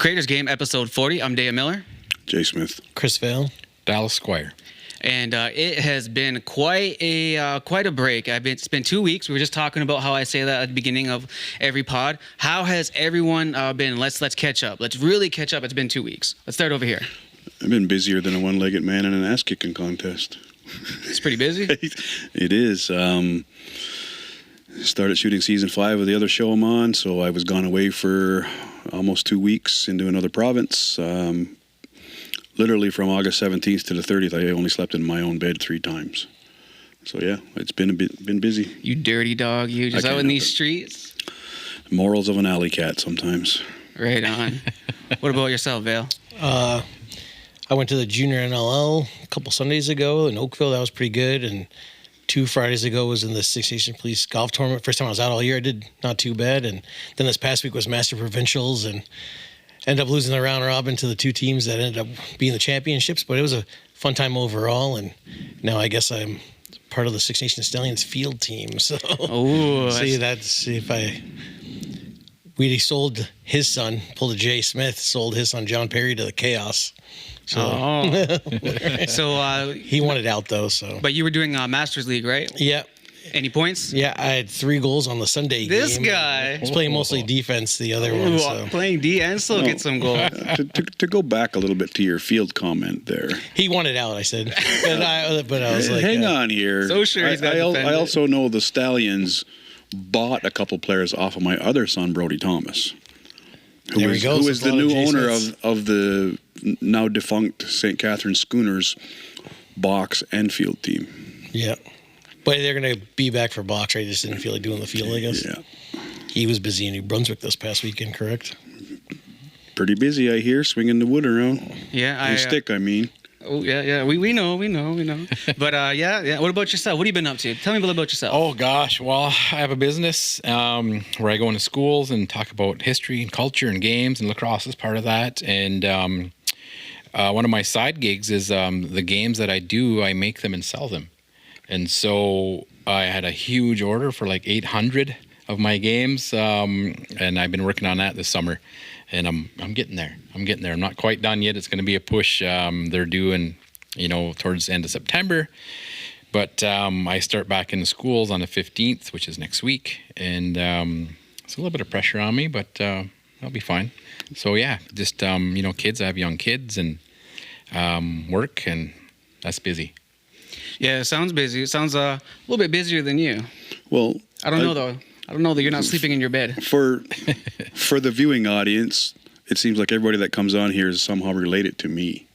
Creators Game, episode 40. I'm Daya Miller. Jay Smith. Chris Vale. Dallas Squire. And it has been quite a break. It's been 2 weeks. We were just talking about how I say that at the beginning of every pod. How has everyone been? Let's catch up. Let's really catch up. It's been 2 weeks. Let's start over here. I've been busier than a one-legged man in an ass-kicking contest. It's pretty busy. It is. Started shooting season 5 of the other show I'm on, so I was gone away for almost 2 weeks into another province. Literally from August 17th to the 30th, I only slept in my own bed 3 times. So yeah, it's been busy. You dirty dog, you just out in these streets. Morals of an alley cat sometimes. Right on. What about yourself, Vale? I went to the junior NLL a couple Sundays ago in Oakville. That was pretty good. And 2 Fridays ago was in the Six Nation Police golf tournament. First time I was out all year. I did not too bad. And then this past week was Master Provincials and ended up losing the round robin to the 2 teams that ended up being the championships. But it was a fun time overall. And now I guess I'm part of the Six Nation Stallions field team. So we sold his son, pulled a Jay Smith, sold his son John Perry to the Chaos. So, So he wanted out though. So, but you were doing Masters League, right? Yeah. Any points? Yeah, I had 3 goals on the Sunday This game. guy. I was playing mostly defense the other one. So. Playing D and still get some goals. To go back a little bit to your field comment there. He wanted out, I said. But I was like... Hang on here. So sure he's got to defend I it. also know the Stallions bought a couple players off of my other son, Brody Thomas. Who is the new owner of the now defunct St. Catharines Schooners box and field team. Yeah. But they're going to be back for box, right? Just didn't feel like doing the field, I guess. Yeah. He was busy in New Brunswick this past weekend, correct? Pretty busy, I hear, swinging the wood around. Yeah. Stick, I mean. Oh, yeah. We know. But, yeah. What about yourself? What have you been up to? Tell me a little about yourself. Oh, gosh. Well, I have a business where I go into schools and talk about history and culture and games, and lacrosse is part of that. And one of my side gigs is the games that I do, I make them and sell them. And so I had a huge order for like 800 of my games, and I've been working on that this summer. And I'm getting there. I'm not quite done yet. It's going to be a push. They're due towards the end of September. But I start back in the schools on the 15th, which is next week. And it's a little bit of pressure on me, but I'll be fine. So yeah, just kids. I have young kids and work, and that's busy. Yeah, it sounds busy. It sounds a little bit busier than you. Well, I don't know, though. I don't know that you're not sleeping in your bed. For the viewing audience, it seems like everybody that comes on here is somehow related to me.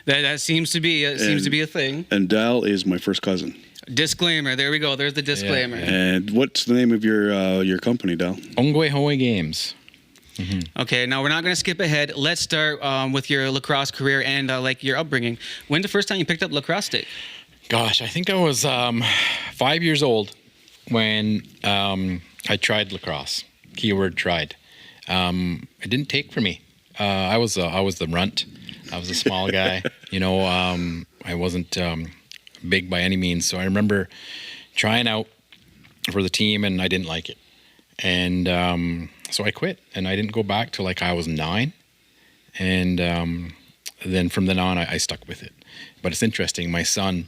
That seems to be a thing. And Dal is my first cousin. Disclaimer. There we go. There's the disclaimer. Yeah. And what's the name of your company, Dal? Onkwehonwe Games. Mm-hmm. Okay, now we're not going to skip ahead. Let's start with your lacrosse career and your upbringing. When's the first time you picked up lacrosse stick? Gosh, I think I was 5 years old when I tried lacrosse. Keyword tried. It didn't take for me. I was the runt. I was a small guy. I wasn't big by any means. So I remember trying out for the team, and I didn't like it. And so I quit, and I didn't go back till I was 9. And then from then on, I stuck with it. But it's interesting. My son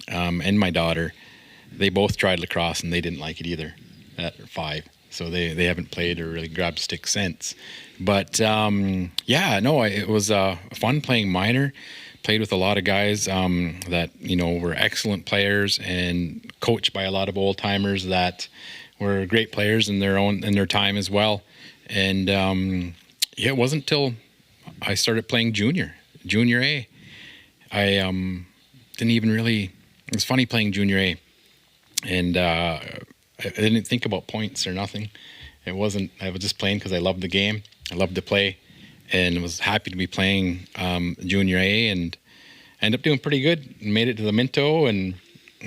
and my daughter, they both tried lacrosse, and they didn't like it either at 5. So they haven't played or really grabbed a stick since. But it was fun playing minor. Played with a lot of guys that were excellent players, and coached by a lot of old timers that were great players in their time as well. And it wasn't until I started playing junior A. I didn't even really. It was funny playing junior A, and I didn't think about points or nothing. It wasn't. I was just playing because I loved the game. I loved to play, and was happy to be playing junior A, and ended up doing pretty good. Made it to the Minto, and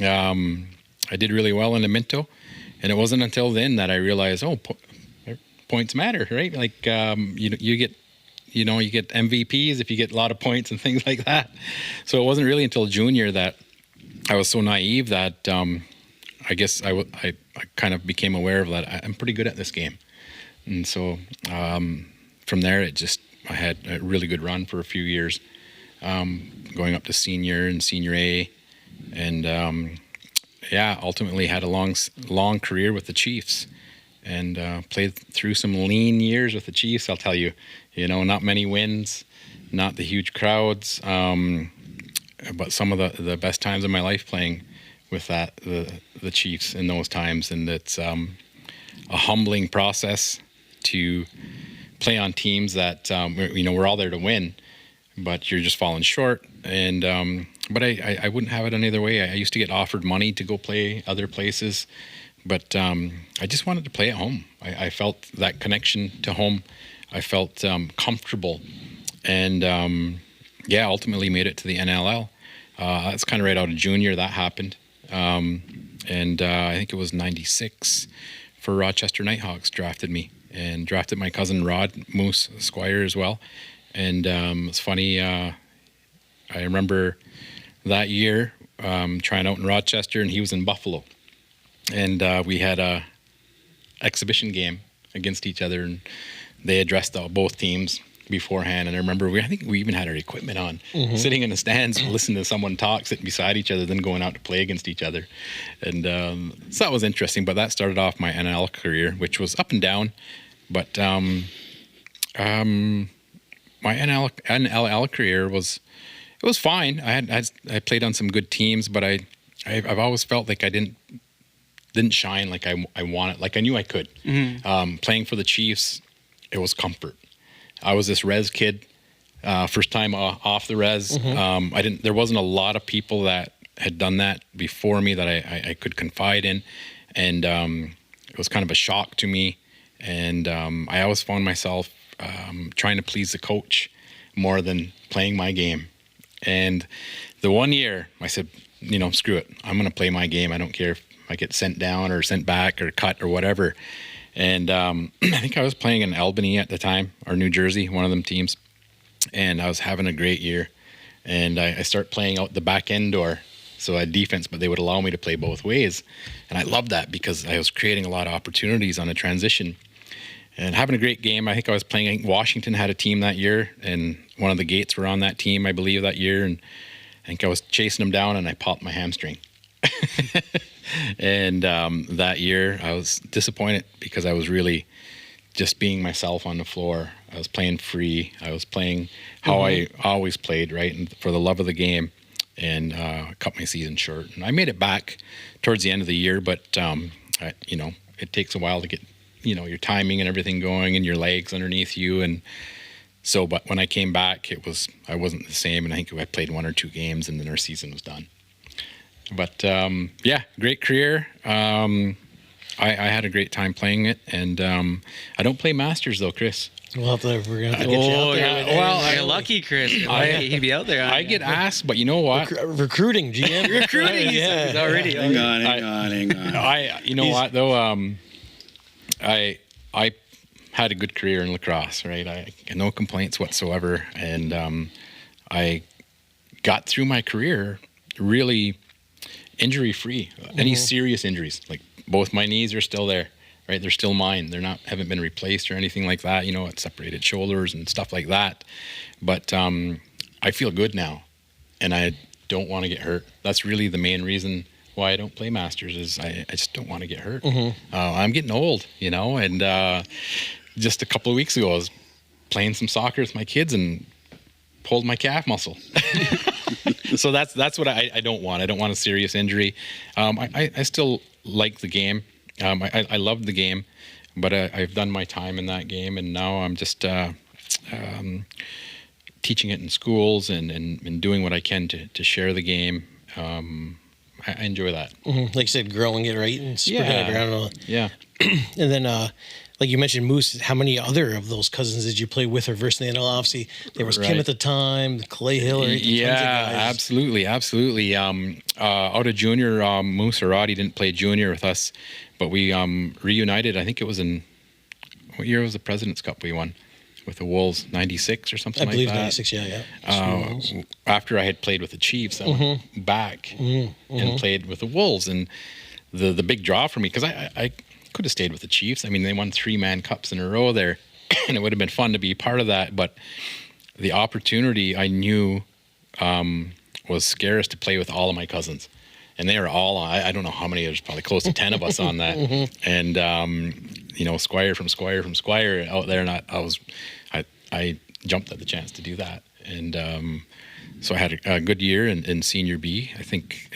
I did really well in the Minto. And it wasn't until then that I realized, points matter, right? You get MVPs if you get a lot of points and things like that. So it wasn't really until junior that I was so naive that I guess I kind of became aware of that. I'm pretty good at this game. And so from there, I had a really good run for a few years, going up to senior and senior A, and ultimately had a long career with the Chiefs, and played through some lean years with the Chiefs. I'll tell you, not many wins, not the huge crowds, but some of the best times of my life playing with the Chiefs in those times. And it's a humbling process to play on teams that we're all there to win, but you're just falling short. And but I wouldn't have it any other way. I used to get offered money to go play other places, but I just wanted to play at home. I felt that connection to home. I felt comfortable, and ultimately made it to the NLL. That's kind of right out of junior that happened, and I think it was '96 for Rochester Nighthawks drafted me, and drafted my cousin Rod Moose Squire as well. And it's funny, I remember that year trying out in Rochester, and he was in Buffalo, and we had a exhibition game against each other, and they addressed both teams beforehand. And I remember I think we even had our equipment on, sitting in the stands, listening to someone talk, sitting beside each other, then going out to play against each other. And so that was interesting. But that started off my NLL career, which was up and down. But my NLL career was fine. I played on some good teams, but I've always felt like I didn't shine like I wanted, like I knew I could. Playing for the Chiefs, it was comfort. I was this res kid, first time off the res. There wasn't a lot of people that had done that before me that I could confide in, and it was kind of a shock to me. And I always found myself trying to please the coach more than playing my game. And the one year I said, screw it. I'm going to play my game. I don't care if I get sent down or sent back or cut or whatever. And I think I was playing in Albany at the time, or New Jersey, one of them teams. And I was having a great year. And I start playing out the back end door. So I had defense, but they would allow me to play both ways. And I loved that because I was creating a lot of opportunities on a transition. And having a great game. I think Washington had a team that year, and one of the Gates were on that team, I believe, that year. And I think I was chasing them down, and I popped my hamstring. And that year I was disappointed because I was really just being myself on the floor. I was playing free. I was playing how I always played, right, and for the love of the game, and cut my season short. And I made it back towards the end of the year, but it takes a while to get your timing and everything going, and your legs underneath you. And so, but when I came back, I wasn't the same, and I think I played 1 or 2 games, and then our season was done. But great career. I had a great time playing it, and I don't play Masters though, Chris. We're gonna have to get you out there. Well, you're lucky, Chris. He'd be out there. I get asked, but you know what? Recruiting, GM. Recruiting. Yeah. Already. Hang on. You know what though? I had a good career in lacrosse, right? I had no complaints whatsoever, and I got through my career really injury-free. Any serious injuries, like both my knees are still there, right? They're still mine. Haven't been replaced or anything like that. It's separated shoulders and stuff like that. But I feel good now, and I don't want to get hurt. That's really the main reason why I don't play Masters, is I just don't want to get hurt. I'm getting old, and just a couple of weeks ago I was playing some soccer with my kids and pulled my calf muscle. So that's what I don't want. I don't want a serious injury. I still like the game. I love the game, but I've done my time in that game, and now I'm just teaching it in schools and doing what I can to share the game. I enjoy that. Like you said, growing it right and spreading it around. Yeah. And then, like you mentioned, Moose, how many other of those cousins did you play with or versus in the NLL? Obviously, there was Kim at the time, Clay Hillary. Yeah, absolutely. Out of junior, Moose or Roddy didn't play junior with us, but we reunited. I think it was what year was the President's Cup we won? With the Wolves, 96 or something like that. I believe 96, yeah. After I had played with the Chiefs, I went back and played with the Wolves. And the big draw for me, because I could have stayed with the Chiefs. I mean, they won 3 Man Cups in a row there. and it would have been fun to be part of that. But the opportunity I knew was scarce to play with all of my cousins. And they were all on, I don't know how many, there's probably close to 10 of us on that. And, Squire from Squire out there. And I jumped at the chance to do that. And so I had a good year in Senior B. I think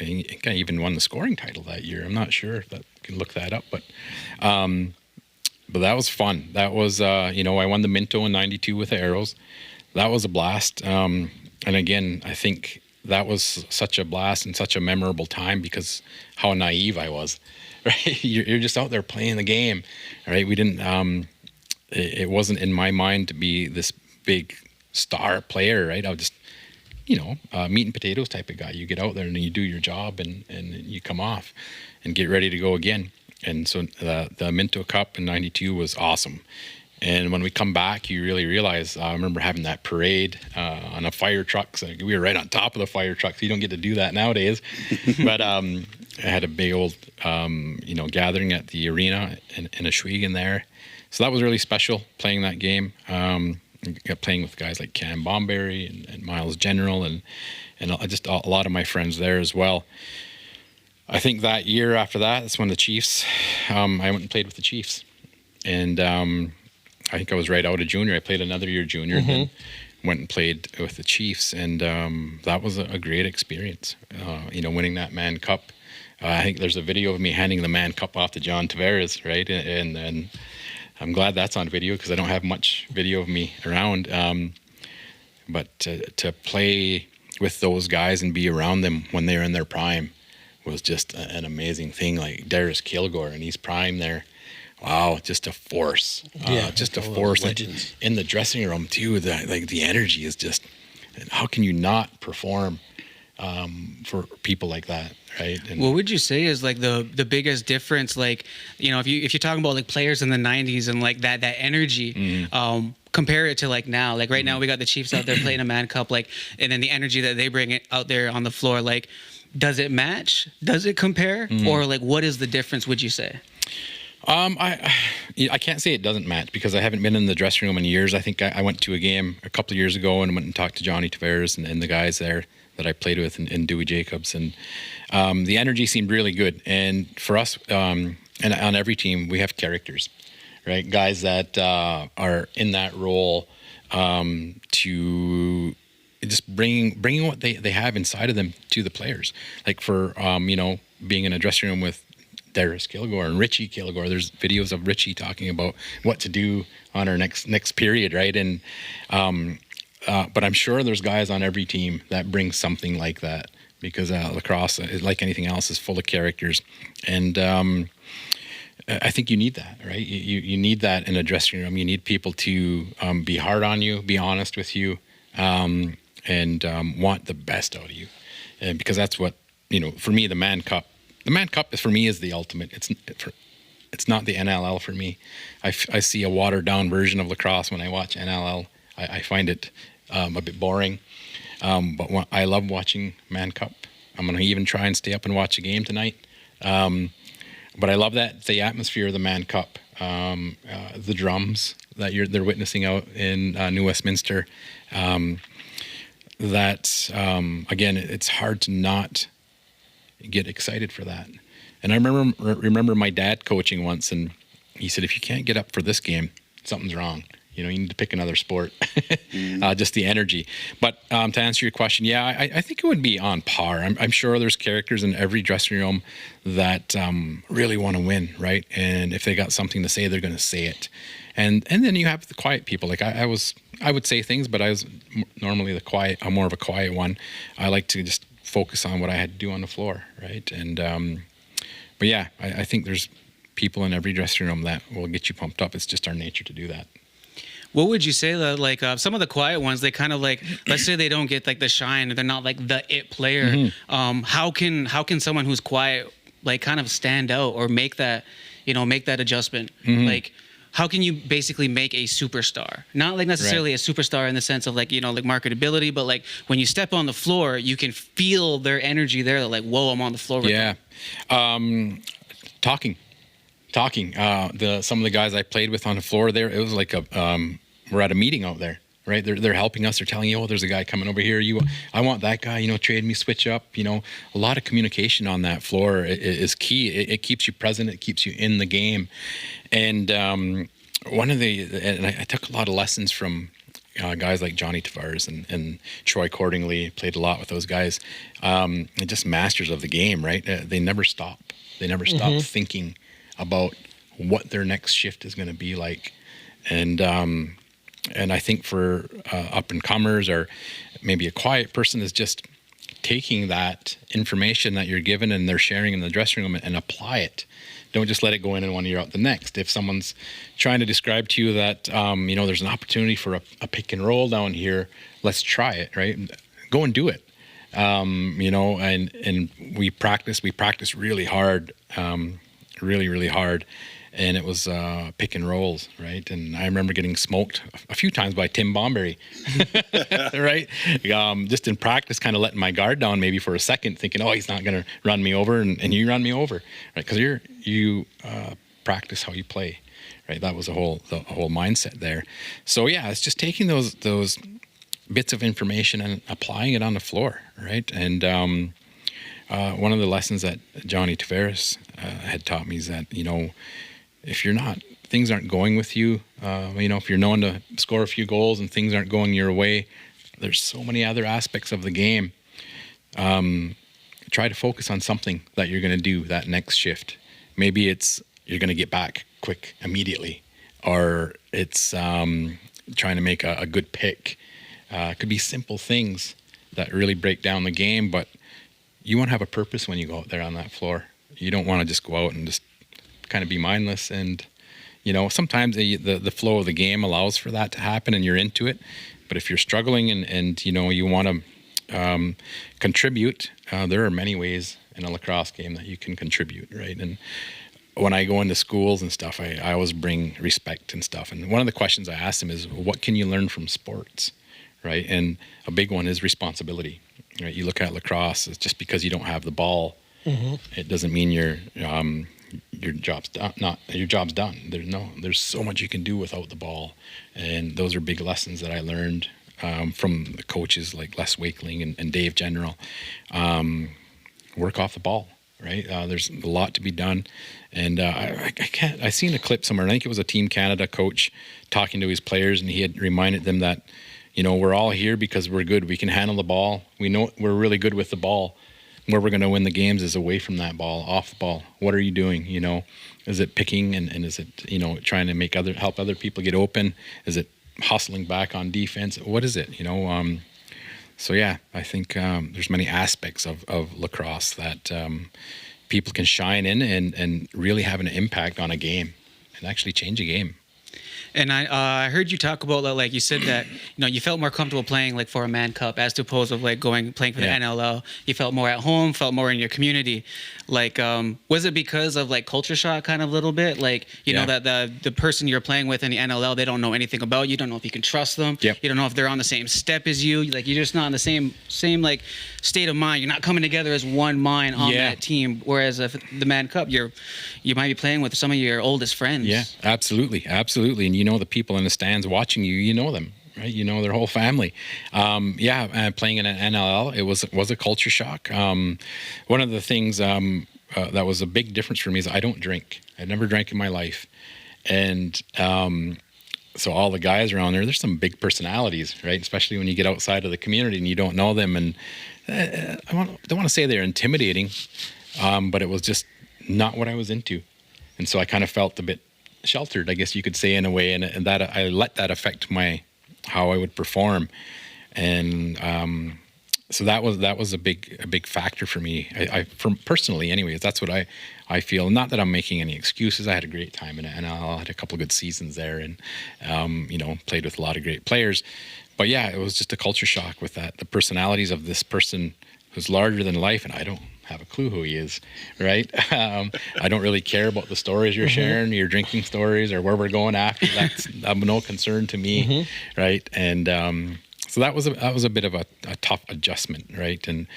I even won the scoring title that year. I'm not sure if I can look that up, but that was fun. That was, I won the Minto in 92 with the Arrows. That was a blast. And again, I think that was such a blast and such a memorable time because how naive I was, right? You're just out there playing the game, right? We didn't, it wasn't in my mind to be this big star player, right? I was just, meat and potatoes type of guy. You get out there and you do your job and you come off and get ready to go again. And so the Minto Cup in 92 was awesome. And when we come back, you really realize, I remember having that parade on a fire truck. So we were right on top of the fire truck. So you don't get to do that nowadays. But I had a big old, gathering at the arena in Ashwaubenon there. So that was really special, playing that game. Playing with guys like Cam Bomberry and Miles General and just a lot of my friends there as well. I think that year after that's when the Chiefs, I went and played with the Chiefs. And I think I was right out of junior. I played another year junior and then went and played with the Chiefs. And that was a great experience, winning that Mann Cup. I think there's a video of me handing the Mann Cup off to John Tavares, right? And I'm glad that's on video because I don't have much video of me around. But to play with those guys and be around them when they're in their prime was just an amazing thing. Like Darius Kilgore in his prime there. Wow, just a force. Just a force. In the dressing room too, the energy is just, how can you not perform for people like that, right? And what would you say is like the biggest difference, like, if you're talking about like players in the 90s and like that energy, compare it to like now, like right now we got the Chiefs out there playing a Mann Cup, like, and then the energy that they bring out there on the floor, like, does it match? Does it compare? Or like, what is the difference, would you say? I can't say it doesn't match because I haven't been in the dressing room in years. I think I went to a game a couple of years ago and went and talked to Johnny Tavares and the guys there that I played with and Dewey Jacobs. And the energy seemed really good. And for us, and on every team, we have characters, right? Guys that are in that role to just bringing what they have inside of them to the players. Like for, being in a dressing room with Darius Kilgore and Richie Kilgore. There's videos of Richie talking about what to do on our next period, right? And but I'm sure there's guys on every team that bring something like that because lacrosse, like anything else, is full of characters, and I think you need that, right? You need that in a dressing room. You need people to be hard on you, be honest with you, and want the best out of you, and because that's what for me, the Mann Cup. The Mann Cup for me is the ultimate. It's not the NLL for me. I see a watered down version of lacrosse when I watch NLL. I find it a bit boring. But I love watching Mann Cup. I'm going to even try and stay up and watch a game tonight. But I love the atmosphere of the Mann Cup, the drums that they're witnessing out in New Westminster. Again, it's hard to not get excited for that. And I remember my dad coaching once, and he said, if you can't get up for this game, something's wrong. You need to pick another sport. Just the energy. But to answer your question, I think it would be on par. I'm sure there's characters in every dressing room that really want to win, right? And if they got something to say, they're going to say it. And then you have the quiet people. Like I would say things, but I was normally I'm more of a quiet one. I like to just focus on what I had to do on the floor, right? And but I think there's people in every dressing room that will get you pumped up. It's just our nature to do that. What would you say that like some of the quiet ones, they kind of like, let's say they don't get like the shine, they're not like the it player. How can someone who's quiet like kind of stand out or make that adjustment? Like, how can you basically make a superstar? Not like necessarily a superstar in the sense of like, like marketability, but like when you step on the floor, you can feel their energy there. They're like, whoa, I'm on the floor. Talking. talking. Some of the guys I played with on the floor there, it was like we're at a meeting out there, right? They're helping us. They're telling you, oh, there's a guy coming over here. I want that guy. Trade me, switch up. A lot of communication on that floor is key. It keeps you present. It keeps you in the game. And and I took a lot of lessons from guys like Johnny Tavares and Troy Cordingley. Played a lot with those guys. And just masters of the game, right? They never stop. They never stop thinking about what their next shift is going to be like. And I think for up and comers or maybe a quiet person is just taking that information that you're given and they're sharing in the dressing room and apply it. Don't just let it go in and one year out the next. If someone's trying to describe to you that, there's an opportunity for a pick and roll down here, let's try it, right? Go and do it. And we practice really hard, really, really hard. And it was pick and rolls, right? And I remember getting smoked a few times by Tim Bomberry, right? Just in practice, kind of letting my guard down maybe for a second, thinking, oh, he's not going to run me over, and you run me over, right? Because you practice how you play, right? That was the whole mindset there. So yeah, it's just taking those bits of information and applying it on the floor, right? And one of the lessons that Johnny Tavares had taught me is that if things aren't going with you, if you're known to score a few goals and things aren't going your way, there's so many other aspects of the game. Try to focus on something that you're going to do that next shift. Maybe it's you're going to get back quick immediately, or it's trying to make a good pick. It could be simple things that really break down the game, but you want to have a purpose when you go out there on that floor. You don't want to just go out and just kind of be mindless. And sometimes the flow of the game allows for that to happen and you're into it. But if you're struggling and you want to contribute, there are many ways in a lacrosse game that you can contribute, right? And when I go into schools and stuff, I always bring respect and stuff. And one of the questions I ask them is, what can you learn from sports, right? And a big one is responsibility, right? You look at lacrosse, it's just because you don't have the ball, it doesn't mean your job's done. Your job's done. There's so much you can do without the ball, and those are big lessons that I learned from the coaches like Les Wakeling and Dave General. Work off the ball, right? There's a lot to be done, and I seen a clip somewhere. I think it was a Team Canada coach talking to his players, and he had reminded them that we're all here because we're good. We can handle the ball. We know we're really good with the ball. Where we're going to win the games is away from that ball, off the ball. What are you doing? Is it picking and is it, trying to help other people get open? Is it hustling back on defense? What is it? So yeah, I think there's many aspects of lacrosse that people can shine in and really have an impact on a game and actually change a game. And I heard you talk about like you said that you felt more comfortable playing like for a Mann Cup as opposed to like playing for the NLL. You felt more at home, felt more in your community. Like was it because of like culture shock kind of a little bit? Like you know that the person you're playing with in the NLL, they don't know anything about you. Don't know if you can trust them. Yep. You don't know if they're on the same step as you. Like you're just not in the same like state of mind. You're not coming together as one mind on that team. Whereas if the Mann Cup, you might be playing with some of your oldest friends. Yeah, absolutely. And the people in the stands watching you know them, right? Their whole family. Playing in an NLL, it was a culture shock. One of the things that was a big difference for me is I don't drink. I never drank in my life. And so all the guys around there's some big personalities, right? Especially when you get outside of the community and you don't know them. And I don't want to say they're intimidating, but it was just not what I was into. And so I kind of felt a bit sheltered, I guess you could say, in a way, and that I let that affect how I would perform, and so that was a big factor for me. I personally, anyways, that's what I feel. Not that I'm making any excuses. I had a great time in it, and I had a couple of good seasons there, and played with a lot of great players. But yeah, it was just a culture shock with that. The personalities of this person who's larger than life, and I don't have a clue who he is, right? I don't really care about the stories you're sharing, your drinking stories, or where we're going after. That's no concern to me, right? And so that was a bit of a tough adjustment, right? And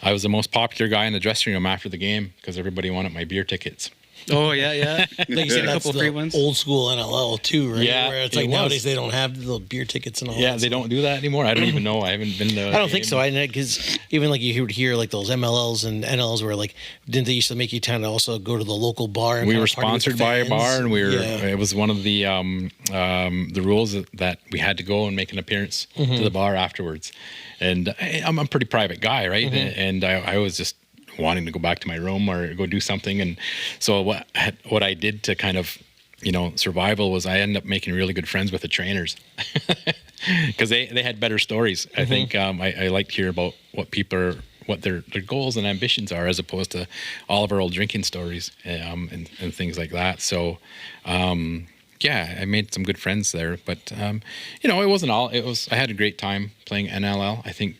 I was the most popular guy in the dressing room after the game because everybody wanted my beer tickets. Oh yeah. Like you said, A that's couple the free ones. old school NLL too, right? Yeah, Where it's it like was. nowadays they don't have the beer tickets and all Yeah, that. they don't do that anymore. I don't even know. I haven't been to. I don't think so. Because even like you would hear like those MLLs and NLLs where like didn't they used to make you kind of also go to the local bar and We kinda were party with the sponsored by a fans? bar, and we were. Yeah. It was one of the rules that we had to go and make an appearance to the bar afterwards. And I'm a pretty private guy, right? And I was just wanting to go back to my room or go do something. And so what I did to kind of, survival was I ended up making really good friends with the trainers because they had better stories. I think I like to hear about what their goals and ambitions are, as opposed to all of our old drinking stories and things like that. So, yeah, I made some good friends there, but it wasn't all. I had a great time playing NLL. I think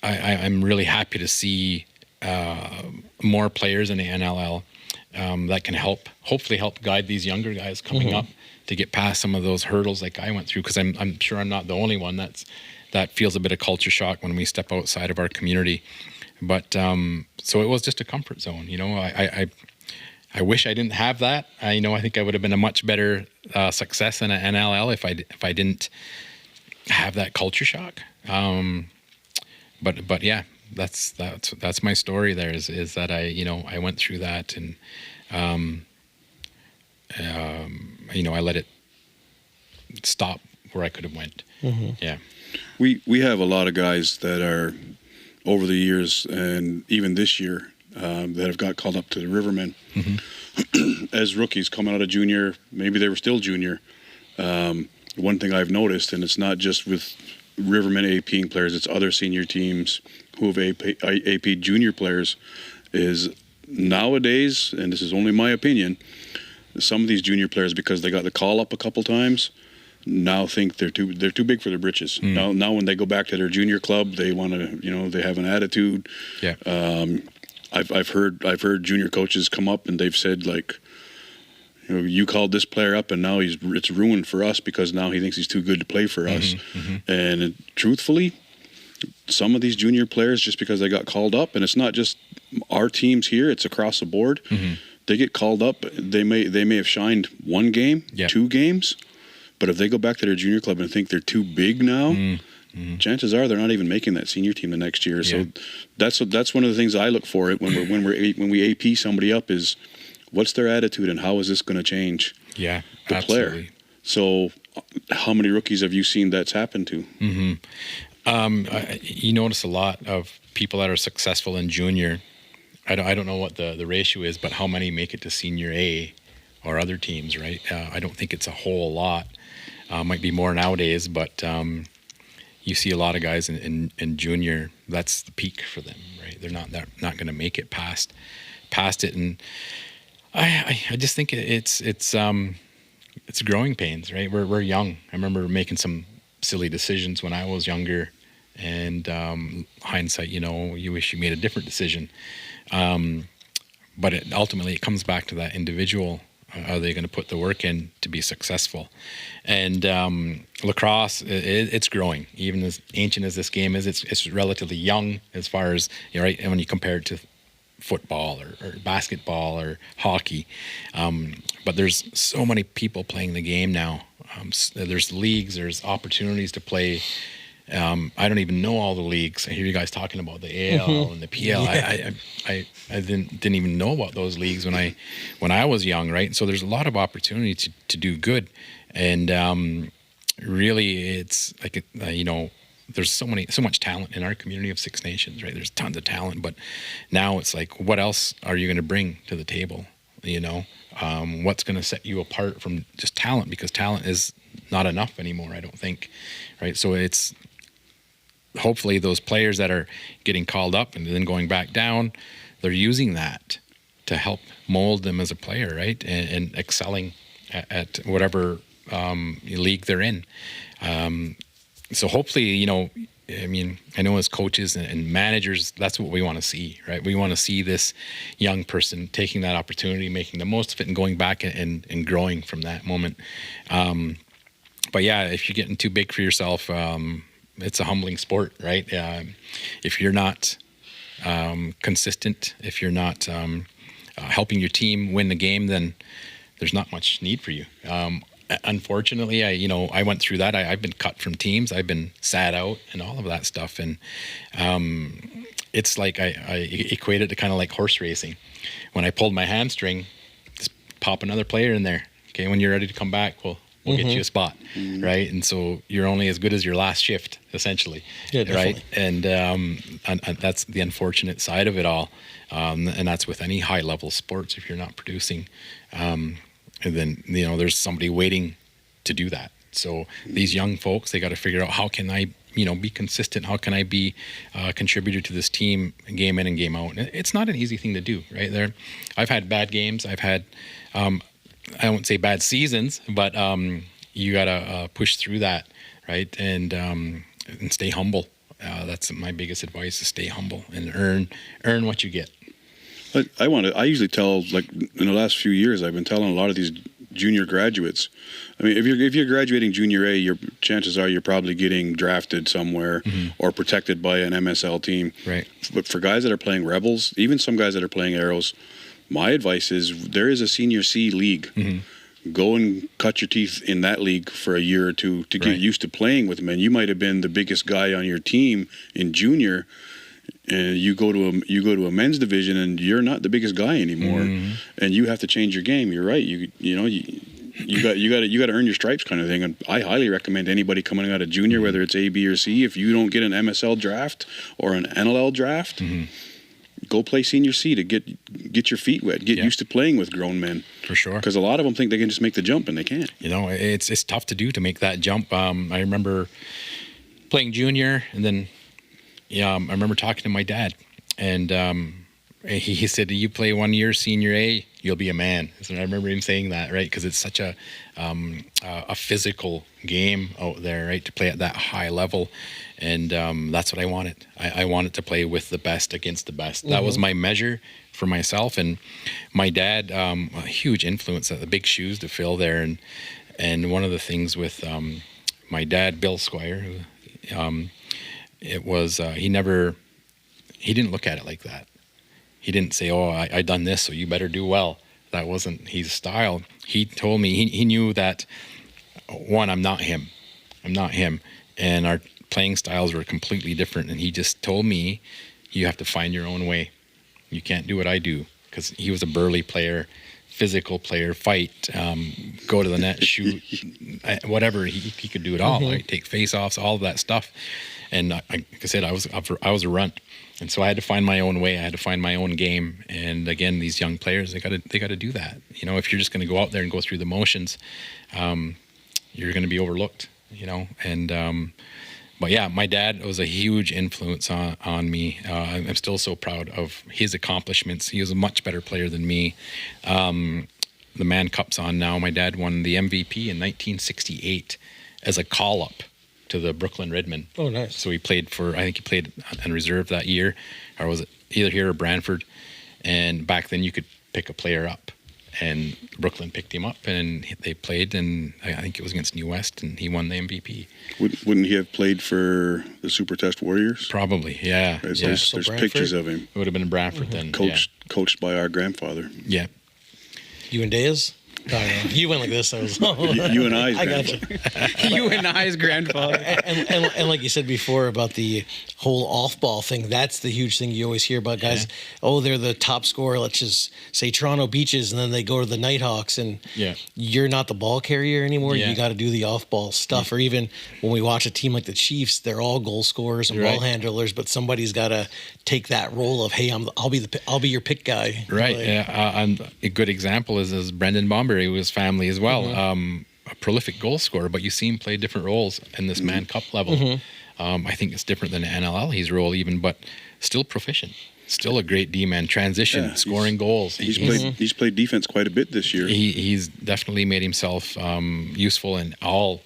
I'm really happy to see more players in the NLL that can hopefully help guide these younger guys coming up to get past some of those hurdles like I went through. Because I'm sure I'm not the only one that feels a bit of culture shock when we step outside of our community. But so it was just a comfort zone. I wish I didn't have that. I think I would have been a much better success in an NLL if I didn't have that culture shock. But yeah, that's my story. There is that I went through that, and I let it stop where I could have went. Yeah. We have a lot of guys that are over the years and even this year that have got called up to the Rivermen as rookies coming out of junior. Maybe they were still junior. One thing I've noticed, and it's not just with Rivermen APing players, it's other senior teams who have AP junior players, is nowadays, and this is only my opinion, some of these junior players, because they got the call up a couple times, now think they're too big for their britches. Now when they go back to their junior club, they want to, they have an attitude. Yeah. I've heard junior coaches come up and they've said, like, you called this player up and now it's ruined for us because now he thinks he's too good to play for us. And truthfully, some of these junior players, just because they got called up, and it's not just our teams here, it's across the board. They get called up. They may have shined one game, 2 games, but if they go back to their junior club and think they're too big now, chances are they're not even making that senior team the next year. So that's one of the things I look for when we AP somebody up is, what's their attitude and how is this going to change the absolutely. player? So how many rookies have you seen that's happened to? You notice a lot of people that are successful in junior. I don't know what the ratio is, but how many make it to senior A or other teams, right? I don't think it's a whole lot. Might be more nowadays, but you see a lot of guys in junior. That's the peak for them, right? They're not going to make it past it, and I just think it's growing pains, right? We're young. I remember making some silly decisions when I was younger, and hindsight, you wish you made a different decision. But ultimately it comes back to that individual. Are they going to put the work in to be successful? And lacrosse, it's growing. Even as ancient as this game is, it's relatively young as far as, right? And when you compare it to football or basketball or hockey, but there's so many people playing the game now. There's leagues, there's opportunities to play. I don't even know all the leagues. I hear you guys talking about the AL and the PL. I didn't even know about those leagues when I was young, right? So there's a lot of opportunity to do good, and really it's like there's so much talent in our community of Six Nations, right? There's tons of talent, but now it's like, what else are you going to bring to the table? What's going to set you apart from just talent? Because talent is not enough anymore, I don't think, right? So it's hopefully those players that are getting called up and then going back down, they're using that to help mold them as a player, right? And excelling at whatever league they're in. So hopefully, I know as coaches and managers, that's what we want to see, right? We want to see this young person taking that opportunity, making the most of it, and going back and growing from that moment. But yeah, if you're getting too big for yourself, it's a humbling sport, right? If you're not consistent, if you're not helping your team win the game, then there's not much need for you. Unfortunately, I went through that. I've been cut from teams. I've been sat out and all of that stuff. And it's like I equate it to kind of like horse racing. When I pulled my hamstring, just pop another player in there. Okay, when you're ready to come back, we'll get you a spot, right? And so you're only as good as your last shift, essentially, right? And that's the unfortunate side of it all. And that's with any high-level sports. If you're not producing, and then there's somebody waiting to do that. So these young folks, they got to figure out, how can I be consistent? How can I be a contributor to this team game in and game out? And it's not an easy thing to do, right? I've had bad games. I've had I won't say bad seasons, but you got to push through that, right? And stay humble. That's my biggest advice: is stay humble and earn what you get. I usually tell, like, in the last few years, I've been telling a lot of these junior graduates. I mean, if you're graduating junior A, your chances are you're probably getting drafted somewhere or protected by an MSL team. Right. But for guys that are playing Rebels, even some guys that are playing Arrows, my advice is there is a Senior C league. Go and cut your teeth in that league for a year or two to get used to playing with men. You might have been the biggest guy on your team in junior, and you go to a men's division and you're not the biggest guy anymore, and you have to change your game. You're right. You got to earn your stripes, kind of thing. And I highly recommend anybody coming out of junior, whether it's A, B, or C, if you don't get an MSL draft or an NLL draft, go play Senior C to get your feet wet, get used to playing with grown men. For sure. Because a lot of them think they can just make the jump, and they can't. It's tough to do, to make that jump. I remember playing junior, and then I remember talking to my dad, and he said, "You play 1 year Senior A, you'll be a man." So I remember him saying that, right? Because it's such a physical game out there, right? To play at that high level, and that's what I wanted. I wanted to play with the best against the best. That was my measure for myself. And my dad, a huge influence, the big shoes to fill there. And one of the things with my dad, Bill Squire, it was he didn't look at it like that. He didn't say, "Oh, I done this, so you better do well." That wasn't his style. He told me he knew that, one, I'm not him, and our playing styles were completely different. And he just told me, "You have to find your own way. You can't do what I do," because he was a burly player, physical player, fight, go to the net, shoot, whatever. He could do it all. Right? Take face-offs, all of that stuff. And like I said, I was a runt. And so I had to find my own way. I had to find my own game. And again, these young players, they got to do that. If you're just going to go out there and go through the motions, you're going to be overlooked. And but yeah, my dad was a huge influence on me. I'm still so proud of his accomplishments. He was a much better player than me. The Mann Cup's on now. My dad won the MVP in 1968 as a call-up to the Brooklyn Redmen. Oh, nice. So I think he played in reserve that year, or was it either here or Brantford? And back then you could pick a player up, and Brooklyn picked him up, and they played, and I think it was against New West, and he won the MVP. Wouldn't he have played for the Super Test Warriors? Probably, yeah. There's pictures of him. It would have been in Brantford then. Coached by our grandfather. Yeah. You and Deas? No. You went like this. I was. You and I. I got you. You and I's grandfather. And like you said before about the whole off-ball thing, that's the huge thing you always hear about guys. Yeah. Oh, they're the top scorer. Let's just say Toronto Beaches, and then they go to the Nighthawks, and you're not the ball carrier anymore. You got to do the off-ball stuff. Or even when we watch a team like the Chiefs, they're all goal scorers and ball handlers, but somebody's got to take that role of, hey, I'll be your pick guy. Right. And a good example is Brendan Bomberry, his family as well. A prolific goal scorer, but you see him play different roles in this Mann Cup level. I think it's different than NLL, his role even, but still proficient. Still a great D-man, transition, scoring goals. He's played defense quite a bit this year. He's definitely made himself useful in all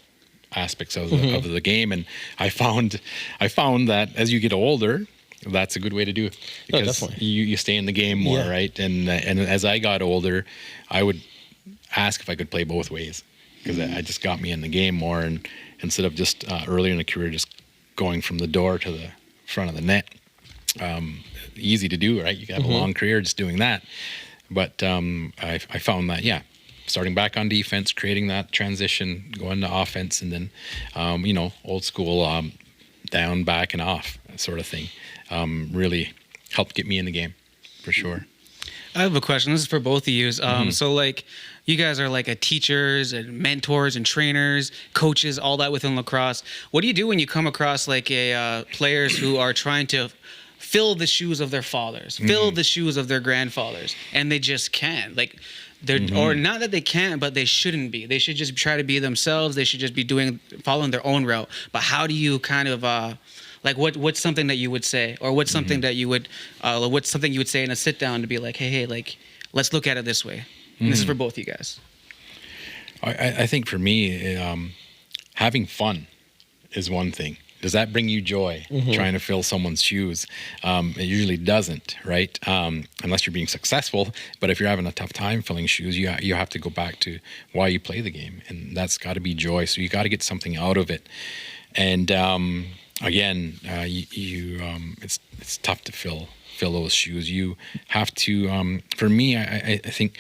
aspects of the game. And I found that as you get older, that's a good way to do it, because you stay in the game more, right? And as I got older, I would ask if I could play both ways, because it just got me in the game more. And instead of just earlier in the career just going from the door to the front of the net, easy to do, right? You have a long career just doing that. But I found that, starting back on defense, creating that transition, going to offense, and then, old school down, back, and off sort of thing really helped get me in the game for sure. I have a question. This is for both of you. So, like, you guys are like teachers and mentors and trainers, coaches, all that within lacrosse. What do you do when you come across like players who are trying to fill the shoes of their fathers, fill the shoes of their grandfathers, and they just can't? Like, they're or not that they can't, but they shouldn't be. They should just try to be themselves. They should just be following their own route. But how do you kind of like what's something that you would say, or what's something that you would what's something you would say in a sit down to be like, hey, like, let's look at it this way. And this is for both you guys. I think for me, having fun is one thing. Does that bring you joy, trying to fill someone's shoes? It usually doesn't, right? Unless you're being successful. But if you're having a tough time filling shoes, you have to go back to why you play the game. And that's got to be joy. So you got to get something out of it. And again, it's tough to fill those shoes. You have to. For me, I think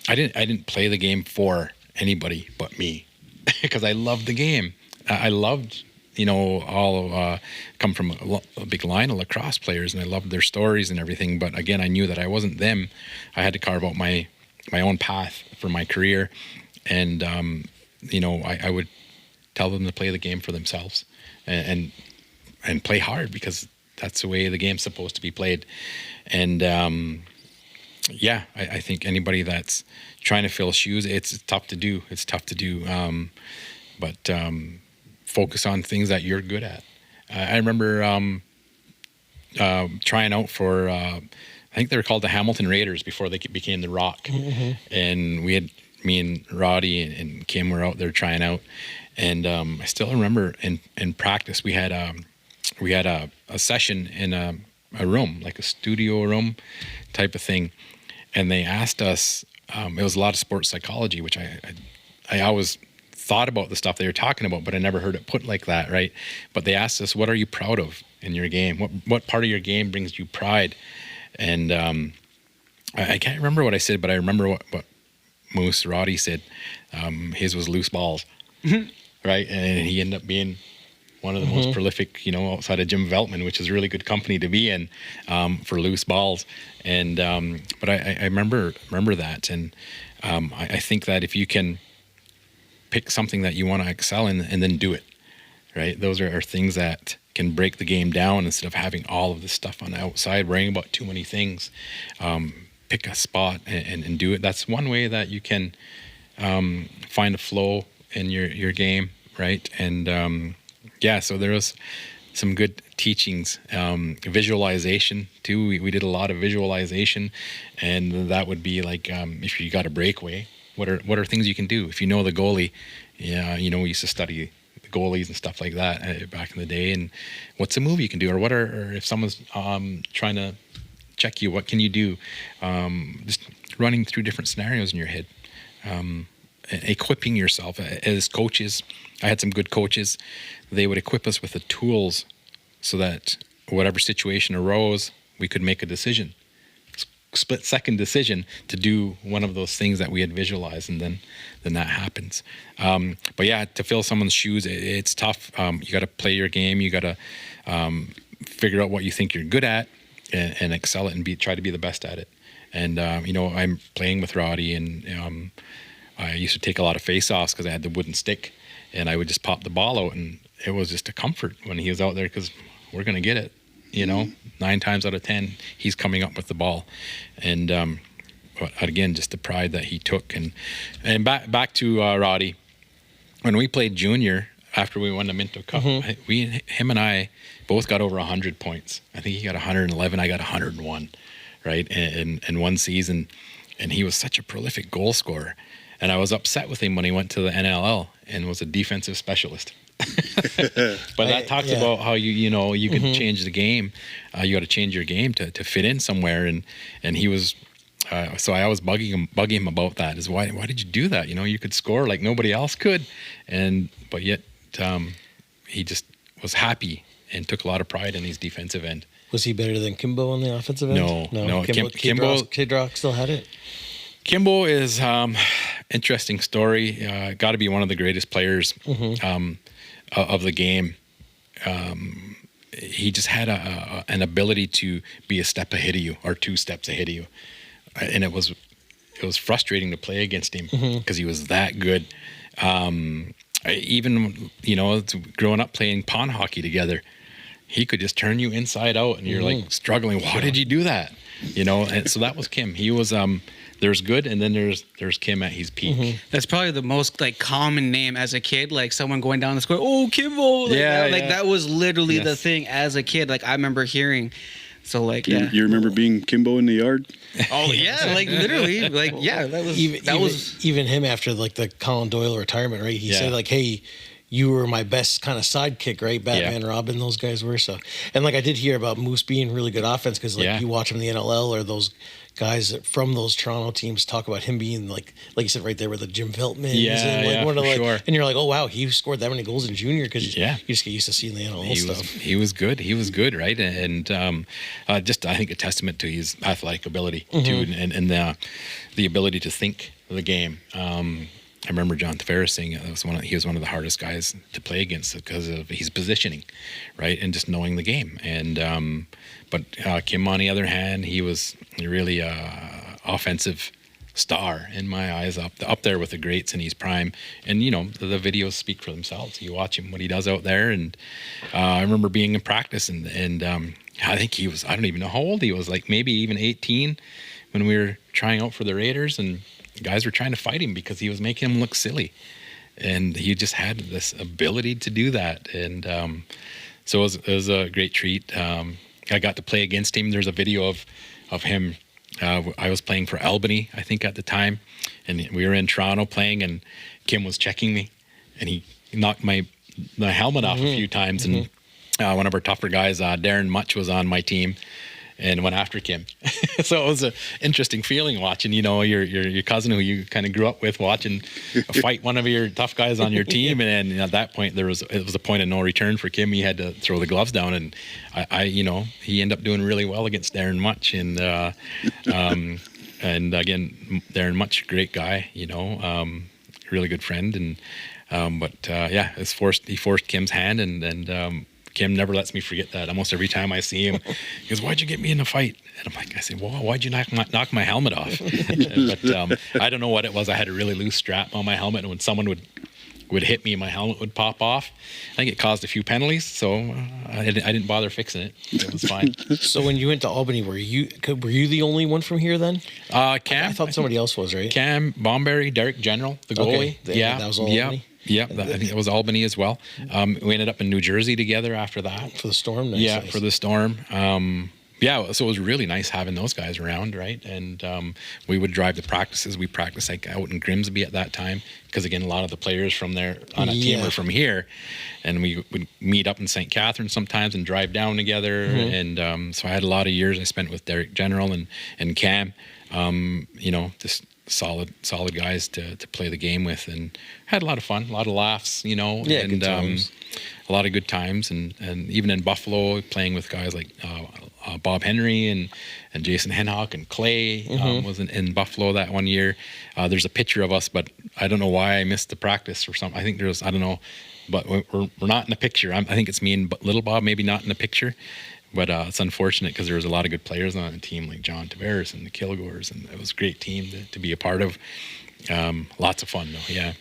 I didn't play the game for anybody but me because I loved the game. I loved, come from a big line of lacrosse players, and I loved their stories and everything. But again, I knew that I wasn't them. I had to carve out my own path for my career, and I would tell them to play the game for themselves and play hard because that's the way the game's supposed to be played. And I think anybody that's trying to fill shoes, it's tough to do. But focus on things that you're good at. I remember trying out for, I think they were called the Hamilton Raiders before they became the Rock. And me and Roddy and Kim were out there trying out. And I still remember in practice we had a session in a room, like a studio room type of thing. And they asked us, it was a lot of sports psychology, which I always thought about the stuff they were talking about, but I never heard it put like that, right? But they asked us, what are you proud of in your game? What part of your game brings you pride? And I can't remember what I said, but I remember what Moose Roddy said. His was loose balls, right? And he ended up being one of the most prolific, outside of Jim Veltman, which is really good company to be in for loose balls. And but I remember that, and I think that if you can pick something that you want to excel in and then do it, right? Those are things that can break the game down instead of having all of this stuff on the outside, worrying about too many things. Pick a spot and do it. That's one way that you can find a flow in your game, right? And so there was some good teachings. Visualization too. We did a lot of visualization, and that would be like if you got a breakaway, what are things you can do? If you know the goalie, we used to study the goalies and stuff like that back in the day. And what's a move you can do, or if someone's trying to check you, what can you do? Just running through different scenarios in your head. Equipping yourself as coaches. I had some good coaches. They would equip us with the tools so that whatever situation arose, we could make a decision, split-second decision to do one of those things that we had visualized, and then that happens. But yeah, to fill someone's shoes, it's tough. You got to play your game. You got to figure out what you think you're good at and excel it and try to be the best at it. And I'm playing with Roddy, and I used to take a lot of face-offs because I had the wooden stick, and I would just pop the ball out, and it was just a comfort when he was out there because we're going to get it. 9 times out of 10, he's coming up with the ball. And but again, just the pride that he took. And back to Roddy, when we played junior, after we won the Minto Cup, him and I both got over 100 points. I think he got 111, I got 101, right? In one season. And he was such a prolific goal scorer. And I was upset with him when he went to the NLL and was a defensive specialist. But that talks about how you can change the game. You got to change your game to fit in somewhere. And he was, so I was bugging him about that. Is why did you do that? You could score like nobody else could, but yet he just was happy and took a lot of pride in his defensive end. Was he better than Kimbo on the offensive end? No. Kimbo Kid Rock still had it. Kimbo is interesting story. Got to be one of the greatest players of the game. He just had an ability to be a step ahead of you or 2 steps ahead of you, and it was frustrating to play against him because he was that good. Even growing up playing pond hockey together, he could just turn you inside out, and you're like struggling. Why did you do that? And so that was Kim. He was there's good, and then there's Kim at his peak. That's probably the most like common name as a kid, like someone going down the square, oh Kimbo, that was literally the thing as a kid. Like I remember hearing. So like you remember being Kimbo in the yard? Oh yeah, like literally, like that was even him after like the Colin Doyle retirement, right? He said like, hey, you were my best kind of sidekick, right? Batman, Robin, those guys were. So, and like I did hear about Moose being really good offense because like you watch him in the NLL or those guys from those Toronto teams talk about him being like you said right there with the Jim Veltman. And you're like, oh wow, he scored that many goals in junior because you just get used to seeing the NLL stuff. He was good, right? And just I think a testament to his athletic ability too, and the ability to think the game. I remember John Tavares saying he was one of the hardest guys to play against because of his positioning, right, and just knowing the game. And but Kim, on the other hand, he was really offensive star in my eyes, up there with the greats in his prime. And the videos speak for themselves. You watch him what he does out there, and I remember being in practice, and I think he was, I don't even know how old he was, like maybe even 18 when we were trying out for the Raiders, and guys were trying to fight him because he was making him look silly, and he just had this ability to do that. And so it was a great treat. I got to play against him. There's a video of him. I was playing for Albany, I think, at the time, and we were in Toronto playing, and Kim was checking me, and he knocked my helmet off a few times, and one of our tougher guys, Darren Much, was on my team and went after Kim. So it was an interesting feeling watching, your cousin who you kind of grew up with, watching fight one of your tough guys on your team. And at that point, it was a point of no return for Kim. He had to throw the gloves down, and he ended up doing really well against Darren Much. And again, Darren Much, great guy, really good friend. And he forced Kim's hand, and Kim never lets me forget that. Almost every time I see him, he goes, "Why'd you get me in a fight?" And I said, "Well, why'd you knock my helmet off?" But I don't know what it was. I had a really loose strap on my helmet, and when someone would hit me, my helmet would pop off. I think it caused a few penalties, so I didn't bother fixing it. It was fine. So when you went to Albany, were you the only one from here then? Cam. I thought somebody else was, right? Cam, Bomberry, Derek General, the goalie. Okay. That was all Albany? Yeah, I think it was Albany as well. We ended up in New Jersey together after that. For the Storm? Nice. For the Storm. So it was really nice having those guys around, right? And we would drive the practices. We practiced like out in Grimsby at that time because, again, a lot of the players from there on a team were from here. And we would meet up in St. Catharines sometimes and drive down together. And so I had a lot of years I spent with Derek General and Cam, just solid guys to play the game with, and had a lot of fun, a lot of laughs, and a lot of good times, and even in Buffalo playing with guys like Bob Henry and Jason Henhock and Clay was in Buffalo that one year. There's a picture of us, but I don't know why I missed the practice or something. I think I don't know, but we're not in the picture. I think it's me and Little Bob maybe not in the picture. But it's unfortunate because there was a lot of good players on the team, like John Tavares and the Kilgores, and it was a great team to be a part of. Lots of fun, though, yeah.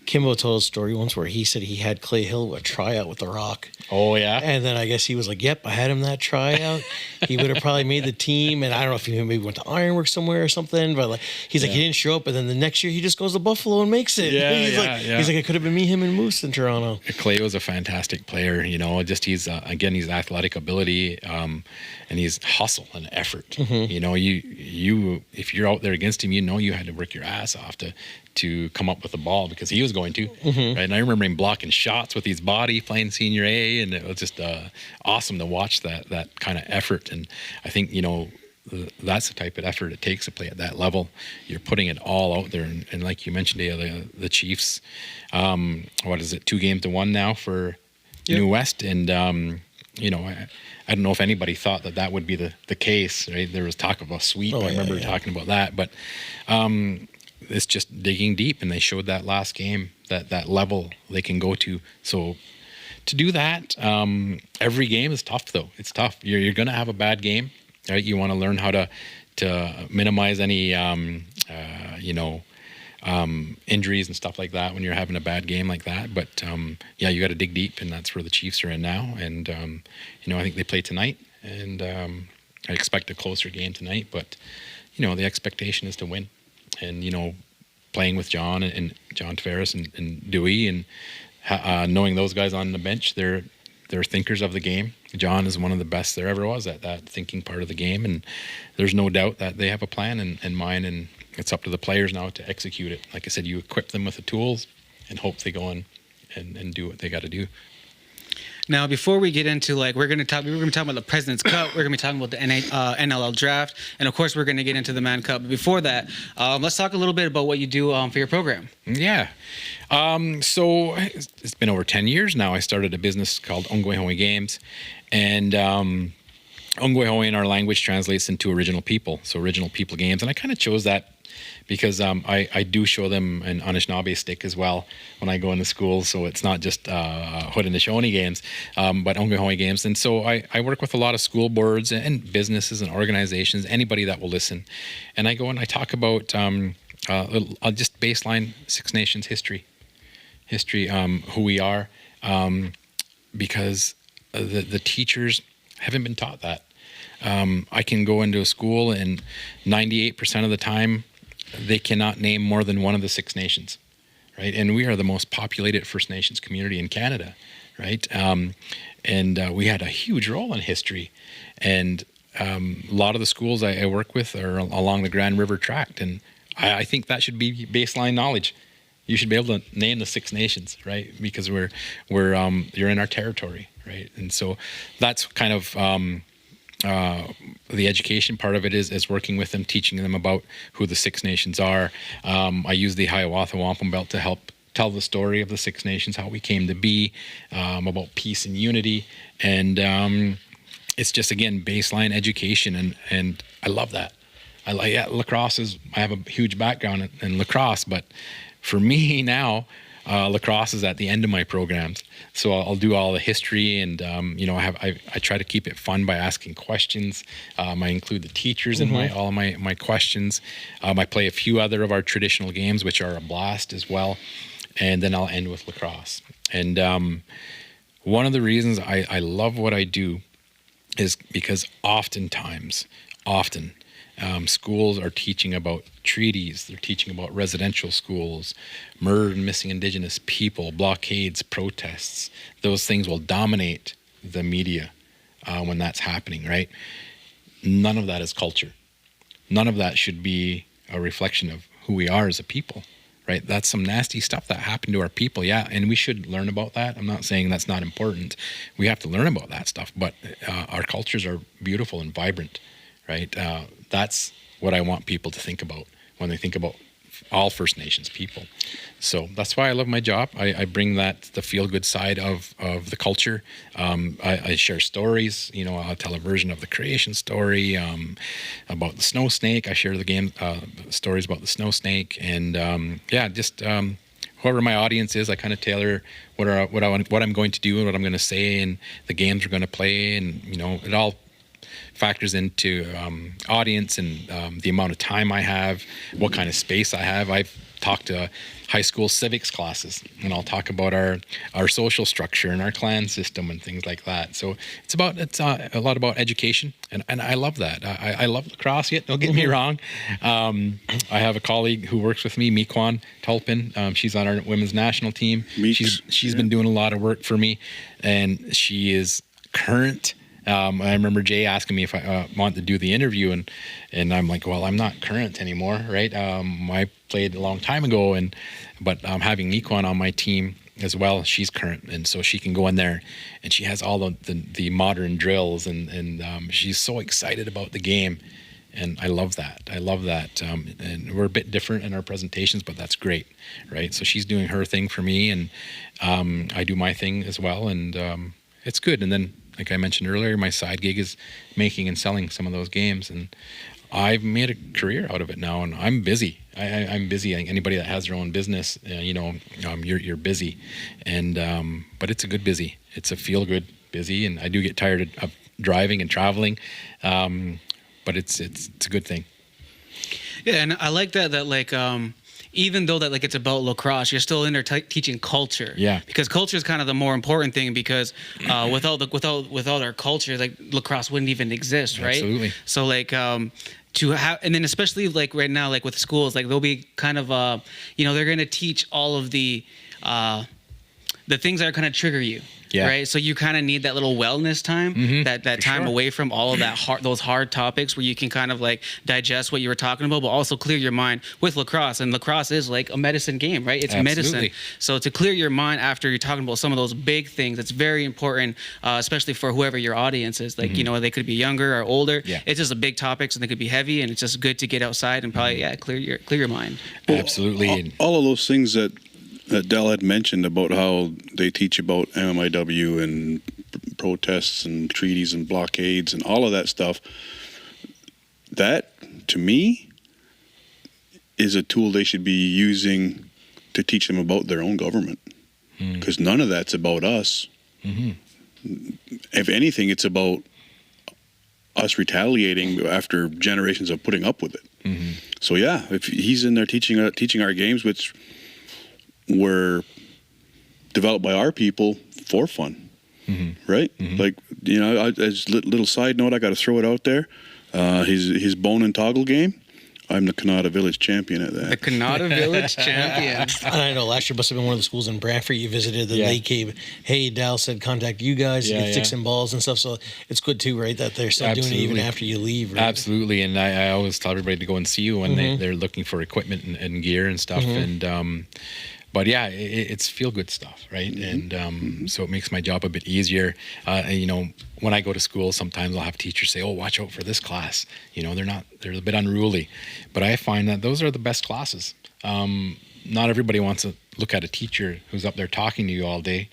Kimbo told a story once where he said he had Clay Hill a tryout with The Rock. Oh, yeah? And then I guess he was like, yep, I had him that tryout. He would have probably made the team. And I don't know if he maybe went to Ironworks somewhere or something. But he's like, he didn't show up. And then the next year he just goes to Buffalo and makes it. He's like, it could have been me, him, and Moose in Toronto. Clay was a fantastic player. Just his athletic ability and his hustle and effort. You if you're out there against him, you had to work your ass off to come up with the ball because he was going to, right? And I remember him blocking shots with his body playing senior A, and it was just awesome to watch that kind of effort. And I think, that's the type of effort it takes to play at that level. You're putting it all out there. And like you mentioned, the Chiefs, what is it, 2-1 now for New West, and I don't know if anybody thought that would be the case, right? There was talk of a sweep. I remember talking about that, but it's just digging deep, and they showed that last game that level they can go to. So to do that, every game is tough, though. It's tough. You're going to have a bad game, right? You want to learn how to minimize any injuries and stuff like that when you're having a bad game like that. But you got to dig deep, and that's where the Chiefs are in now. And I think they play tonight, and I expect a closer game tonight. But the expectation is to win, and playing with John and John Tavares and Dewey, and knowing those guys on the bench, they're thinkers of the game. John is one of the best there ever was at that thinking part of the game, and there's no doubt that they have a plan in mind, and it's up to the players now to execute it. Like I said, you equip them with the tools and hope they go in and do what they got to do. Now, before we get into we're going to talk about the President's Cup. We're going to be talking about the NLL draft, and of course, we're going to get into the Mann Cup. But before that, let's talk a little bit about what you do for your program. Yeah. So it's been over 10 years now. I started a business called Onkwehonwe Games, and Onkwehonwe in our language translates into original people. So original people games, and I kind of chose that because I do show them an Anishinaabe stick as well when I go into schools. So it's not just Haudenosaunee games, but Onkwehonwe Games. And so I work with a lot of school boards and businesses and organizations, anybody that will listen. And I go and I talk about just baseline Six Nations history, who we are, because the teachers haven't been taught that. I can go into a school and 98% of the time, they cannot name more than one of the Six Nations, right? And we are the most populated First Nations community in Canada, right? And we had a huge role in history. And a lot of the schools I work with are along the Grand River Tract. And I think that should be baseline knowledge. You should be able to name the Six Nations, right? Because you're in our territory, right? And so that's kind of the education part of it is working with them, teaching them about who the Six Nations are. I use the Hiawatha Wampum Belt to help tell the story of the Six Nations, how we came to be, about peace and unity. And it's just, again, baseline education. And I love that. Lacrosse I have a huge background in lacrosse, but for me now, lacrosse is at the end of my programs. So I'll do all the history, and I try to keep it fun by asking questions. I include the teachers in all of my questions. I play a few other of our traditional games, which are a blast as well. And then I'll end with lacrosse. And one of the reasons I love what I do is because often schools are teaching about treaties. They're teaching about residential schools, murdered and missing Indigenous people, blockades, protests. Those things will dominate the media when that's happening, right? None of that is culture. None of that should be a reflection of who we are as a people, right? That's some nasty stuff that happened to our people, yeah, and we should learn about that. I'm not saying that's not important. We have to learn about that stuff, but our cultures are beautiful and vibrant, right? That's what I want people to think about when they think about all First Nations people. So that's why I love my job. I bring the feel-good side of the culture. I share stories. I'll tell a version of the creation story about the snow snake. I share stories about the snow snake, and whoever my audience is, I kind of tailor what I'm going to do and what I'm going to say, and the games we're going to play, and it all factors into audience and the amount of time I have, what kind of space I have. I've talked to high school civics classes, and I'll talk about our social structure and our clan system and things like that. So it's a lot about education, and I love that. I love lacrosse. Yet don't get me wrong. I have a colleague who works with me, Miquan Tulpin. She's on our women's national team. She's been doing a lot of work for me, and she is current. I remember Jay asking me if I wanted to do the interview, and I'm like, well, I'm not current anymore, right? I played a long time ago, but having Miquan on my team as well, she's current, and so she can go in there, and she has all the modern drills, and she's so excited about the game, And I love that. And we're a bit different in our presentations, but that's great, right? So she's doing her thing for me, and I do my thing as well, and it's good. And then, like I mentioned earlier, my side gig is making and selling some of those games, and I've made a career out of it now, and I'm busy. I'm busy. I think anybody that has their own business, you're busy, and but it's a good busy. It's a feel good busy, and I do get tired of driving and traveling, but it's a good thing. Yeah, and I like that like even though that like it's about lacrosse, you're still in there teaching culture. Yeah. Because culture is kind of the more important thing, because without our culture, like lacrosse wouldn't even exist, right? Absolutely. So like to have, and then especially like right now, like with schools, like they'll be kind of they're going to teach all of the things that are going to trigger you. Yeah. Right. So you kind of need that little wellness time, that time sure. away from all of that those hard topics, where you can kind of like digest what you were talking about, but also clear your mind with lacrosse. And lacrosse is like a medicine game, right? It's Absolutely. medicine. So to clear your mind after you're talking about some of those big things, it's very important, especially for whoever your audience is. Like, they could be younger or older. Yeah. It's just a big topics, and they could be heavy, and it's just good to get outside and probably, clear your mind. Absolutely. All of those things that Del had mentioned about how they teach about MMIW and protests and treaties and blockades and all of that stuff, that, to me, is a tool they should be using to teach them about their own government. Because none of that's about us. If anything, it's about us retaliating after generations of putting up with it. So, yeah, if he's in there teaching our games, which were developed by our people for fun, right? Like, as little side note, I got to throw it out there. His bone and toggle game, I'm the Canada Village champion at that. The Canada Village champion. I know last year must have been one of the schools in Brantford you visited that they came, hey, Dallas said contact you guys to get sticks and balls and stuff. So it's good too, right, that they're still doing it even after you leave. Right? Absolutely. And I always tell everybody to go and see you when they're looking for equipment and gear and stuff. And but yeah, it's feel good stuff, right? And so it makes my job a bit easier. When I go to school, sometimes I'll have teachers say, "Oh, watch out for this class." They're a bit unruly, but I find that those are the best classes. Not everybody wants to look at a teacher who's up there talking to you all day.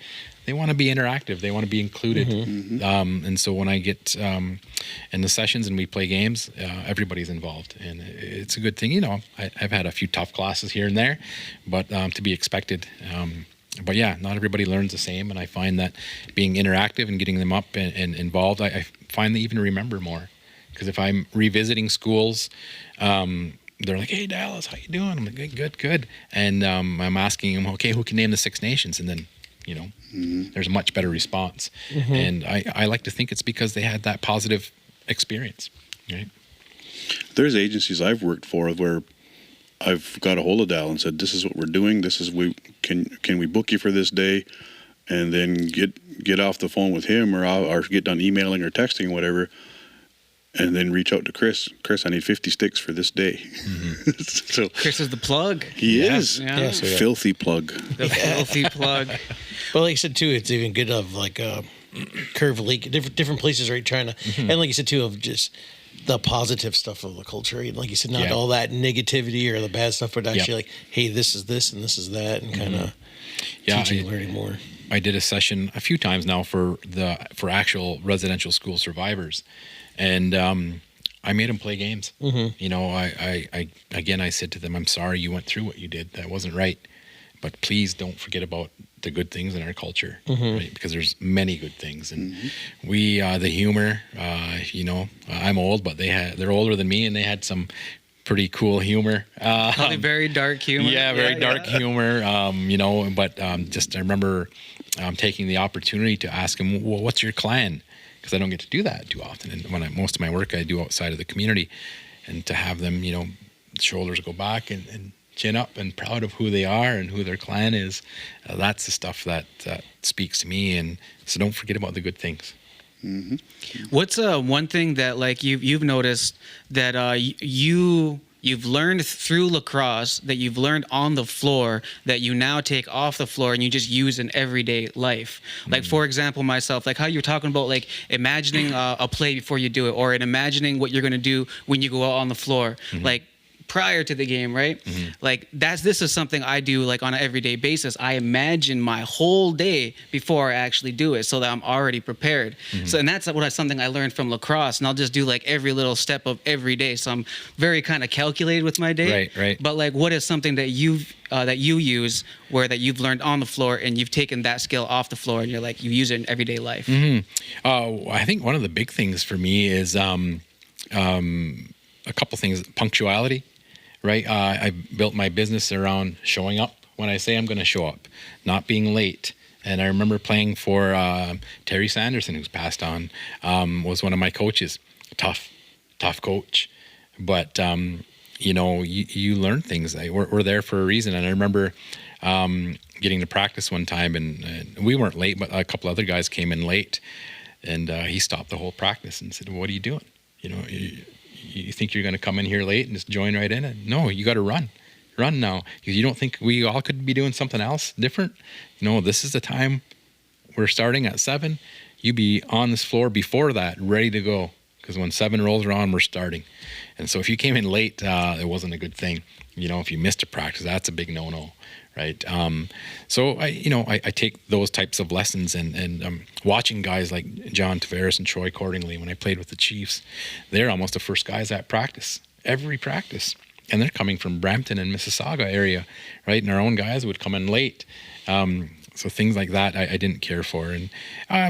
They want to be interactive. They want to be included. And so when I get in the sessions and we play games, everybody's involved. And it's a good thing. I've had a few tough classes here and there, but to be expected. But yeah, not everybody learns the same. And I find that being interactive and getting them up and involved, I find they even remember more. Because if I'm revisiting schools, they're like, "Hey, Dallas, how you doing?" I'm like, good. And I'm asking them, "Okay, who can name the Six Nations?" And then, there's a much better response. And I like to think it's because they had that positive experience, right? There's agencies I've worked for where I've got a hold of Dal and said, "This is what we're doing. Can we book you for this day?" And then get off the phone with him or get done emailing or texting or whatever, and then reach out to Chris. Chris, I need 50 sticks for this day. So Chris is the plug. He is. Yeah. Filthy plug. The filthy plug. But like you said too, it's even good of like Curve Lake, different places, right? Trying to, and like you said too, of just the positive stuff of the culture, right? Like you said, not all that negativity or the bad stuff, but actually like, hey, this is this and this is that, and kind of teaching and learning more. I did a session a few times now for actual residential school survivors, and I made them play games. I said to them, "I'm sorry you went through what you did. That wasn't right, but please don't forget about the good things in our culture, right? Because there's many good things, and we the humor. I'm old, but they're older than me, and they had some pretty cool humor. Probably very dark humor. Yeah, very dark humor. But just I remember taking the opportunity to ask them, "Well, what's your clan?" Because I don't get to do that too often, and most of my work I do outside of the community, and to have them, shoulders go back and chin up and proud of who they are and who their clan is, that's the stuff that speaks to me. And so don't forget about the good things. What's one thing that like you've noticed that you you've learned through lacrosse that you've learned on the floor that you now take off the floor and you just use in everyday life. Like, for example, myself, like how you're talking about like imagining a play before you do it, or in imagining what you're going to do when you go out on the floor. Like, prior to the game, right? Like this is something I do like on an everyday basis. I imagine my whole day before I actually do it so that I'm already prepared. So, and that's something I learned from lacrosse, and I'll just do like every little step of every day. So I'm very kind of calculated with my day. Right. But like, what is something that you use where that you've learned on the floor and you've taken that skill off the floor and you're like, you use it in everyday life? I think one of the big things for me is a couple things. Punctuality. Right. I built my business around showing up when I say I'm going to show up, not being late. And I remember playing for Terry Sanderson, who's passed on, was one of my coaches. Tough coach. But, you learn things. We're there for a reason. And I remember getting to practice one time, and we weren't late, but a couple other guys came in late. And he stopped the whole practice and said, "What are you doing? You think you're going to come in here late and just join right in? And no, you got to run now. Because you don't think we all could be doing something else different? This is the time we're starting at 7. You be on this floor before that, ready to go. Because when 7 rolls around, we're starting. And so if you came in late, it wasn't a good thing. If you missed a practice, that's a big no-no. Right. So I take those types of lessons and watching guys like John Tavares and Troy Cordingley when I played with the Chiefs, they're almost the first guys at practice, every practice. And they're coming from Brampton and Mississauga area, right? And our own guys would come in late. So things like that I didn't care for. And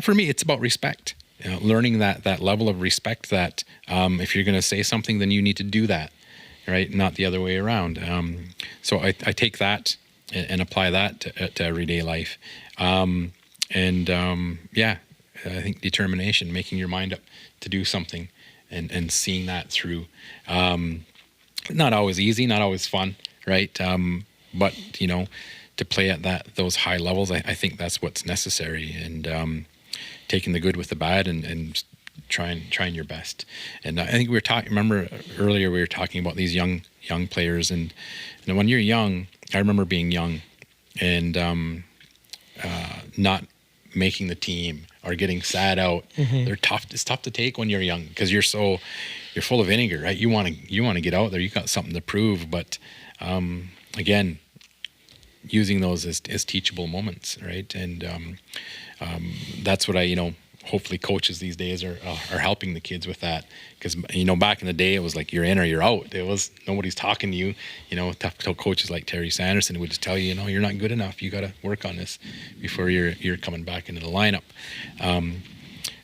for me, it's about respect. Learning that level of respect that if you're going to say something, then you need to do that, right? Not the other way around. So I take that and apply that to everyday life. I think determination, making your mind up to do something and seeing that through. Not always easy, not always fun, right? But, to play at those high levels, I think that's what's necessary. And taking the good with the bad and trying your best. And I think remember earlier we were talking about these young players. And when you're young, I remember being young and not making the team or getting sat out. They're tough. It's tough to take when you're young because you're full of vinegar, right? You want to get out there. You got something to prove. But again, using those as teachable moments, right? And that's what hopefully coaches these days are helping the kids with that. Because, back in the day, it was like you're in or you're out. It was nobody's talking to you. Tough coaches like Terry Sanderson would just tell you, you're not good enough. You got to work on this before you're coming back into the lineup.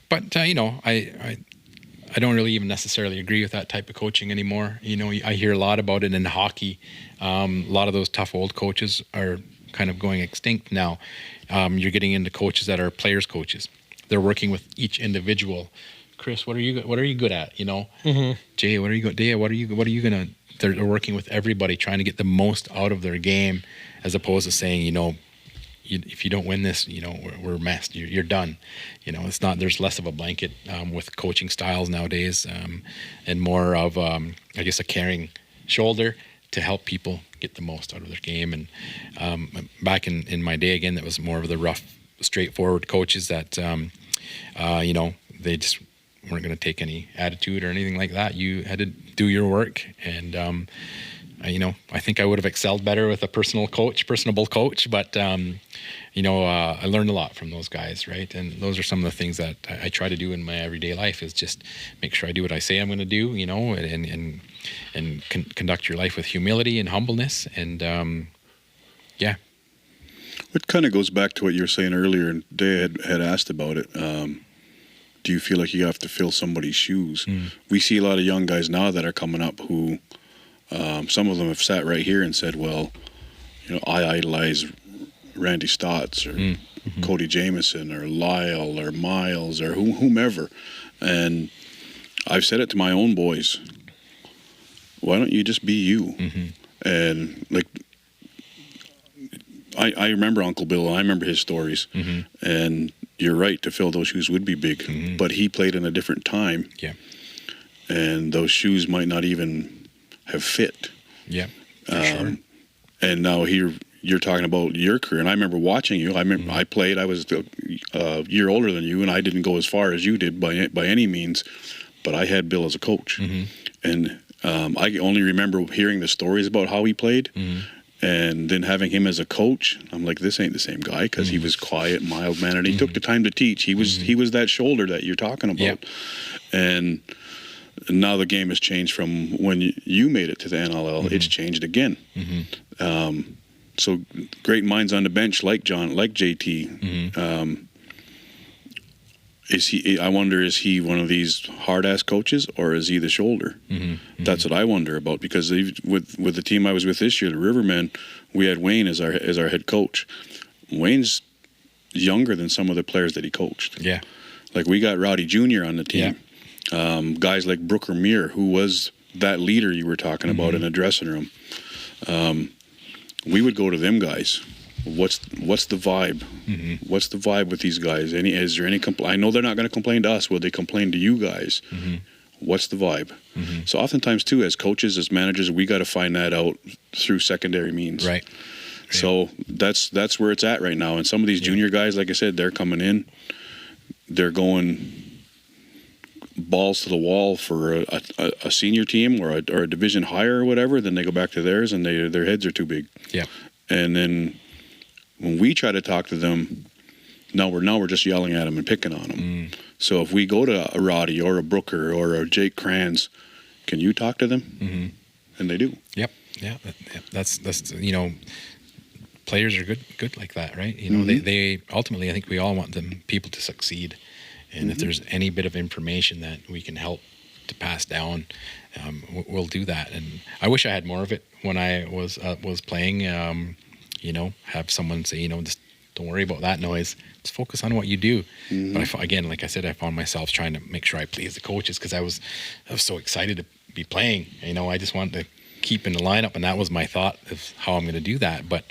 But I don't really even necessarily agree with that type of coaching anymore. I hear a lot about it in hockey. A lot of those tough old coaches are kind of going extinct now. You're getting into coaches that are players coaches. They're working with each individual. Chris, what are you good at? Jay, what are you good? Dea, what are you gonna? They're working with everybody, trying to get the most out of their game, as opposed to saying, if you don't win this, we're messed. You're done. It's not. There's less of a blanket with coaching styles nowadays, and more of I guess a caring shoulder to help people get the most out of their game. And back in my day, again, that was more of the rough, straightforward coaches that they just weren't going to take any attitude or anything like that. You had to do your work, and I think I would have excelled better with a personable coach, but I learned a lot from those guys, right? And those are some of the things that I try to do in my everyday life, is just make sure I do what I say I'm going to do, and conduct your life with humility and humbleness, and It kind of goes back to what you were saying earlier, and Dea had asked about it. Do you feel like you have to fill somebody's shoes? We see a lot of young guys now that are coming up who, some of them have sat right here and said, well, I idolize Randy Stotts or Cody Jamieson or Lyle or Miles or whomever. And I've said it to my own boys. Why don't you just be you? And like, I remember Uncle Bill, and I remember his stories. And you're right, to fill those shoes would be big. But he played in a different time. Yeah. And those shoes might not even have fit. Yeah, for sure. And now here you're talking about your career, and I remember watching you. I remember I played. I was a year older than you, and I didn't go as far as you did by any means, but I had Bill as a coach, and I only remember hearing the stories about how he played, and then having him as a coach. I'm like, this ain't the same guy, because he was quiet, mild mannered. He took the time to teach. He was that shoulder that you're talking about, and now the game has changed from when you made it to the NLL. It's changed again. So great minds on the bench, like John, like JT. Is he? I wonder, is he one of these hard-ass coaches, or is he the shoulder? That's what I wonder about, because with the team I was with this year, the Rivermen, we had Wayne as our head coach. Wayne's younger than some of the players that he coached. Yeah, like we got Roddy Jr. on the team. Guys like Brooker Muir, who was that leader you were talking about in the dressing room. We would go to them guys. What's the vibe? What's the vibe with these guys? Is there any I know they're not going to complain to us. Will they complain to you guys? What's the vibe? So oftentimes too, as coaches, as managers, we got to find that out through secondary means. Right. So that's where it's at right now. And some of these junior guys, like I said, they're coming in. They're going balls to the wall for a senior team or a division higher or whatever. Then they go back to theirs, and their heads are too big. Yeah. And then when we try to talk to them, now we're just yelling at them and picking on them. So if we go to a Roddy or a Brooker or a Jake Kranz, can you talk to them? And they do. Yep. Yeah. That's players are good like that, right? They ultimately, I think we all want people to succeed. And if there's any bit of information that we can help to pass down, we'll do that. And I wish I had more of it when I was playing. Have someone say, just don't worry about that noise. Just focus on what you do. But again, like I said, I found myself trying to make sure I please the coaches, because I was so excited to be playing. I just wanted to keep in the lineup, and that was my thought of how I'm going to do that. But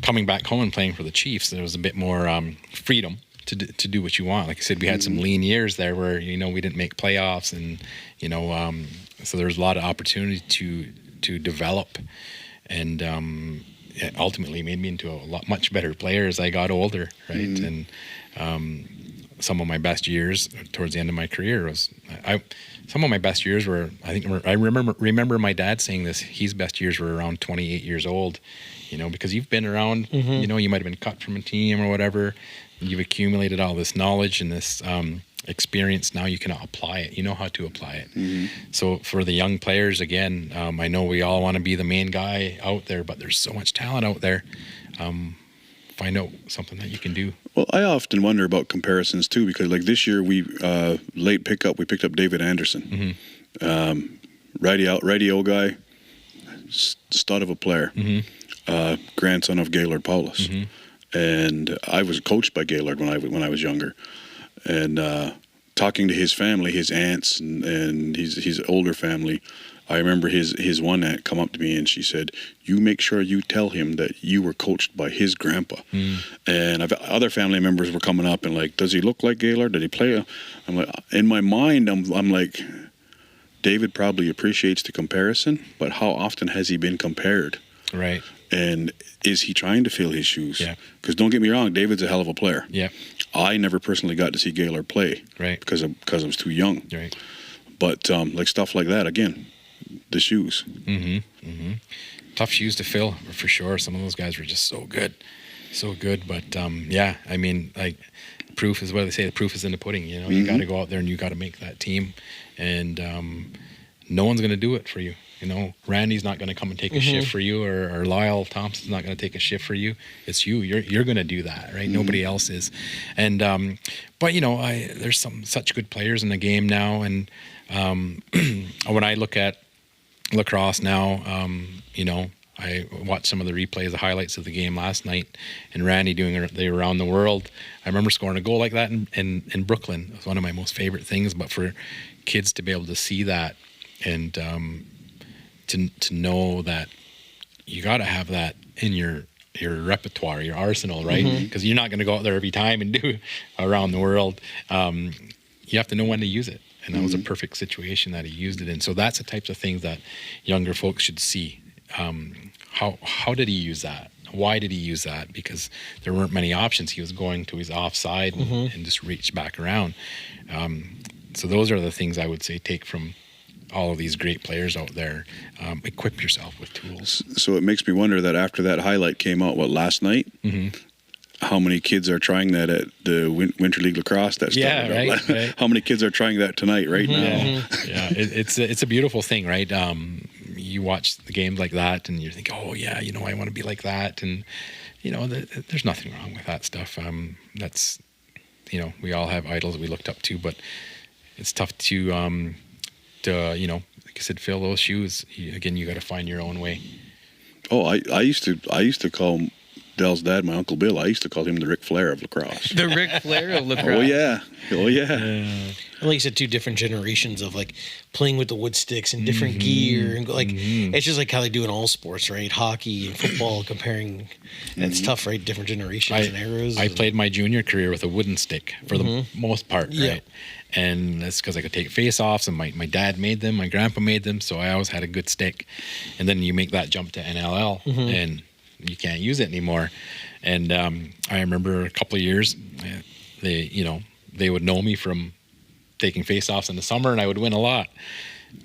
coming back home and playing for the Chiefs, there was a bit more freedom to do what you want. Like I said, we had some lean years there where we didn't make playoffs, and so there's a lot of opportunity to develop, and it ultimately made me into a much better player as I got older, right? And some of my best years towards the end of my career some of my best years were, I remember my dad saying this, his best years were around 28 years old, because you've been around, you might have been cut from a team or whatever. You've accumulated all this knowledge and this experience. Now you can apply it. You know how to apply it. So for the young players, again, I know we all want to be the main guy out there, but there's so much talent out there. Find out something that you can do. Well, I often wonder about comparisons too, because like this year we late pickup, we picked up David Anderson, radio guy, stud of a player, grandson of Gaylord Paulus. And I was coached by Gaylord when I was younger, and talking to his family, his aunts and his older family. I remember his one aunt come up to me and she said, "You make sure you tell him that you were coached by his grandpa." And other family members were coming up and like, "Does he look like Gaylord? Did he play?" I'm like, in my mind, I'm like, David probably appreciates the comparison, but how often has he been compared? Right. And is he trying to fill his shoes? Yeah. Because don't get me wrong, David's a hell of a player. Yeah. I never personally got to see Gaylord play. Right. Because I was too young. Right. But like stuff like that, again, the shoes. Tough shoes to fill for sure. Some of those guys were just so good. But yeah, I mean, like, proof is what they say. The proof is in the pudding. You got to go out there and you got to make that team, and no one's going to do it for you. Randy's not going to come and take a shift for you, or Lyle Thompson's not going to take a shift for you. It's you. You're going to do that, right? Nobody else is. And but there's some such good players in the game now, and when I look at lacrosse now, I watched some of the replays, the highlights of the game last night, and Randy doing the around the world. I remember scoring a goal like that in Brooklyn. It was one of my most favorite things. But for kids to be able to see that, and to know that you got to have that in your repertoire, your arsenal, right? Because you're not going to go out there every time and do around the world. You have to know when to use it. And that was a perfect situation that he used it in. So that's the types of things that younger folks should see. How did he use that? Why did he use that? Because there weren't many options. He was going to his offside and just reached back around. So those are the things I would say take from all of these great players out there. Equip yourself with tools. So it makes me wonder that after that highlight came out, last night, how many kids are trying that at the Winter League Lacrosse? That's right. How many kids are trying that tonight, right now? Yeah, it's a beautiful thing, right? You watch the games like that, and you think, oh yeah, I want to be like that, and there's nothing wrong with that stuff. That's we all have idols that we looked up to, but it's tough to like I said, fill those shoes. Again, you got to find your own way. Oh, I used to call Dell's dad, my Uncle Bill, I used to call him the Ric Flair of lacrosse. The Ric Flair of lacrosse. Oh yeah. And like you said, 2 different generations of like playing with the wood sticks and different gear, and like it's just like how they do in all sports, right? Hockey and football, comparing. It's tough, right? Different generations and eras. I played my junior career with a wooden stick for the most part, right? And that's because I could take face-offs, and my dad made them, my grandpa made them, so I always had a good stick. And then you make that jump to NLL, and you can't use it anymore. And I remember a couple of years, they would know me from taking face-offs in the summer, and I would win a lot.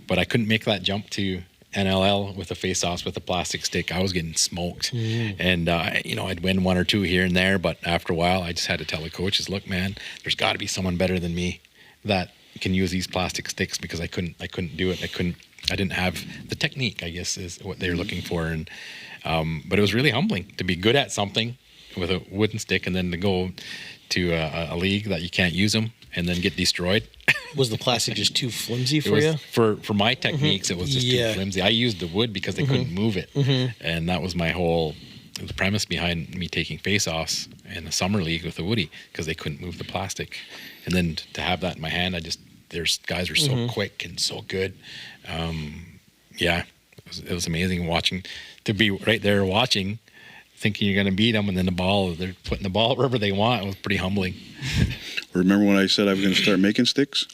But I couldn't make that jump to NLL with the face-offs with a plastic stick. I was getting smoked. And, I'd win 1 or 2 here and there, but after a while, I just had to tell the coaches, look, man, there's got to be someone better than me that can use these plastic sticks, because I couldn't do it. I didn't have the technique, I guess, is what they were looking for. And but it was really humbling to be good at something with a wooden stick, and then to go to a league that you can't use them and then get destroyed. Was the plastic just too flimsy for you? For my techniques, it was just too flimsy. I used the wood because they couldn't move it. And that was the premise behind me taking face-offs in the summer league with the woody, because they couldn't move the plastic. And then to have that in my hand, there's guys were so quick and so good. It was amazing to be right there watching, thinking you're going to beat them, and then they're putting the ball wherever they want. It was pretty humbling. Remember when I said I was going to start making sticks?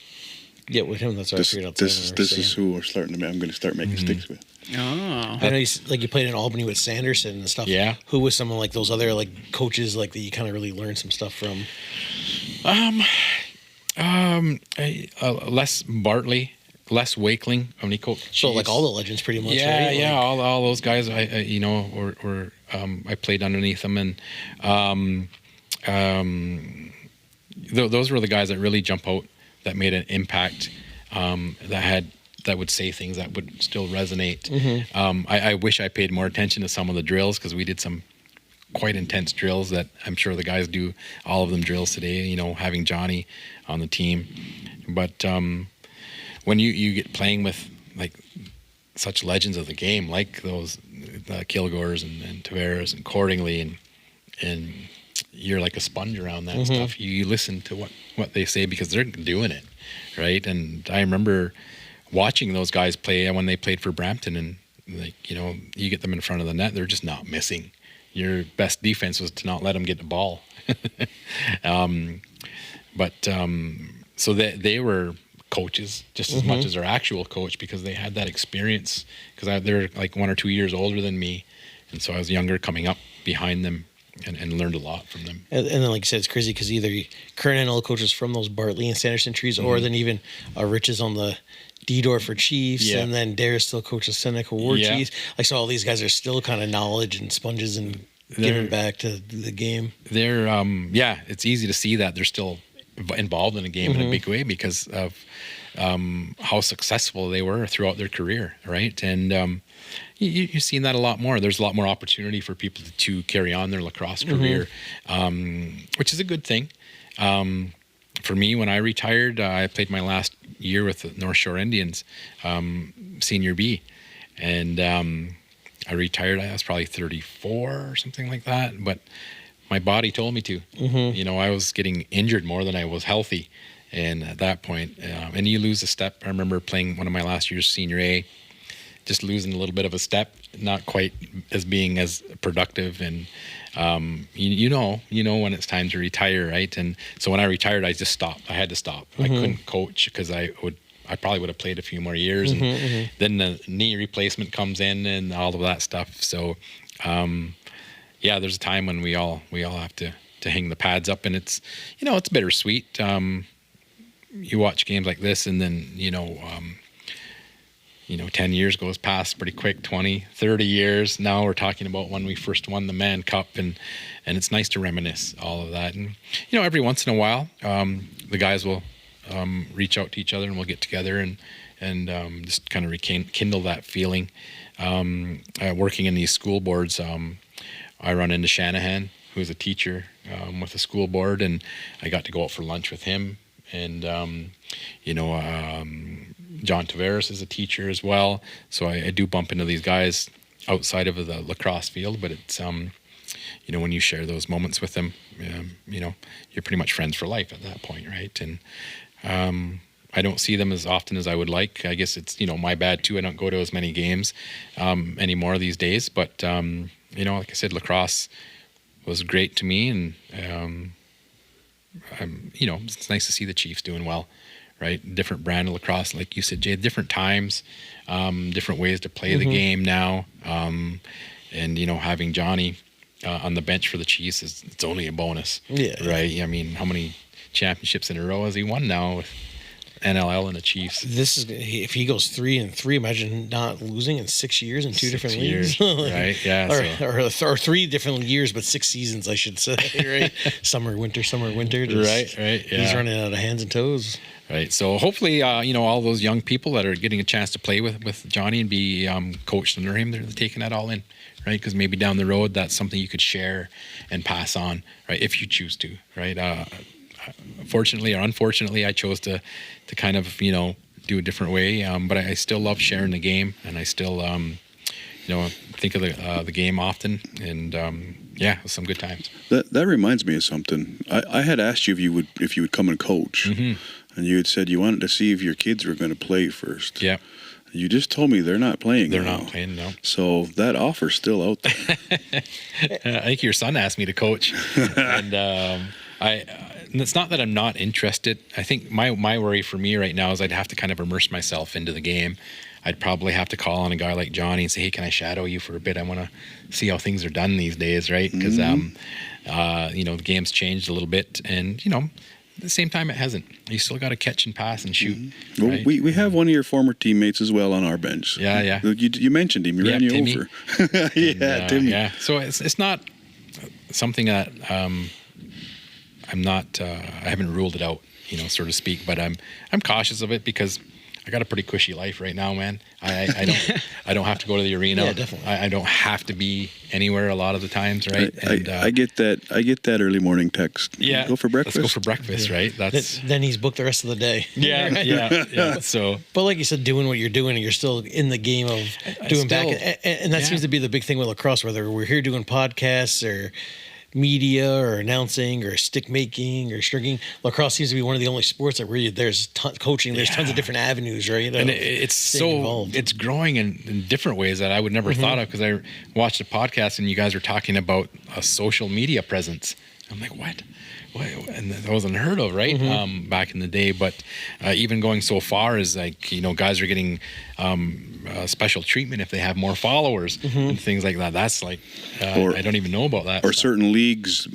Yeah, with him, that's what I figured out. This is who I'm going to start making sticks with. Oh, I know you played in Albany with Sanderson and stuff. Yeah. Who was someone like those other like coaches like that you kind of really learned some stuff from? Les Bartley, Les Wakeling, how many coaches? So like all the legends, pretty much. Yeah, right? yeah, all those guys. I played underneath them, and those were the guys that really jump out, that made an impact, that would say things that would still resonate. I wish I paid more attention to some of the drills, because we did some quite intense drills that I'm sure the guys do all of them drills today, having Johnny on the team. But when you get playing with like such legends of the game, like those Kilgores and Tavares and Cordingley, and you're like a sponge around that stuff. You listen to what they say, because they're doing it, right? And I remember watching those guys play when they played for Brampton, and you get them in front of the net, they're just not missing. Your best defense was to not let them get the ball. So they were coaches just as much as their actual coach, because they had that experience, because they're like 1 or 2 years older than me, and so I was younger coming up behind them, and learned a lot from them. And then, like you said, it's crazy because either current NL coaches from those Bartley and Sanderson trees, or then even Rich is on the D-Door for Chiefs, and then Dare still coaches Seneca War Chiefs. Like, so all these guys are still kind of knowledge and sponges and giving back to the game. They're, it's easy to see that they're still involved in a game in a big way, because of how successful they were throughout their career, right? And you've seen that a lot more. There's a lot more opportunity for people to carry on their lacrosse career, which is a good thing. For me, when I retired, I played my last year with the North Shore Indians, Senior B. And I retired, I was probably 34 or something like that. But my body told me to. I was getting injured more than I was healthy. And at that point, and you lose a step. I remember playing one of my last years, Senior A, just losing a little bit of a step, not quite as being as productive. And you know when it's time to retire, right? And so when I retired, I just stopped. I had to stop. I couldn't coach because I probably would have played a few more years, and then the knee replacement comes in and all of that stuff. So, there's a time when we all have to hang the pads up, and it's it's bittersweet. You watch games like this, and then 10 years goes past pretty quick, 20, 30 years. Now we're talking about when we first won the Mann Cup, and it's nice to reminisce all of that. And every once in a while, the guys will reach out to each other, and we'll get together and just kind of rekindle that feeling. Working in these school boards, I run into Shanahan, who's a teacher with a school board, and I got to go out for lunch with him. And John Tavares is a teacher as well, so I do bump into these guys outside of the lacrosse field. But it's when you share those moments with them, you're pretty much friends for life at that point, right? And I don't see them as often as I would like. I guess it's my bad too. I don't go to as many games anymore these days. But like I said, lacrosse was great to me, and it's nice to see the Chiefs doing well, right? Different brand of lacrosse, like you said, Jay. Different times, different ways to play the game now, and having Johnny on the bench for the Chiefs it's only a bonus, right? I mean, how many championships in a row has he won now with NLL and the Chiefs? If he goes 3-3, imagine not losing in 6 years in two different leagues, right? Yeah, or 3 different years, but 6 seasons, I should say, right? Summer, winter, right. Yeah. He's running out of hands and toes. Right. So hopefully, all those young people that are getting a chance to play with Johnny and be coached under him, they're taking that all in, right? Because maybe down the road, that's something you could share and pass on, right? If you choose to, right? Fortunately or unfortunately, I chose to kind of, do a different way. But I still love sharing the game, and I still, think of the game often. And it was some good times. That reminds me of something. I had asked you if you would come and coach, and you had said you wanted to see if your kids were going to play first. Yeah. You just told me they're not playing. They're not playing, no. So that offer's still out there. I think your son asked me to coach, and and it's not that I'm not interested. I think my worry for me right now is I'd have to kind of immerse myself into the game. I'd probably have to call on a guy like Johnny and say, hey, can I shadow you for a bit? I want to see how things are done these days, right? Because, the game's changed a little bit. And, at the same time, it hasn't. You still got to catch and pass and shoot. Right? Well, we have one of your former teammates as well on our bench. Yeah. You mentioned him. He ran you Timmy. over. Timmy. Yeah. So it's not something that I'm not. I haven't ruled it out, so to speak. But I'm cautious of it because I got a pretty cushy life right now, man. I don't have to go to the arena. Yeah, definitely. I don't have to be anywhere a lot of the times, right? I get that. I get that early morning text. Yeah, go for breakfast. Let's go for breakfast, right? Then he's booked the rest of the day. Yeah. So, but like you said, doing what you're doing, and you're still in the game of doing back, and that seems to be the big thing with lacrosse. Whether we're here doing podcasts or media or announcing or stick making or stringing, lacrosse seems to be one of the only sports that really there's coaching. There's tons of different avenues, right? And it's growing in different ways that I would never thought of, because I watched a podcast and you guys were talking about a social media presence. I'm like, what? And that was unheard of, right? Back in the day. But even going so far as guys are getting special treatment if they have more followers and things like that. That's like, I don't even know about that. Or certain leagues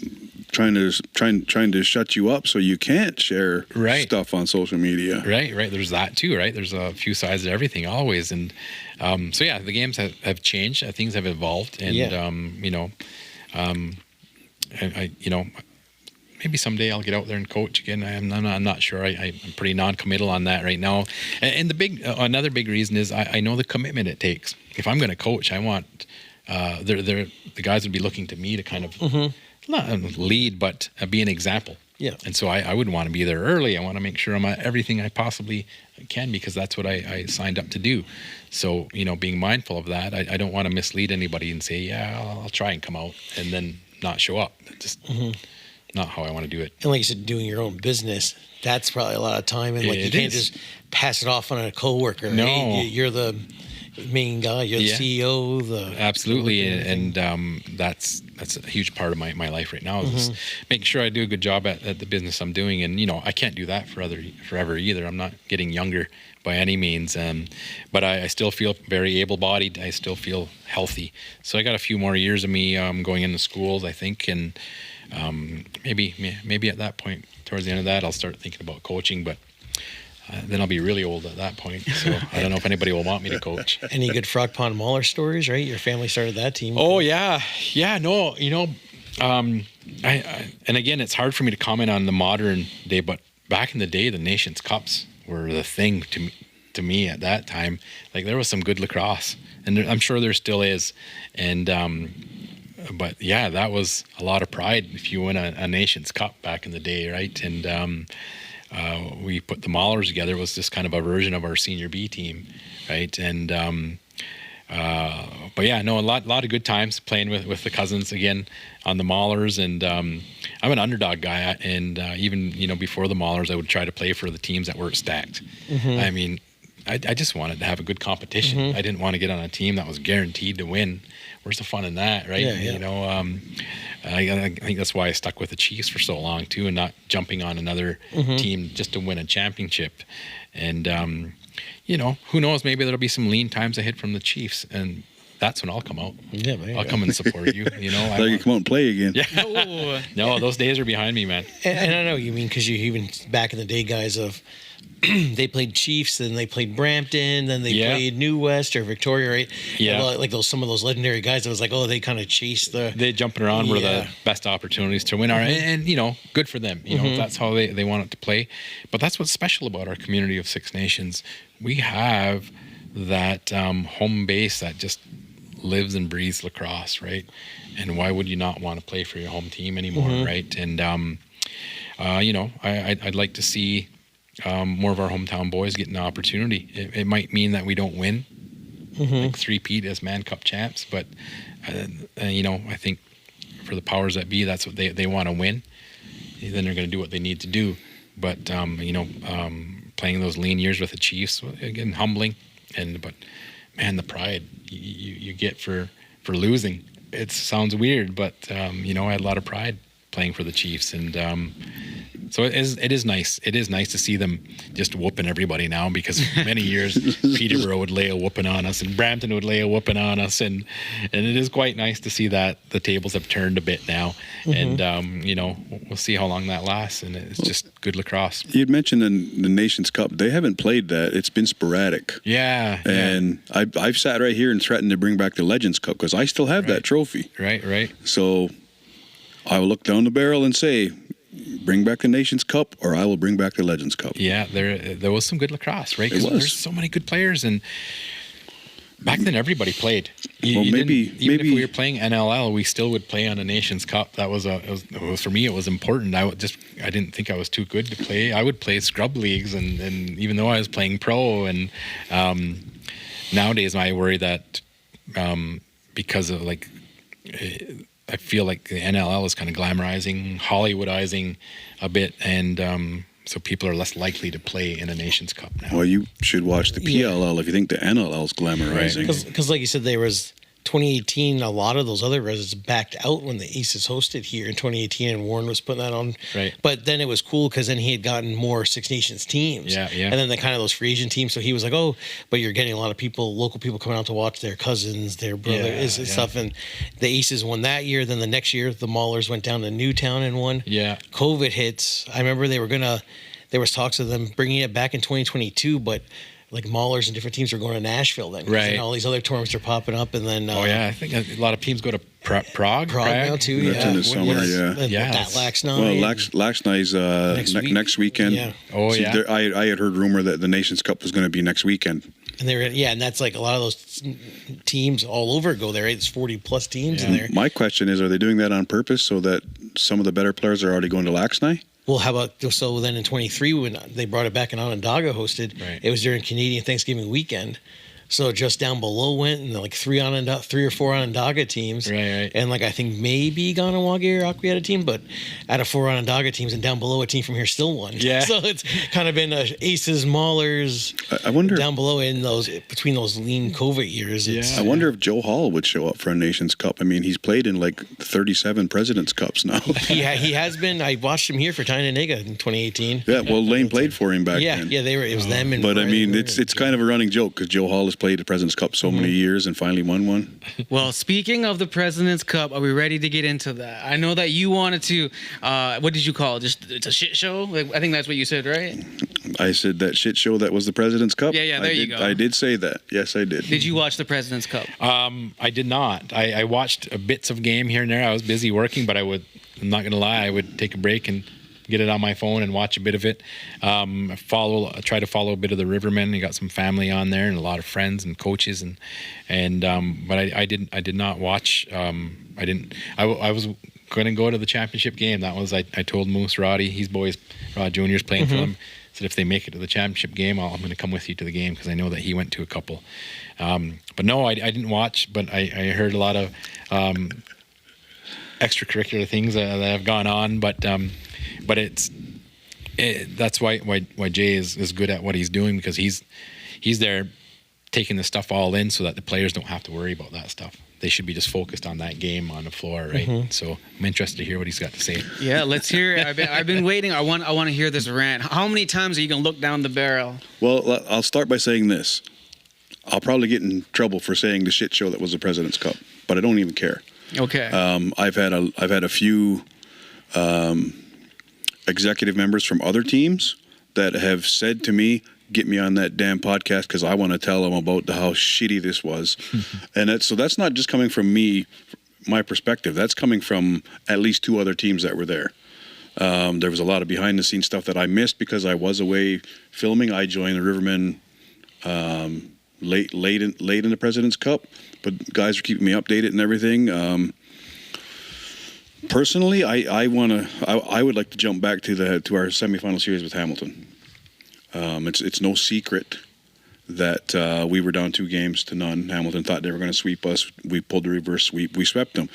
trying to shut you up so you can't share stuff on social media. Right. There's that too, right? There's a few sides to everything always. And the games have changed. Things have evolved. And, maybe someday I'll get out there and coach again. I'm not sure. I'm pretty non-committal on that right now. And another big reason is I know the commitment it takes. If I'm going to coach, I want the guys would be looking to me to kind of not lead, but be an example. Yeah. And so I wouldn't want to be there early. I want to make sure I'm at everything I possibly can, because that's what I signed up to do. So, being mindful of that, I don't want to mislead anybody and say, I'll try and come out and then not show up. Just not how I want to do it. And like you said, doing your own business, that's probably a lot of time. And you can't just pass it off on a coworker. No. Right? main guy. You're the CEO. Absolutely, and that's a huge part of my life right now. Is just making sure I do a good job at the business I'm doing, and I can't do that forever either. I'm not getting younger by any means, but I still feel very able-bodied. I still feel healthy, so I got a few more years of me going into schools, I think, and maybe at that point, towards the end of that, I'll start thinking about coaching, but. Then I'll be really old at that point, so I don't know if anybody will want me to coach. Any good Frog Pond Mauler stories, right? Your family started that team. Oh, yeah. No, and again, it's hard for me to comment on the modern day, but back in the day, the Nations Cups were the thing to me at that time. Like, there was some good lacrosse, and I'm sure there still is. And but yeah, that was a lot of pride if you win a Nations Cup back in the day, right? And we put the Maulers together. It was just kind of a version of our senior B team, right? And but yeah, no, a lot of good times playing with the cousins again on the Maulers. And I'm an underdog guy, and even before the Maulers, I would try to play for the teams that weren't stacked. I mean, I just wanted to have a good competition. I didn't want to get on a team that was guaranteed to win. Where's the fun in that, right? Yeah. I think that's why I stuck with the Chiefs for so long too, and not jumping on another team just to win a championship. And who knows? Maybe there'll be some lean times ahead from the Chiefs, and that's when I'll come out. Yeah, man. I'll come and support you. You can come out and play again. Yeah. No, those days are behind me, man. And I know you mean, because you even back in the day, guys of. They played Chiefs, then they played Brampton, then they played New West or Victoria, right? Yeah. Like some of those legendary guys. It was like, they kind of chased they jumping around were the best opportunities to win. And good for them. That's how they want it to play. But that's what's special about our community of Six Nations. We have that home base that just lives and breathes lacrosse, right? And why would you not want to play for your home team anymore, right? And I'd like to see more of our hometown boys getting the opportunity. It might mean that we don't win, like three-peat as Mann Cup champs, but I think for the powers that be, that's what they want to win. Then they're going to do what they need to do. But playing those lean years with the Chiefs, again, humbling, but man, the pride you get for losing. It sounds weird, but I had a lot of pride playing for the Chiefs, and so it is nice. It is nice to see them just whooping everybody now, because for many years Peterborough would lay a whooping on us, and Brampton would lay a whooping on us, and it is quite nice to see that the tables have turned a bit now, and we'll see how long that lasts, and it's just good lacrosse. You'd mentioned the Nations Cup. They haven't played that. It's been sporadic. Yeah. And I've sat right here and threatened to bring back the Legends Cup, because I still have that trophy. Right. So I will look down the barrel and say, bring back the Nations Cup, or I will bring back the Legends Cup. Yeah, there was some good lacrosse, right? Because there's so many good players, and back then everybody played. Maybe if we were playing NLL, we still would play on a Nations Cup. That was for me, it was important. I didn't think I was too good to play. I would play scrub leagues, and even though I was playing pro, and nowadays I worry that because of I feel like the NLL is kind of glamorizing, Hollywoodizing a bit, and so people are less likely to play in a Nations Cup now. Well, you should watch the PLL if you think the NLL is glamorizing. Because like you said, there was 2018, a lot of those other residents backed out when the Aces hosted here in 2018, and Warren was putting that on. Right. But then it was cool because then he had gotten more Six Nations teams. Yeah. And then the kind of those free agent teams. So he was like, but you're getting a lot of people, local people coming out to watch their cousins, their brothers and stuff. And the Aces won that year. Then the next year, the Maulers went down to Newtown and won. Yeah. COVID hits. I remember there was talks of them bringing it back in 2022, but like Maulers and different teams are going to Nashville then. Right. And all these other tournaments are popping up, and then I think a lot of teams go to Prague now too. That's in the summer, That Laxnai. Well, Laxnai's next weekend. Yeah. I had heard rumor that the Nations Cup was going to be next weekend. And and that's like a lot of those teams all over go there. Right? There's 40 plus teams in there. My question is, are they doing that on purpose so that some of the better players are already going to Laxnai? Well, how about then in 23 when they brought it back and Onondaga hosted, it was during Canadian Thanksgiving weekend. So just down below went, and like 3 or 4 Onondaga teams. Right. And like I think maybe Ganawagi or Akwi had a team, but out of 4 Onondaga teams, and down below a team from here still won. Yeah. So it's kind of been Aces, Maulers. I wonder down below in between those lean COVID years. I wonder if Joe Hall would show up for a Nations Cup. I mean, he's played in like 37 President's Cups now. He has been. I watched him here for Tynaniga in 2018. Yeah, well, Lane played for him back then. Yeah, it was them. And But I mean, Brian it's kind of a running joke because Joe Hall has played the President's Cup so many years and finally won one. Well, speaking of the President's Cup, are we ready to get into that? I know that you wanted to. What did you call it? Just it's a shit show. Like, I think that's what you said, right? I said that shit show that was the President's Cup. Yeah, there you go. I did say that. Yes, I did. Did you watch the President's Cup? I did not. I watched bits of game here and there. I was busy working, but I'm not going to lie, I would take a break and get it on my phone and watch a bit of it. Try to follow a bit of the Rivermen. You got some family on there and a lot of friends and coaches but I did not watch. I was going to go to the championship game. That was I told Moose Roddy, Rod Jr.'s playing for them. Said if they make it to the championship game, I'm going to come with you to the game because I know that he went to a couple. But no, I didn't watch, but I heard a lot of extracurricular things that have gone on. But that's why Jay is good at what he's doing, because he's there taking the stuff all in so that the players don't have to worry about that stuff. They should be just focused on that game on the floor, right? So I'm interested to hear what he's got to say. Yeah, let's hear it. I've been waiting. I want to hear this rant. How many times are you gonna look down the barrel? Well, I'll start by saying this. I'll probably get in trouble for saying the shit show that was the President's Cup, but I don't even care. Okay. I've had a few executive members from other teams that have said to me, "Get me on that damn podcast because I want to tell them about how shitty this was." And that's not just coming from me, my perspective. That's coming from at least 2 other teams that were there. There was a lot of behind the scenes stuff that I missed because I was away filming. I joined the Rivermen late in the President's Cup, but guys are keeping me updated and everything. Personally, I would like to jump back to our semifinal series with Hamilton. It's no secret that we were down 2-0. Hamilton thought they were going to sweep us. We pulled the reverse sweep. We swept them.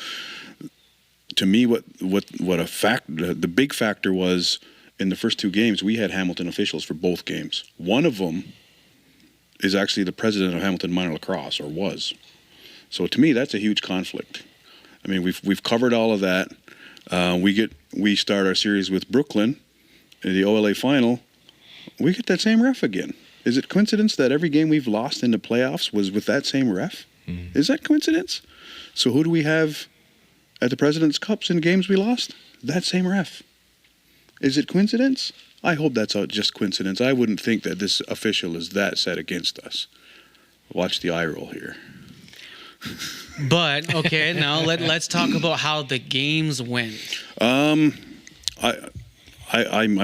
To me, the big factor was in the first 2 games, we had Hamilton officials for both games. One of them is actually the president of Hamilton Minor Lacrosse, or was. So to me, that's a huge conflict. I mean, we've covered all of that. We start our series with Brooklyn in the OLA final. We get that same ref again. Is it coincidence that every game we've lost in the playoffs was with that same ref? Is that coincidence? So who do we have at the President's Cups in games we lost? That same ref. Is it coincidence? I hope that's just coincidence. I wouldn't think that this official is that set against us. Watch the eye roll here. But okay, now let's talk about how the games went. I'm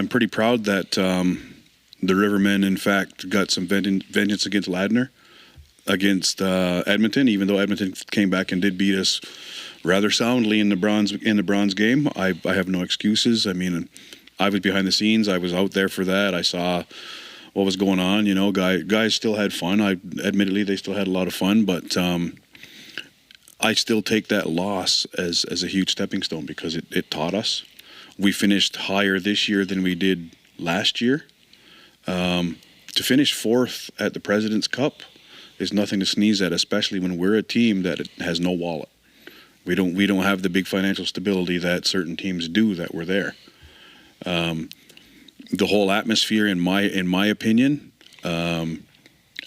pretty proud that the Rivermen, in fact, got some vengeance against Ladner, against Edmonton. Even though Edmonton came back and did beat us rather soundly in the bronze game, I have no excuses. I mean, I was behind the scenes. I was out there for that. I saw what was going on. You know, guys still had fun. Admittedly, they still had a lot of fun, but I still take that loss as a huge stepping stone because it taught us. We finished higher this year than we did last year. To finish 4th at the President's Cup is nothing to sneeze at, especially when we're a team that has no wallet. We don't have the big financial stability that certain teams do that were there. The whole atmosphere, in my opinion,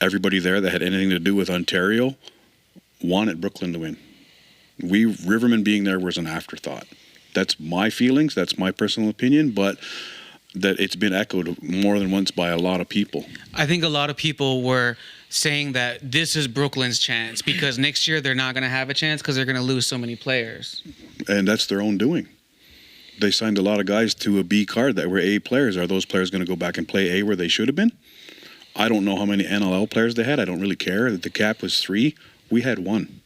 everybody there that had anything to do with Ontario wanted Brooklyn to win. Rivermen being there was an afterthought. That's my feelings. That's my personal opinion, but that it's been echoed more than once by a lot of people. I think a lot of people were saying that this is Brooklyn's chance because next year they're not going to have a chance because they're going to lose so many players. And that's their own doing. They signed a lot of guys to a B card that were A players. Are those players going to go back and play A where they should have been? I don't know how many NLL players they had. I don't really care. The cap was 3. We had 1.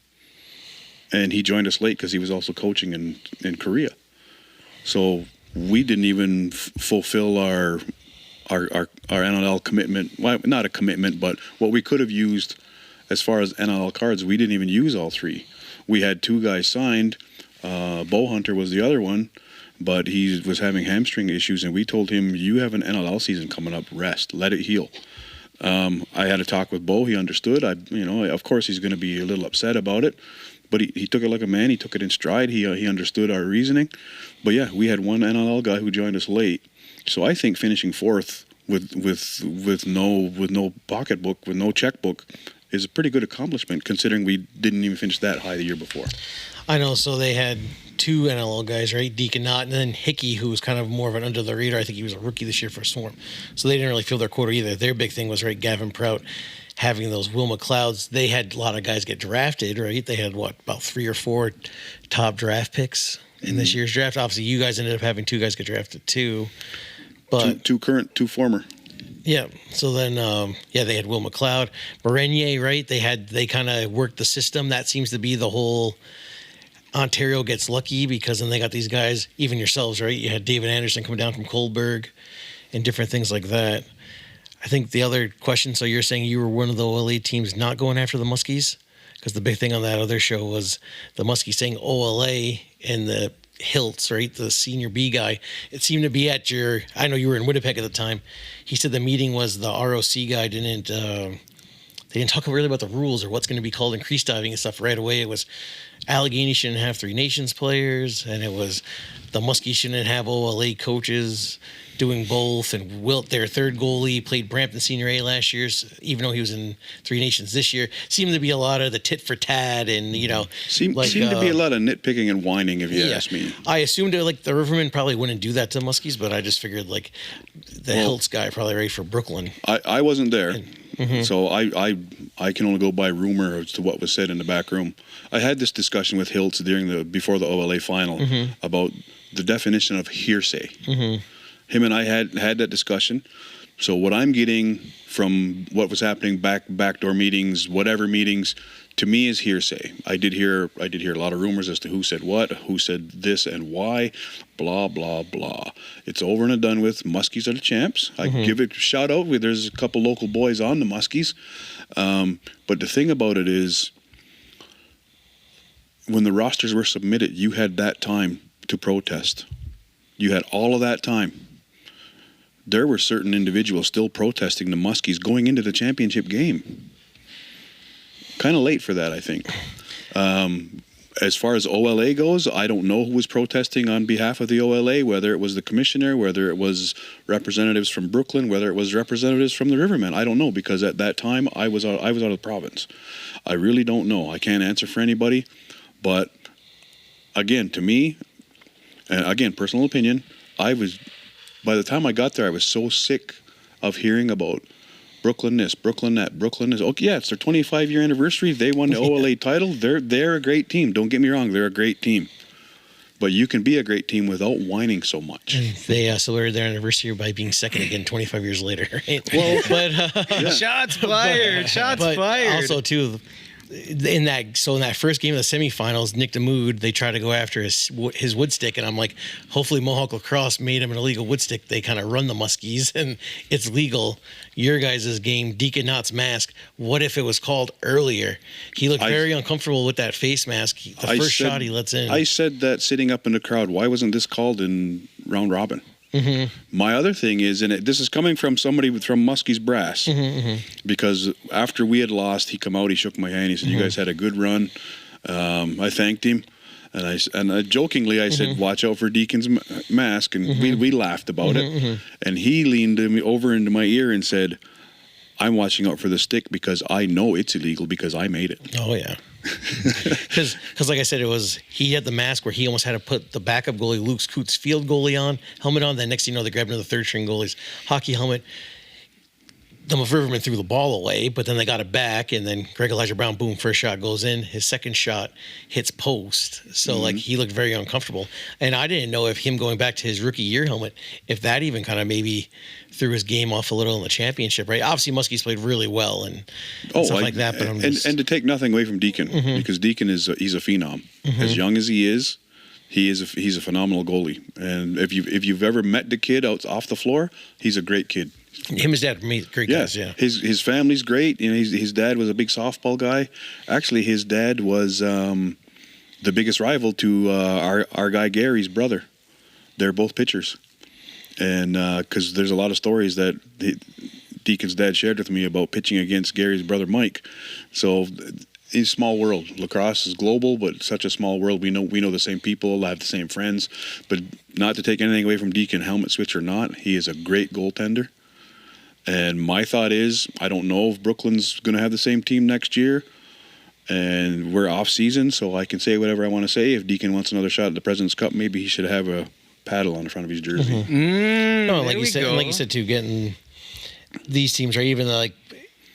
And he joined us late because he was also coaching in Korea. So we didn't even fulfill our NLL commitment. Well, not a commitment, but what we could have used as far as NLL cards, we didn't even use all 3. We had 2 guys signed. Bo Hunter was the other one, but he was having hamstring issues, and we told him, you have an NLL season coming up, rest, let it heal. I had a talk with Bo. He understood. Of course, he's going to be a little upset about it, but he took it like a man. He took it in stride. He understood our reasoning. But yeah, we had one NLL guy who joined us late. So I think finishing 4th with no pocketbook, with no checkbook, is a pretty good accomplishment considering we didn't even finish that high the year before. I know. So they had 2 NLL guys, right? Deacon Knott, and then Hickey, who was kind of more of an under the radar. I think he was a rookie this year for Swarm. So they didn't really fill their quota either. Their big thing was, right, Gavin Prout having those Will McLeods. They had a lot of guys get drafted, right? They had, about 3 or 4 top draft picks in this year's draft. Obviously, you guys ended up having 2 guys get drafted too. But 2 current, 2 former. Yeah. So then, they had Will McLeod, Berenier, right? They kind of worked the system. That seems to be the whole Ontario gets lucky, because then they got these guys, even yourselves, right? You had David Anderson coming down from Coldberg and different things like that. I think the other question, so you're saying you were one of the OLA teams not going after the Muskies? Because the big thing on that other show was the Muskies saying OLA and the Hiltz, right, the senior B guy. It seemed to be at I know you were in Winnipeg at the time. He said the meeting was the ROC guy they didn't talk really about the rules or what's going to be called increased diving and stuff right away. It was Allegheny shouldn't have 3 Nations players, and it was the Muskies shouldn't have OLA coaches doing both. And Wilt, their 3rd goalie, played Brampton Senior A last year, even though he was in 3 Nations this year. Seemed to be a lot of the tit for tat, and seemed to be a lot of nitpicking and whining, if you ask me. I assumed the Rivermen probably wouldn't do that to Muskies, but I just figured the Hiltz guy probably ready for Brooklyn. I wasn't there. So I can only go by rumor as to what was said in the back room. I had this discussion with Hiltz before the OLA final about the definition of hearsay. Him and I had that discussion. So what I'm getting from what was happening backdoor meetings, whatever meetings, to me is hearsay. I did hear a lot of rumors as to who said what, who said this and why, blah blah blah. It's over and done with. Muskies are the champs. I give it a shout out. There's a couple local boys on the Muskies, but the thing about it is, when the rosters were submitted, you had that time to protest. You had all of that time. There were certain individuals still protesting the Muskies going into the championship game. Kind of late for that, I think. As far as OLA goes, I don't know who was protesting on behalf of the OLA, whether it was the commissioner, whether it was representatives from Brooklyn, whether it was representatives from the Rivermen. I don't know, because at that time I was out of the province. I really don't know. I can't answer for anybody. But again, to me, and again, personal opinion, by the time I got there, I was so sick of hearing about Brooklyn this, Brooklyn that, Brooklyn this. Okay, yeah, it's their 25-year anniversary. They won the OLA title. They're a great team. Don't get me wrong, they're a great team. But you can be a great team without whining so much. And they celebrated their anniversary by being second again 25 years later, right? Well, but shots fired. Shots fired. Also, too, in that first game of the semifinals, Nick DeMood, they try to go after his wood stick, and I'm like, hopefully Mohawk Lacrosse made him an illegal wood stick. They kind of run the Muskies, and it's legal. Your guys' game, Deacon Knott's mask, what if it was called earlier? He looked very uncomfortable with that face mask. The first shot he lets in. I said that sitting up in the crowd, why wasn't this called in round robin? My other thing is, and this is coming from somebody from Muskie's brass, because after we had lost, he come out, he shook my hand, he said, "You guys had a good run." I thanked him, and I jokingly I said, "Watch out for Deacon's mask," and we laughed about it. And he leaned over into my ear and said, "I'm watching out for the stick because I know it's illegal because I made it." Oh yeah. Because like I said, he had the mask where he almost had to put the backup goalie, Luke Coots' field goalie helmet on. Then next thing you know, they grabbed another third string goalie's hockey helmet. The Riverman threw the ball away, but then they got it back, and then Greg Elijah Brown, boom, first shot goes in. His second shot hits post. So he looked very uncomfortable. And I didn't know if him going back to his rookie year helmet, if that even kind of maybe threw his game off a little in the championship, right? Obviously, Muskies played really well and stuff like that. But and to take nothing away from Deacon, because Deacon he's a phenom. As young as he is, he's a phenomenal goalie. And if you've ever met the kid out off the floor, he's a great kid. Him and his dad are great guys. Yeah. His family's great. You know, his dad was a big softball guy. Actually, his dad was the biggest rival to our guy Gary's brother. They're both pitchers, and because there's a lot of stories that Deacon's dad shared with me about pitching against Gary's brother Mike. So it's a small world. Lacrosse is global, but such a small world. We know the same people, have the same friends. But not to take anything away from Deacon, helmet switch or not, he is a great goaltender. And my thought is, I don't know if Brooklyn's going to have the same team next year. And we're off season, so I can say whatever I want to say. If Deacon wants another shot at the President's Cup, maybe he should have a paddle on the front of his jersey. No, like you said too, getting these teams are even like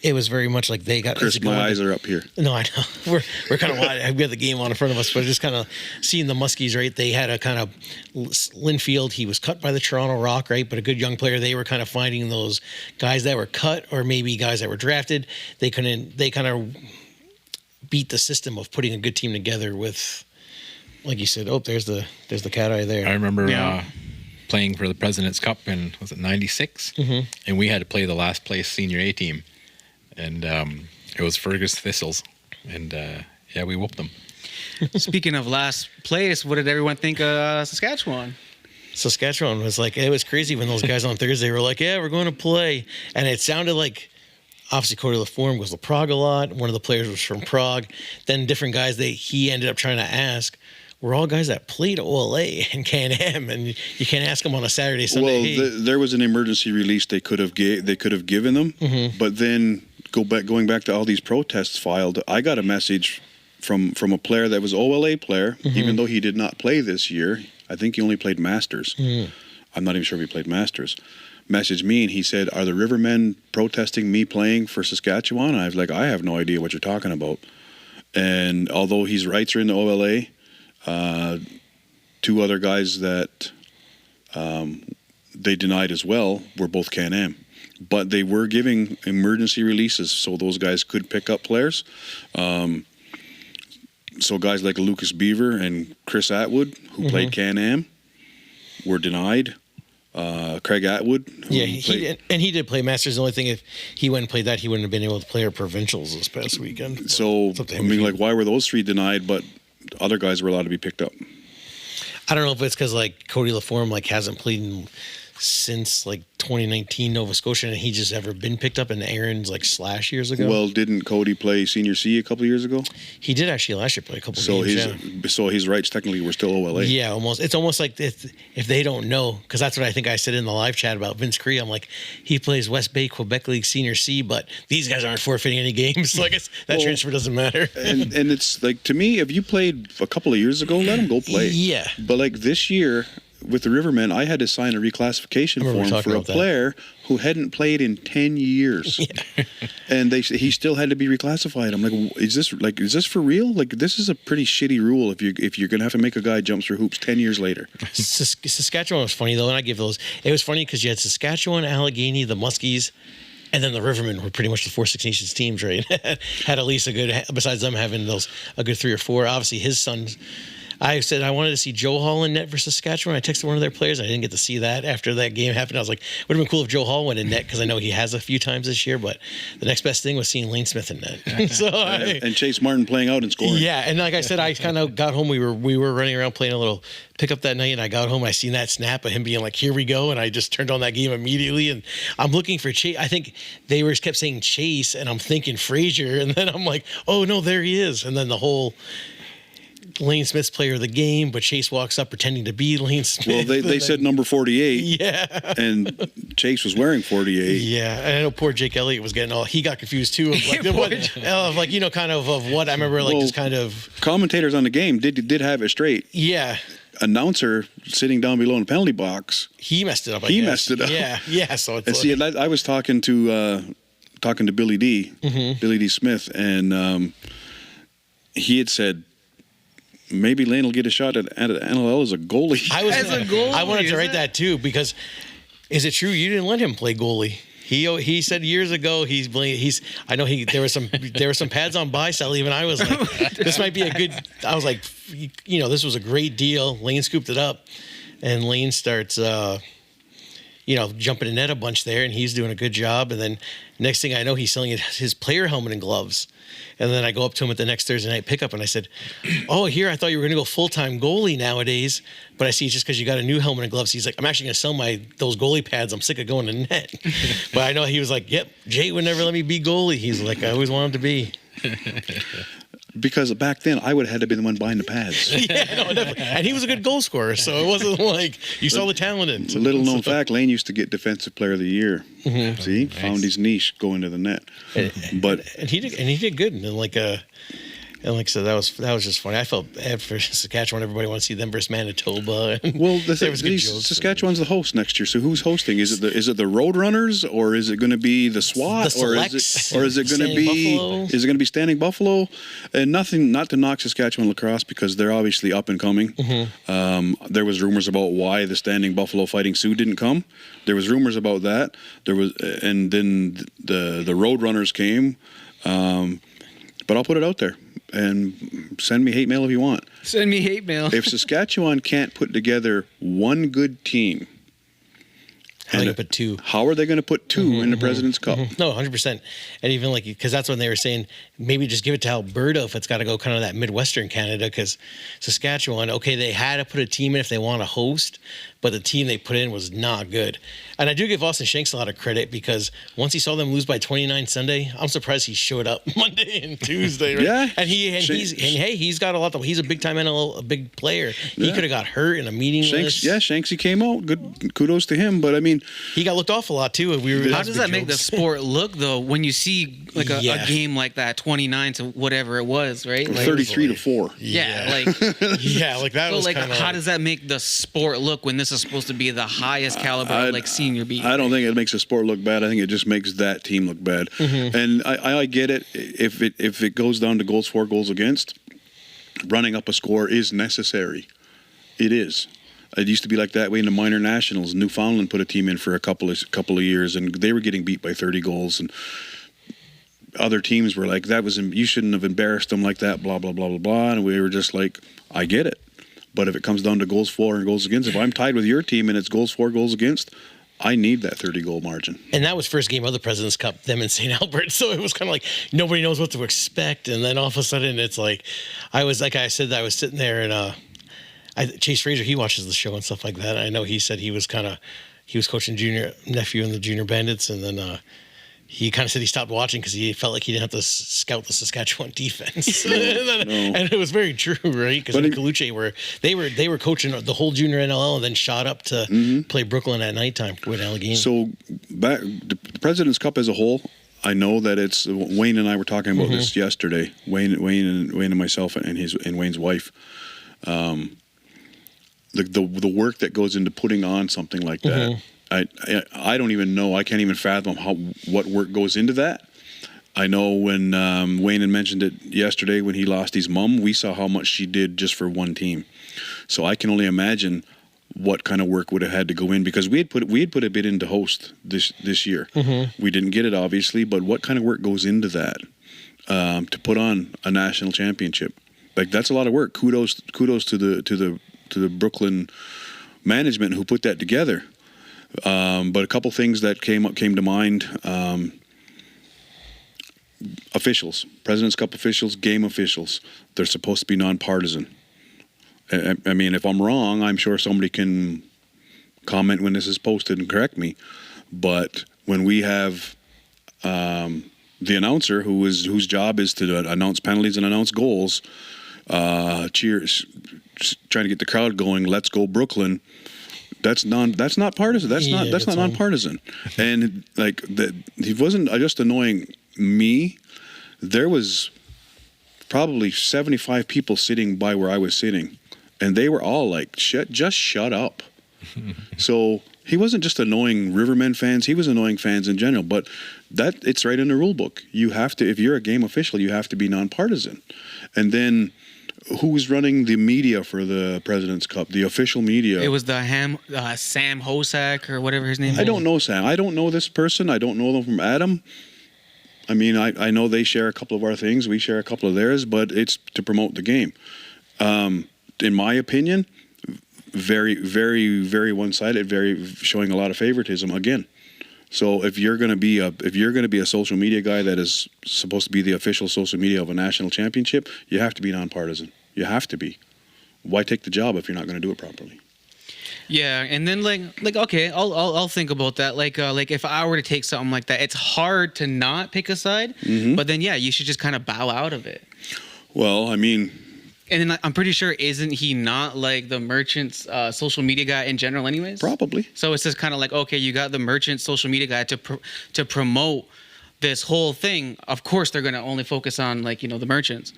it was very much like they got. Chris, my eyes are up here. No, I know we're kind of wide. We have the game on in front of us, but just kind of seeing the Muskies, right? They had a kind of Linfield. He was cut by the Toronto Rock, right? But a good young player. They were kind of finding those guys that were cut, or maybe guys that were drafted. They kind of beat the system of putting a good team together with, like you said. Oh, there's the cat eye there. I remember playing for the President's Cup in, was it 96? Mm-hmm. And we had to play the last place senior A team. And it was Fergus Thistles. And we whooped them. Speaking of last place, what did everyone think of Saskatchewan? Saskatchewan was like, it was crazy when those guys on Thursday were like, yeah, we're going to play. And it sounded like, obviously Cody LaForme was to Prague a lot. One of the players was from Prague. Then different guys he ended up trying to ask were all guys that played OLA and Can-Am, and you can't ask them on a Saturday, Sunday. Well, there was an emergency release they could have given them, but then going back to all these protests filed, I got a message from a player that was OLA player, even though he did not play this year. I think he only played Masters. I'm not even sure if he played Masters. Messaged me and he said, "Are the Rivermen protesting me playing for Saskatchewan?" And I was like, "I have no idea what you're talking about." And although his rights are in the OLA, two other guys that they denied as well were both Can-Am. But they were giving emergency releases so those guys could pick up players. So guys like Lucas Beaver and Chris Atwood, who played Can-Am, were denied. Craig Atwood. He did play Masters. The only thing, if he went and played that, he wouldn't have been able to play our provincials this past weekend. So, I mean, like, why were those three denied, but other guys were allowed to be picked up? I don't know if it's because, like, Cody LaForme, hasn't played since, 2019 Nova Scotia, and he just ever been picked up in Aaron's, / years ago. Well, didn't Cody play Senior C a couple of years ago? He did actually last year play a couple of games, So his rights technically were still OLA. Yeah, almost. It's almost like if they don't know, because that's what I think I said in the live chat about Vince Cree. I'm like, he plays West Bay Quebec League Senior C, but these guys aren't forfeiting any games, so I guess that transfer doesn't matter. and it's like, to me, if you played a couple of years ago, let him go play. Yeah. But this year, with the Rivermen, I had to sign a reclassification form for a player who hadn't played in 10 years. Yeah. And he still had to be reclassified. I'm like, is this for real? This is a pretty shitty rule if you're going to have to make a guy jump through hoops 10 years later. Saskatchewan was funny, though, and I give those. It was funny because you had Saskatchewan, Allegheny, the Muskies, and then the Rivermen were pretty much the 4 Six Nations teams, right? Had at least besides them having a good 3 or 4. Obviously, his sons. I said I wanted to see Joe Hall in net for Saskatchewan. I texted one of their players. I didn't get to see that after that game happened. I was like, would have been cool if Joe Hall went in net because I know he has a few times this year. But the next best thing was seeing Lane Smith in net. And Chase Martin playing out and scoring. Yeah, and like I said, I kind of got home. We were running around playing a little pickup that night, and I got home. I seen that snap of him being like, "Here we go," and I just turned on that game immediately. And I'm looking for Chase. I think they kept saying Chase, and I'm thinking Frazier, and then I'm like, "Oh no, there he is!" And then the whole Lane Smith's player of the game, but Chase walks up pretending to be Lane Smith. Well, they said number 48. Yeah. And Chase was wearing 48. Yeah. And I know poor Jake Elliott was he got confused too. Of what I remember, just kind of. Commentators on the game did have it straight. Yeah. Announcer sitting down below in the penalty box. He messed it up. He messed it up. Yeah. Yeah. So it's. And see, I was talking to Billy D, Billy D. Smith, and he had said, maybe Lane will get a shot at NLL as a goalie. I wanted to write that too, because is it true you didn't let him play goalie? He said years ago I know there were some pads on buy sell. Even I was like, this might be a good. I was like, this was a great deal. Lane scooped it up, and Lane starts. jumping in net a bunch there, and he's doing a good job. And then next thing I know, he's selling his player helmet and gloves. And then I go up to him at the next Thursday night pickup, and I said, "Oh, here, I thought you were going to go full-time goalie nowadays, but I see it's just because you got a new helmet and gloves." He's like, "I'm actually going to sell those goalie pads. I'm sick of going to net." But I know he was like, "Yep, Jay would never let me be goalie." He's like, "I always wanted to be." Because back then, I would have had to be the one buying the pads. Yeah, no, definitely. And he was a good goal scorer, so it wasn't like you saw the talent in. It's a little known fact, Lane used to get Defensive Player of the Year. Mm-hmm. See? Nice. Found his niche going to the net. And he did good. And like I said, that was just funny. I felt bad for Saskatchewan. Everybody wants to see them versus Manitoba. Well, Saskatchewan's the host next year. So who's hosting? Is it the Roadrunners, or is it going to be the SWAT, or is it going to be Standing Buffalo? And not to knock Saskatchewan lacrosse, because they're obviously up and coming. Mm-hmm. There was rumors about why the Standing Buffalo Fighting Sioux didn't come. There was rumors about that. And then the Roadrunners came. But I'll put it out there. And send me hate mail if you want. Send me hate mail. If Saskatchewan can't put together one good team, how are they going to put two? How are they going to put two in the President's Cup? No, 100%. And even because that's when they were saying maybe just give it to Alberta if it's got to go kind of that Midwestern Canada, because Saskatchewan, okay, they had to put a team in if they want to host, but the team they put in was not good. And I do give Austin Shanks a lot of credit, because once he saw them lose by 29 Sunday, I'm surprised he showed up Monday and Tuesday. Right? Yeah. And he's got a lot. He's a big time NLL, a big player. He could have got hurt in a meaningless. Shanksy came out. Good, kudos to him. But I mean, he got looked off a lot too. How does that make the sport look though when you see like a game like that, 29 to whatever it was, right? Like, 33-4. Yeah, like that was like, kind of. How does that make the sport look when this is supposed to be the highest caliber senior beat? I don't think it makes the sport look bad. I think it just makes that team look bad. Mm-hmm. And I get it. If it goes down to goals for, goals against, running up a score is necessary. It is. It used to be like that way in the minor nationals. Newfoundland put a team in for a couple of years, and they were getting beat by 30 goals. And other teams were like, you shouldn't have embarrassed them like that, blah, blah, blah, blah, blah. And we were just like, I get it. But if it comes down to goals for and goals against, if I'm tied with your team and it's goals for, goals against, I need that 30-goal margin. And that was first game of the President's Cup, them in St. Albert. So it was kind of like nobody knows what to expect. And then all of a sudden it's like, I was sitting there and Chase Fraser, he watches the show and stuff like that. I know he said he was coaching junior nephew in the Junior Bandits. And then he kind of said he stopped watching because he felt like he didn't have to scout the Saskatchewan defense. And it was very true, right? Because in Coluche, they were coaching the whole junior NLL and then shot up to play Brooklyn at nighttime with Allegheny. So the President's Cup as a whole, I know that it's Wayne and I were talking about this yesterday. Wayne and myself and Wayne's wife. The work that goes into putting on something like that. I don't even know. I can't even fathom what work goes into that. I know when Wayne had mentioned it yesterday when he lost his mom, we saw how much she did just for one team. So I can only imagine what kind of work would have had to go in, because we had put a bid in to host this year. We didn't get it obviously, but what kind of work goes into that to put on a national championship? Like, that's a lot of work. Kudos to the Brooklyn management who put that together. But a couple things that came to mind: officials, President's Cup officials, game officials. They're supposed to be nonpartisan. I mean, if I'm wrong, I'm sure somebody can comment when this is posted and correct me. But when we have the announcer whose job is to announce penalties and announce goals, cheers, trying to get the crowd going, let's go Brooklyn. That's not partisan. That's not nonpartisan. And like that, he wasn't just annoying me. There was probably 75 people sitting by where I was sitting, and they were all like, just shut up. So he wasn't just annoying Rivermen fans. He was annoying fans in general. But it's right in the rule book. You have to, if you're a game official, you have to be nonpartisan. And then, who was running the media for the President's Cup? The official media. It was Sam Hosak or whatever his name is. I don't know Sam. I don't know this person. I don't know them from Adam. I mean, I know they share a couple of our things. We share a couple of theirs, but it's to promote the game. In my opinion, very, very, very one-sided, very showing a lot of favoritism again. So if you're going to be a social media guy that is supposed to be the official social media of a national championship, you have to be nonpartisan. You have to be. Why take the job if you're not going to do it properly? Yeah, and then like okay, I'll think about that. Like if I were to take something like that, it's hard to not pick a side. But then you should just kind of bow out of it. Well, I mean, and then I'm pretty sure isn't he not like the merchant's social media guy in general, anyways? probably. So it's just kind of like, okay, you got the merchant social media guy to promote this whole thing. Of course, they're gonna only focus on like the merchants.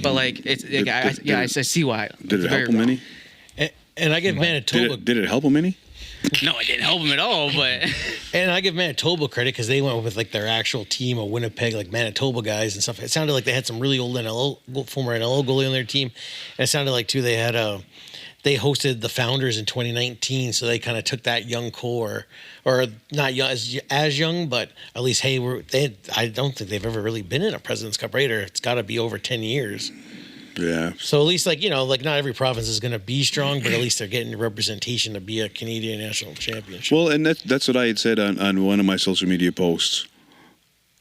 But like it's I see why. Did it help him any? And I give Manitoba. Did it help him any? No, it didn't help him at all. But And I give Manitoba credit because they went with like their actual team of Winnipeg, like Manitoba guys and stuff. It sounded like they had some really old former NLL goalie on their team. And it sounded like too they had they hosted the Founders in 2019, so they kind of took that young core, or not young as young, but at least hey, I don't think they've ever really been in a President's Cup, right? Or it's got to be over 10 years. Yeah. So at least like not every province is going to be strong, but at least they're getting representation to be a Canadian national championship. Well, and that's what I had said on one of my social media posts.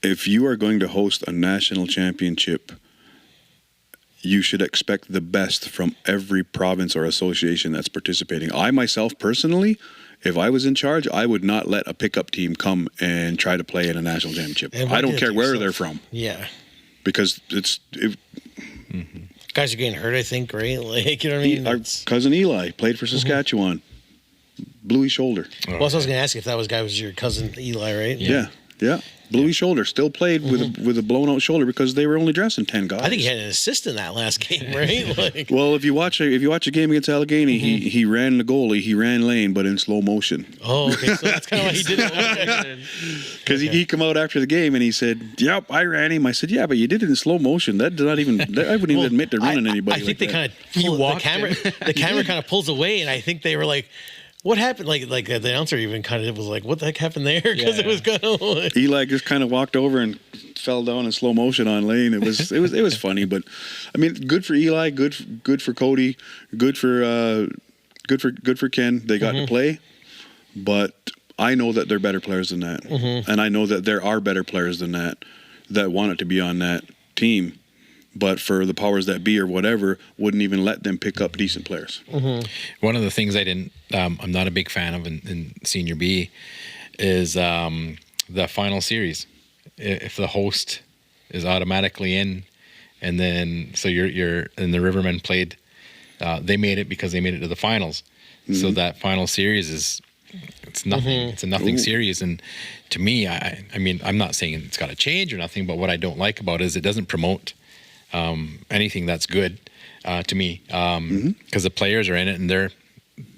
If you are going to host a national championship, you should expect the best from every province or association that's participating. I myself personally, if I was in charge, I would not let a pickup team come and try to play in a national championship. I don't care where they're from. Yeah. Because guys are getting hurt, I think, right? Like, you know what I mean? Our cousin Eli played for Saskatchewan. Blew his shoulder. Well, so I was going to ask you if that was your cousin Eli, right? Yeah. Blew his shoulder. Still played with a blown out shoulder because they were only dressing 10 guys. I think he had an assist in that last game, right? Like, well, if you watch a game against Allegheny, he ran the goalie, he ran lane, but in slow motion. Oh, okay. So that's kind of why he did it. Because he come out after the game and he said, "Yep, I ran him." I said, "Yeah, but you did it in slow motion. That does not even. I wouldn't even admit to running anybody." I think like they kind of the camera kind of pulls away, and I think they were like, "What happened?" Like the announcer even kind of was like, "What the heck happened there?" Because it was kind of like, Eli just kind of walked over and fell down in slow motion on lane. It was funny, but I mean, good for Eli, good for Cody, good for Ken. They got to play, but I know that they're better players than that, and I know that there are better players than that wanted to be on that team. But for the powers that be or whatever, wouldn't even let them pick up decent players. One of the things I'm not a big fan of in Senior B is the final series. If the host is automatically in, and then so you're and the Rivermen played, they made it because they made it to the finals. So that final series it's nothing. It's a nothing series, and to me, I mean, I'm not saying it's got to change or nothing, but what I don't like about it is it doesn't promote anything that's good to me, because the players are in it and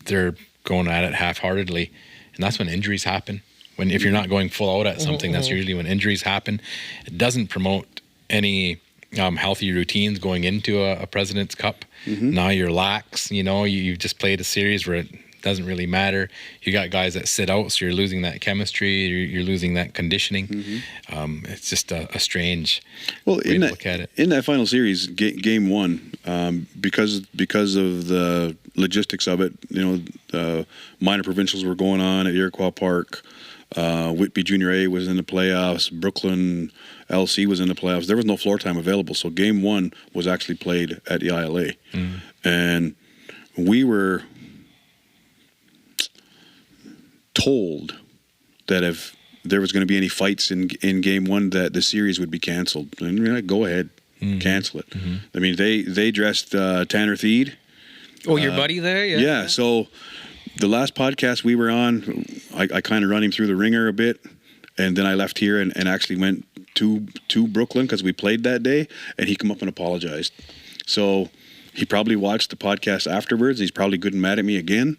they're going at it half-heartedly, and that's when injuries happen. If you're not going full out at something, that's usually when injuries happen. It doesn't promote any healthy routines going into a President's Cup. Now you're lax. You just played a series where it doesn't really matter. You got guys that sit out, so you're losing that chemistry. You're losing that conditioning. It's just a strange way to look at it. In that final series, game one, because of the logistics of it, minor provincials were going on at Iroquois Park. Whitby Junior A was in the playoffs. Brooklyn LC was in the playoffs. There was no floor time available, so game one was actually played at the ILA, and we were told that if there was going to be any fights in game one, that the series would be canceled. And go ahead, cancel it. I mean, they dressed Tanner Theed. Oh, your buddy there? Yeah. So the last podcast we were on, I kind of run him through the ringer a bit, and then I left here and actually went to Brooklyn because we played that day, and he come up and apologized. So he probably watched the podcast afterwards. He's probably good and mad at me again.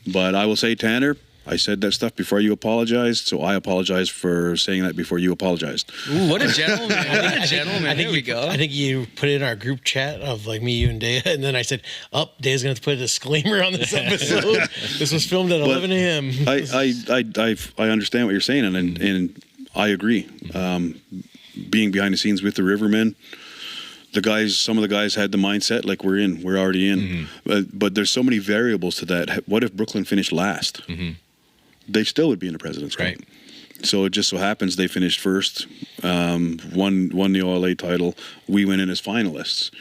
But I will say, Tanner, I said that stuff before you apologized, so I apologize for saying that before you apologized. Ooh, what a gentleman. Here we go. I think you put it in our group chat of like me, you, and Dea, and then I said, Dea's going to put a disclaimer on this episode. This was filmed at 11 a.m. I understand what you're saying, and I agree. Being behind the scenes with the Rivermen, some of the guys had the mindset like we're already in. But there's so many variables to that. What if Brooklyn finished last? They still would be in the President's Cup. Right. So it just so happens they finished first, won the OLA title. We went in as finalists.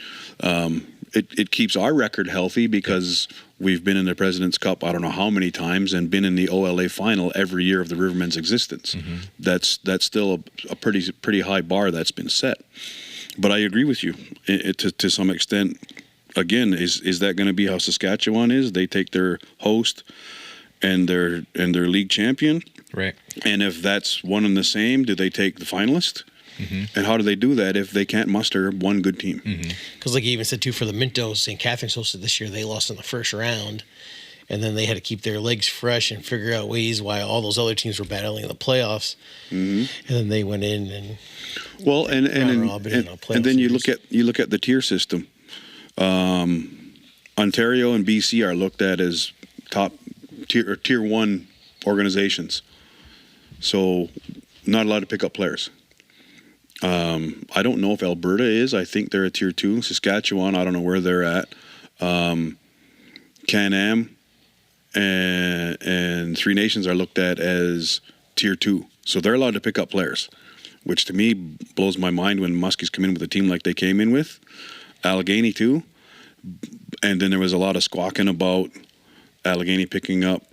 It keeps our record healthy because we've been in the President's Cup I don't know how many times and been in the OLA final every year of the Rivermen's existence. That's still a pretty high bar that's been set. But I agree with you to some extent. Again, is that going to be how Saskatchewan is? They take their host and their league champion. Right. And if that's one and the same, do they take the finalist? And how do they do that if they can't muster one good team? Because like you even said, too, for the Mintos, St. Catharines hosted this year, they lost in the first round. And then they had to keep their legs fresh and figure out ways why all those other teams were battling in the playoffs. And then they went in and and then you look at the tier system. Ontario and BC are looked at as top tier one organizations. So not allowed to pick up players. I don't know if Alberta is. I think they're a tier 2. Saskatchewan, I don't know where they're at. Can-Am and Three Nations are looked at as tier 2. So they're allowed to pick up players, which to me blows my mind when Muskies come in with a team like they came in with. Allegheny too. And then there was a lot of squawking about Allegheny picking up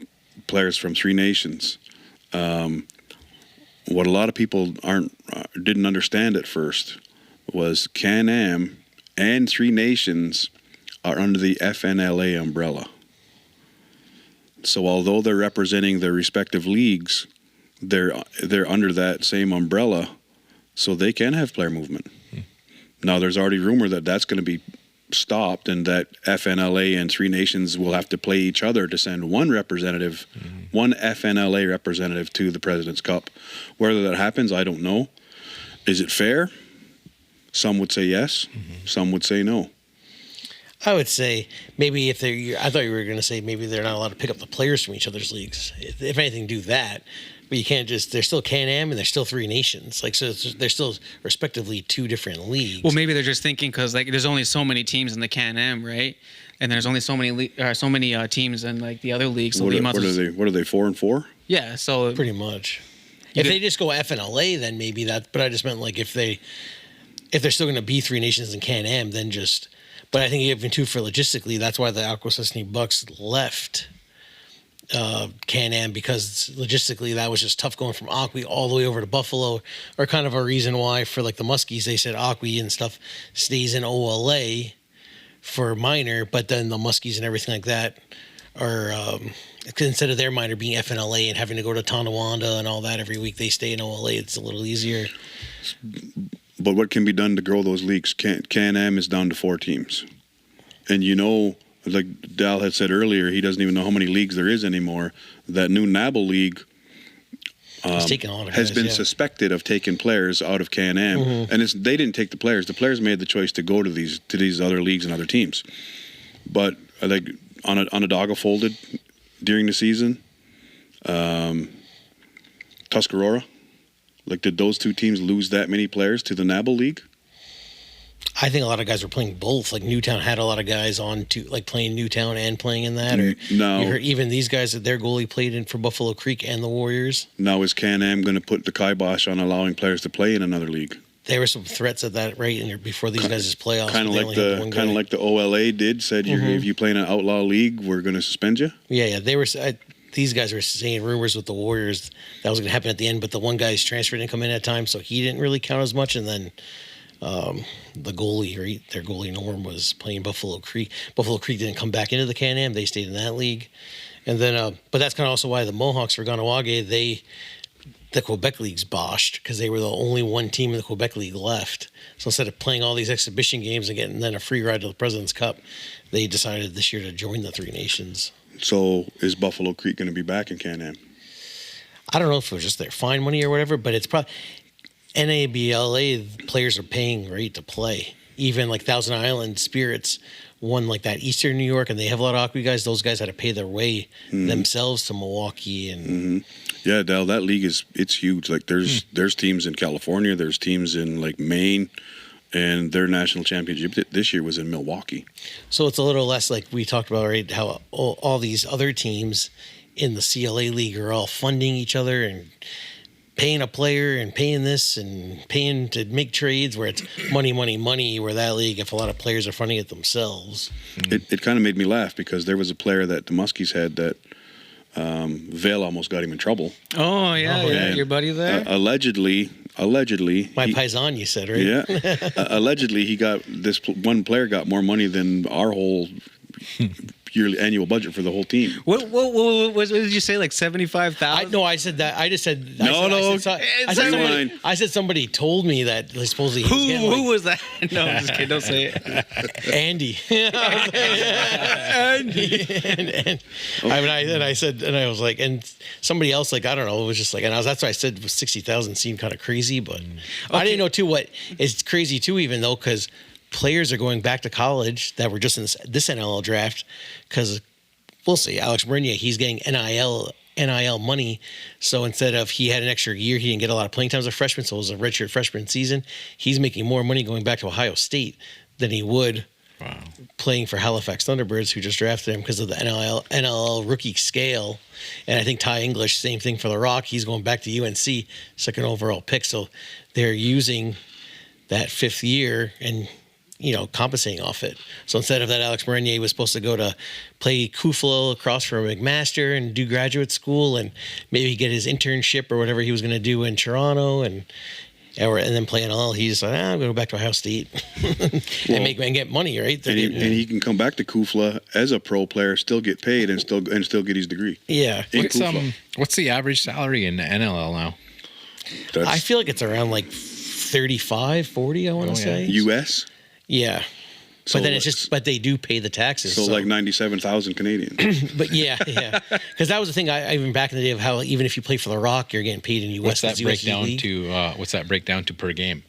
players from Three Nations. What a lot of people didn't understand at first was Can-Am and Three Nations are under the FNLA umbrella. So although they're representing their respective leagues, they're under that same umbrella, so they can have player movement. Now there's already rumor that that's going to be stopped and that FNLA and Three Nations will have to play each other to send one representative, one FNLA representative to the President's Cup. Whether that happens, I don't know. Is it fair? Some would say yes. Some would say no. I would say maybe if they're, I thought you were going to say maybe they're not allowed to pick up the players from each other's leagues. If anything, do that. But you can't just, they're still Can-Am and they're still Three Nations. Like, so they're still respectively two different leagues. Well, maybe they're just thinking because like there's only so many teams in the Can-Am, right? And there's only so many teams in like the other leagues. So What are they? 4-4? Yeah, so pretty much. If they just go FNLA, then maybe that. But I just meant like if they're still going to be Three Nations and Can-Am, then just. But I think even too for logistically, that's why the Akwesasne Bucks left Can-Am, because logistically that was just tough going from Aqui all the way over to Buffalo, or kind of a reason why for like the Muskies they said Aqui and stuff stays in OLA for minor, but then the Muskies and everything like that are instead of their minor being FNLA and having to go to Tonawanda and all that every week, they stay in OLA. It's a little easier. But what can be done to grow those leagues? Can-Am is down to 4 teams. And like Dal had said earlier, he doesn't even know how many leagues there is anymore. That new NABL league has been suspected of taking players out of Can-Am. And they didn't take the players. The players made the choice to go to these other leagues and other teams. But like Onondaga folded during the season. Tuscarora. Like, did those two teams lose that many players to the NABL League? I think a lot of guys were playing both. Like Newtown had a lot of guys on to like playing Newtown and playing in that. Or no, you heard even these guys that their goalie played in for Buffalo Creek and the Warriors. Now is Can-Am going to put the kibosh on allowing players to play in another league? There were some threats at that right before these guys' playoffs. Kind of like the OLA did. Said if you play in an outlaw league, we're going to suspend you. Yeah. They were. These guys were saying rumors with the Warriors that was going to happen at the end, but the one guy's transfer didn't come in at time, so he didn't really count as much. And then the goalie, right, their goalie Norm was playing Buffalo Creek. Buffalo Creek didn't come back into the Can-Am; they stayed in that league. And then, but that's kind of also why the Mohawks for Ganawage, the Quebec League's boshed because they were the only one team in the Quebec League left. So instead of playing all these exhibition games and getting then a free ride to the President's Cup, they decided this year to join the Three Nations. So is Buffalo Creek going to be back in Can-Am? I don't know if it was just their fine money or whatever, but it's probably NABLA players are paying right to play. Even like Thousand Island Spirits won like that Eastern New York, and they have a lot of Aqui guys. Those guys had to pay their way themselves to Milwaukee and. Yeah, Dal, that league it's huge. Like there's teams in California, there's teams in like Maine, and their national championship this year was in Milwaukee. So it's a little less like we talked about, right? How all these other teams in the CLA league are all funding each other and paying a player and paying this and paying to make trades, where it's money, money, money, where that league, if a lot of players are funding it themselves. It kind of made me laugh because there was a player that the Muskies had that Vail almost got him in trouble. Oh yeah, And, your buddy there. Allegedly, My paisan, you said, right? yeah. Allegedly, one player got more money than our whole yearly annual budget for the whole team. What did you say? Like 75,000? No, I said that. I just said. I said somebody told me that supposedly. Who was that? No, I'm just kidding. Don't say it. Andy. and I said, and I was like, and somebody else, like, I don't know, it was just like, and that's why I said 60,000 seemed kind of crazy, but I didn't know too what is crazy too, even though, because players are going back to college that were just in this NLL draft, because we'll see, Alex Bernier, he's getting NIL money. So instead of he had an extra year, he didn't get a lot of playing time as a freshman, so it was a redshirt freshman season. He's making more money going back to Ohio State than he would playing for Halifax Thunderbirds, who just drafted him because of the NLL rookie scale. And I think Ty English, same thing for the Rock. He's going back to UNC, second overall pick. So they're using that fifth year and compensating off it. So instead of that, Alex Bernier was supposed to go to play Kuflo across from McMaster and do graduate school and maybe get his internship or whatever he was going to do in Toronto and then play NLL. He's like, I'm going to go back to Ohio State and get money, right? And he can come back to Kufla as a pro player, still get paid, and still get his degree. Yeah. What's the average salary in the NLL now? I feel like it's around like 35, 40, I want to say. US? Yeah. So but then but they do pay the taxes. So like 97,000 Canadian. But yeah. Because that was the thing, I even back in the day of how even if you play for the Rock, you're getting paid in US. What's that breakdown to per game?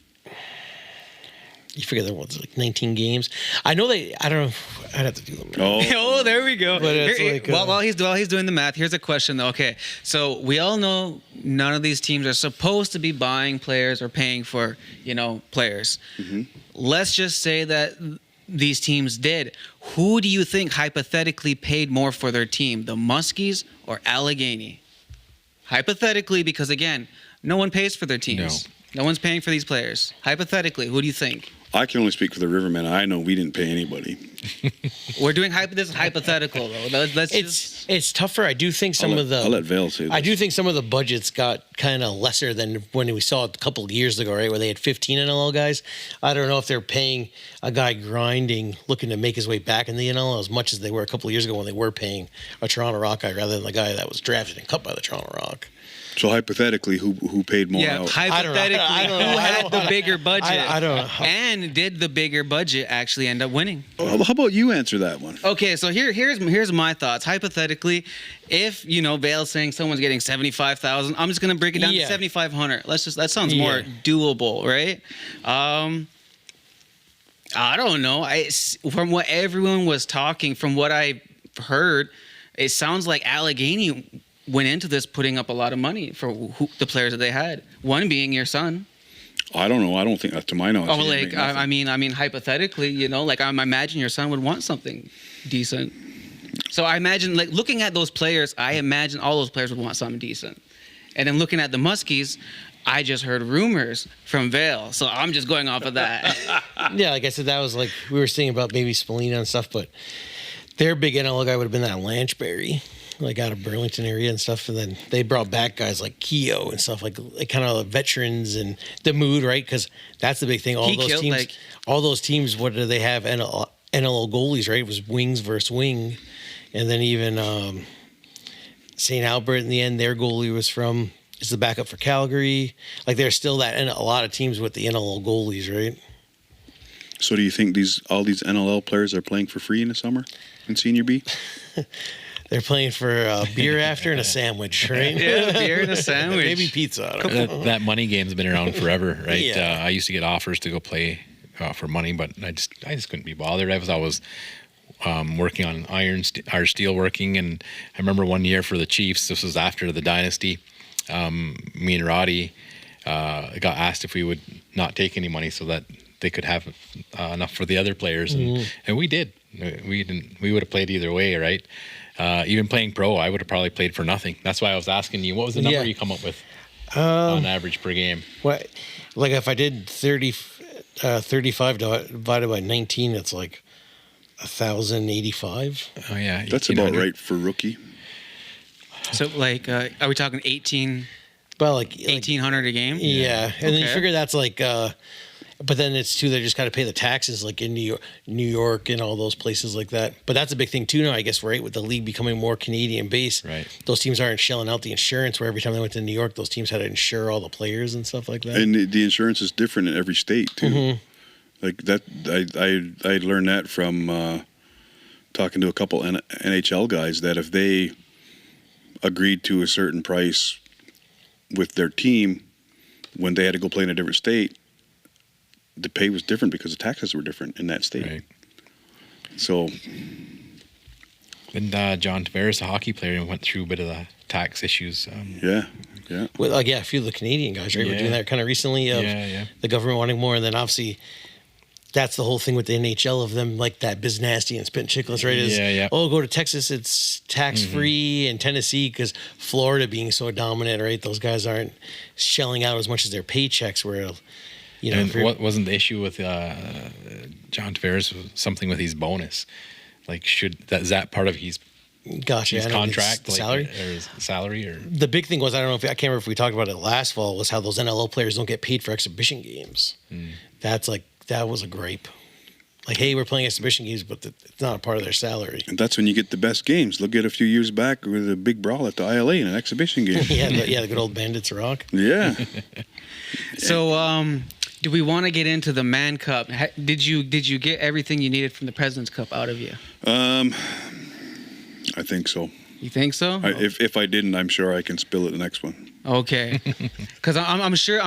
You figure there was like 19 games. I know I don't know. I'd have to do them. Oh, there we go. But it's while he's doing the math, here's a question though. Okay, so we all know none of these teams are supposed to be buying players or paying for players. Mm-hmm. Let's just say that these teams did. Who do you think hypothetically paid more for their team, the Muskies or Allegheny? Hypothetically, because again, no one pays for their teams. No one's paying for these players. Hypothetically, who do you think? I can only speak for the Rivermen. I know we didn't pay anybody. We're doing this is hypothetical though. It's tougher. I do think I'll let Vail say this. I do think some of the budgets got kind of lesser than when we saw it a couple of years ago, right, where they had 15 NLL guys. I don't know if they're paying a guy grinding, looking to make his way back in the NLL as much as they were a couple of years ago when they were paying a Toronto Rock guy rather than the guy that was drafted and cut by the Toronto Rock. So hypothetically, who paid more out? Hypothetically, who had the bigger budget? I don't know. And did the bigger budget actually end up winning? How about you answer that one? Okay, so here's my thoughts. Hypothetically, if Vail's saying someone's getting 75,000, I'm just gonna break it down to 7,500. That sounds more doable, right? I don't know. From what everyone was talking, from what I heard, it sounds like Allegheny went into this putting up a lot of money for the players that they had. One being your son. I don't know. I don't think that, to my knowledge. Oh, I mean, hypothetically, I imagine your son would want something decent. So I imagine, like, looking at those players, I imagine all those players would want something decent. And then looking at the Muskies, I just heard rumors from Vail, so I'm just going off of that. Yeah, like I said, that was like we were saying about maybe Spallina and stuff, but their big NLL guy would have been that Lanchberry, like out of Burlington area and stuff. And then they brought back guys like Keogh and stuff, like kind of veterans and the mood, right? Because that's the big thing. All those teams, what do they have? NLL goalies, right? It was wings versus wing. And then even St. Albert in the end, their goalie is the backup for Calgary. Like there's still that, and a lot of teams with the NLL goalies, right? So do you think all these NLL players are playing for free in the summer in Senior B? They're playing for a beer after and a sandwich, right? Yeah, beer and a sandwich. Maybe pizza. That money game's been around forever, right? Yeah. I used to get offers to go play for money, but I just couldn't be bothered. I was always working on iron steel working, and I remember one year for the Chiefs, this was after the dynasty, me and Roddy got asked if we would not take any money so that they could have enough for the other players, and we did. We didn't. We would have played either way, right? Even playing pro, I would have probably played for nothing. That's why I was asking you, what was the number you come up with on average per game? What, like if I did 35 divided by 19, it's like 1,085. Oh yeah, That's about right for rookie. So like, are we talking 18? Well, like 1,800 a game? Yeah, and then you Okay. figure that's like, but then it's too, they just got to pay the taxes like in New York and all those places like that. But that's a big thing too now, I guess, right? With the league becoming more Canadian based, Right. Those teams aren't shelling out the insurance where every time they went to New York, those teams had to insure all the players and stuff like that. And the insurance is different in every state too. Like that, I learned that from talking to a couple NHL guys, that if they agreed to a certain price with their team when they had to go play in a different state, the pay was different because the taxes were different in that state. Right. So, And John Tavares, a hockey player, went through a bit of the tax issues. yeah. Well, like, yeah, a few of the Canadian guys, right? We're Yeah. doing that kind of recently of Yeah. the government wanting more. And then obviously that's the whole thing with the NHL of them like that biz nasty and spitting chicklets, right? Is, Yeah. oh, go to Texas, it's tax free, and Tennessee, because Florida being so dominant, right? Those guys aren't shelling out as much as their paychecks were, you know. And if you're- what wasn't the issue with John Tavares? Was something with his bonus. Like, is that part of his Gosh, yeah, his I don't think it's contract, the like, salary. or his salary, or The big thing was, I don't know if I can't remember if we talked about it last fall, was how those NLL players don't get paid for exhibition games. That was a gripe. Like, hey, we're playing exhibition games, but it's not a part of their salary. And that's when you get the best games. Look at a few years back with a big brawl at the ILA in an exhibition game. the good old Bandits Rock. Yeah. So, do we want to get into the Mann Cup? Did you get everything you needed from the President's Cup out of you? I think so. You think so? If I didn't, I'm sure I can spill it the next one. Okay, because I'm sure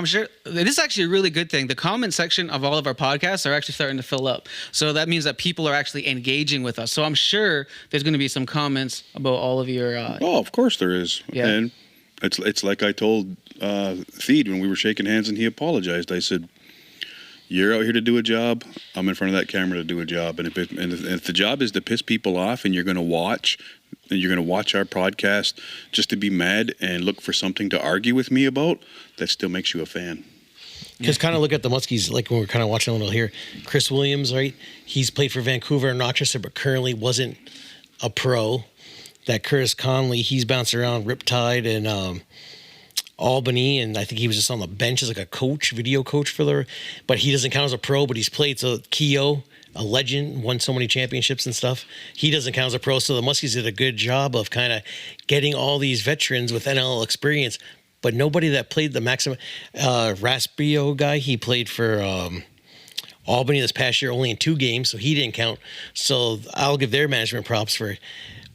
this is actually a really good thing. The comment section of all of our podcasts are actually starting to fill up, so that means that people are actually engaging with us. So I'm sure there's going to be some comments about all of your. Oh, of course there is. Yeah. And it's like I told Theed when we were shaking hands and he apologized. I said, "You're out here to do a job. I'm in front of that camera to do a job. And if the job is to piss people off, and you're going to watch our podcast just to be mad and look for something to argue with me about, that still makes you a fan." Because kind of look at the Muskies, like when we're kind of watching a little here. Chris Williams, right? He's played for Vancouver and Rochester, but currently wasn't a pro. That Curtis Conley, he's bounced around Riptide and Albany, and I think he was just on the bench as like a coach, video coach for the. But he doesn't count as a pro, but he's played. So Keogh, a legend, won so many championships and stuff. He doesn't count as a pro. So the Muskies did a good job of kind of getting all these veterans with NLL experience, but nobody that played the maximum. Raspio guy, he played for Albany this past year, only in 2 games, so he didn't count. So I'll give their management props for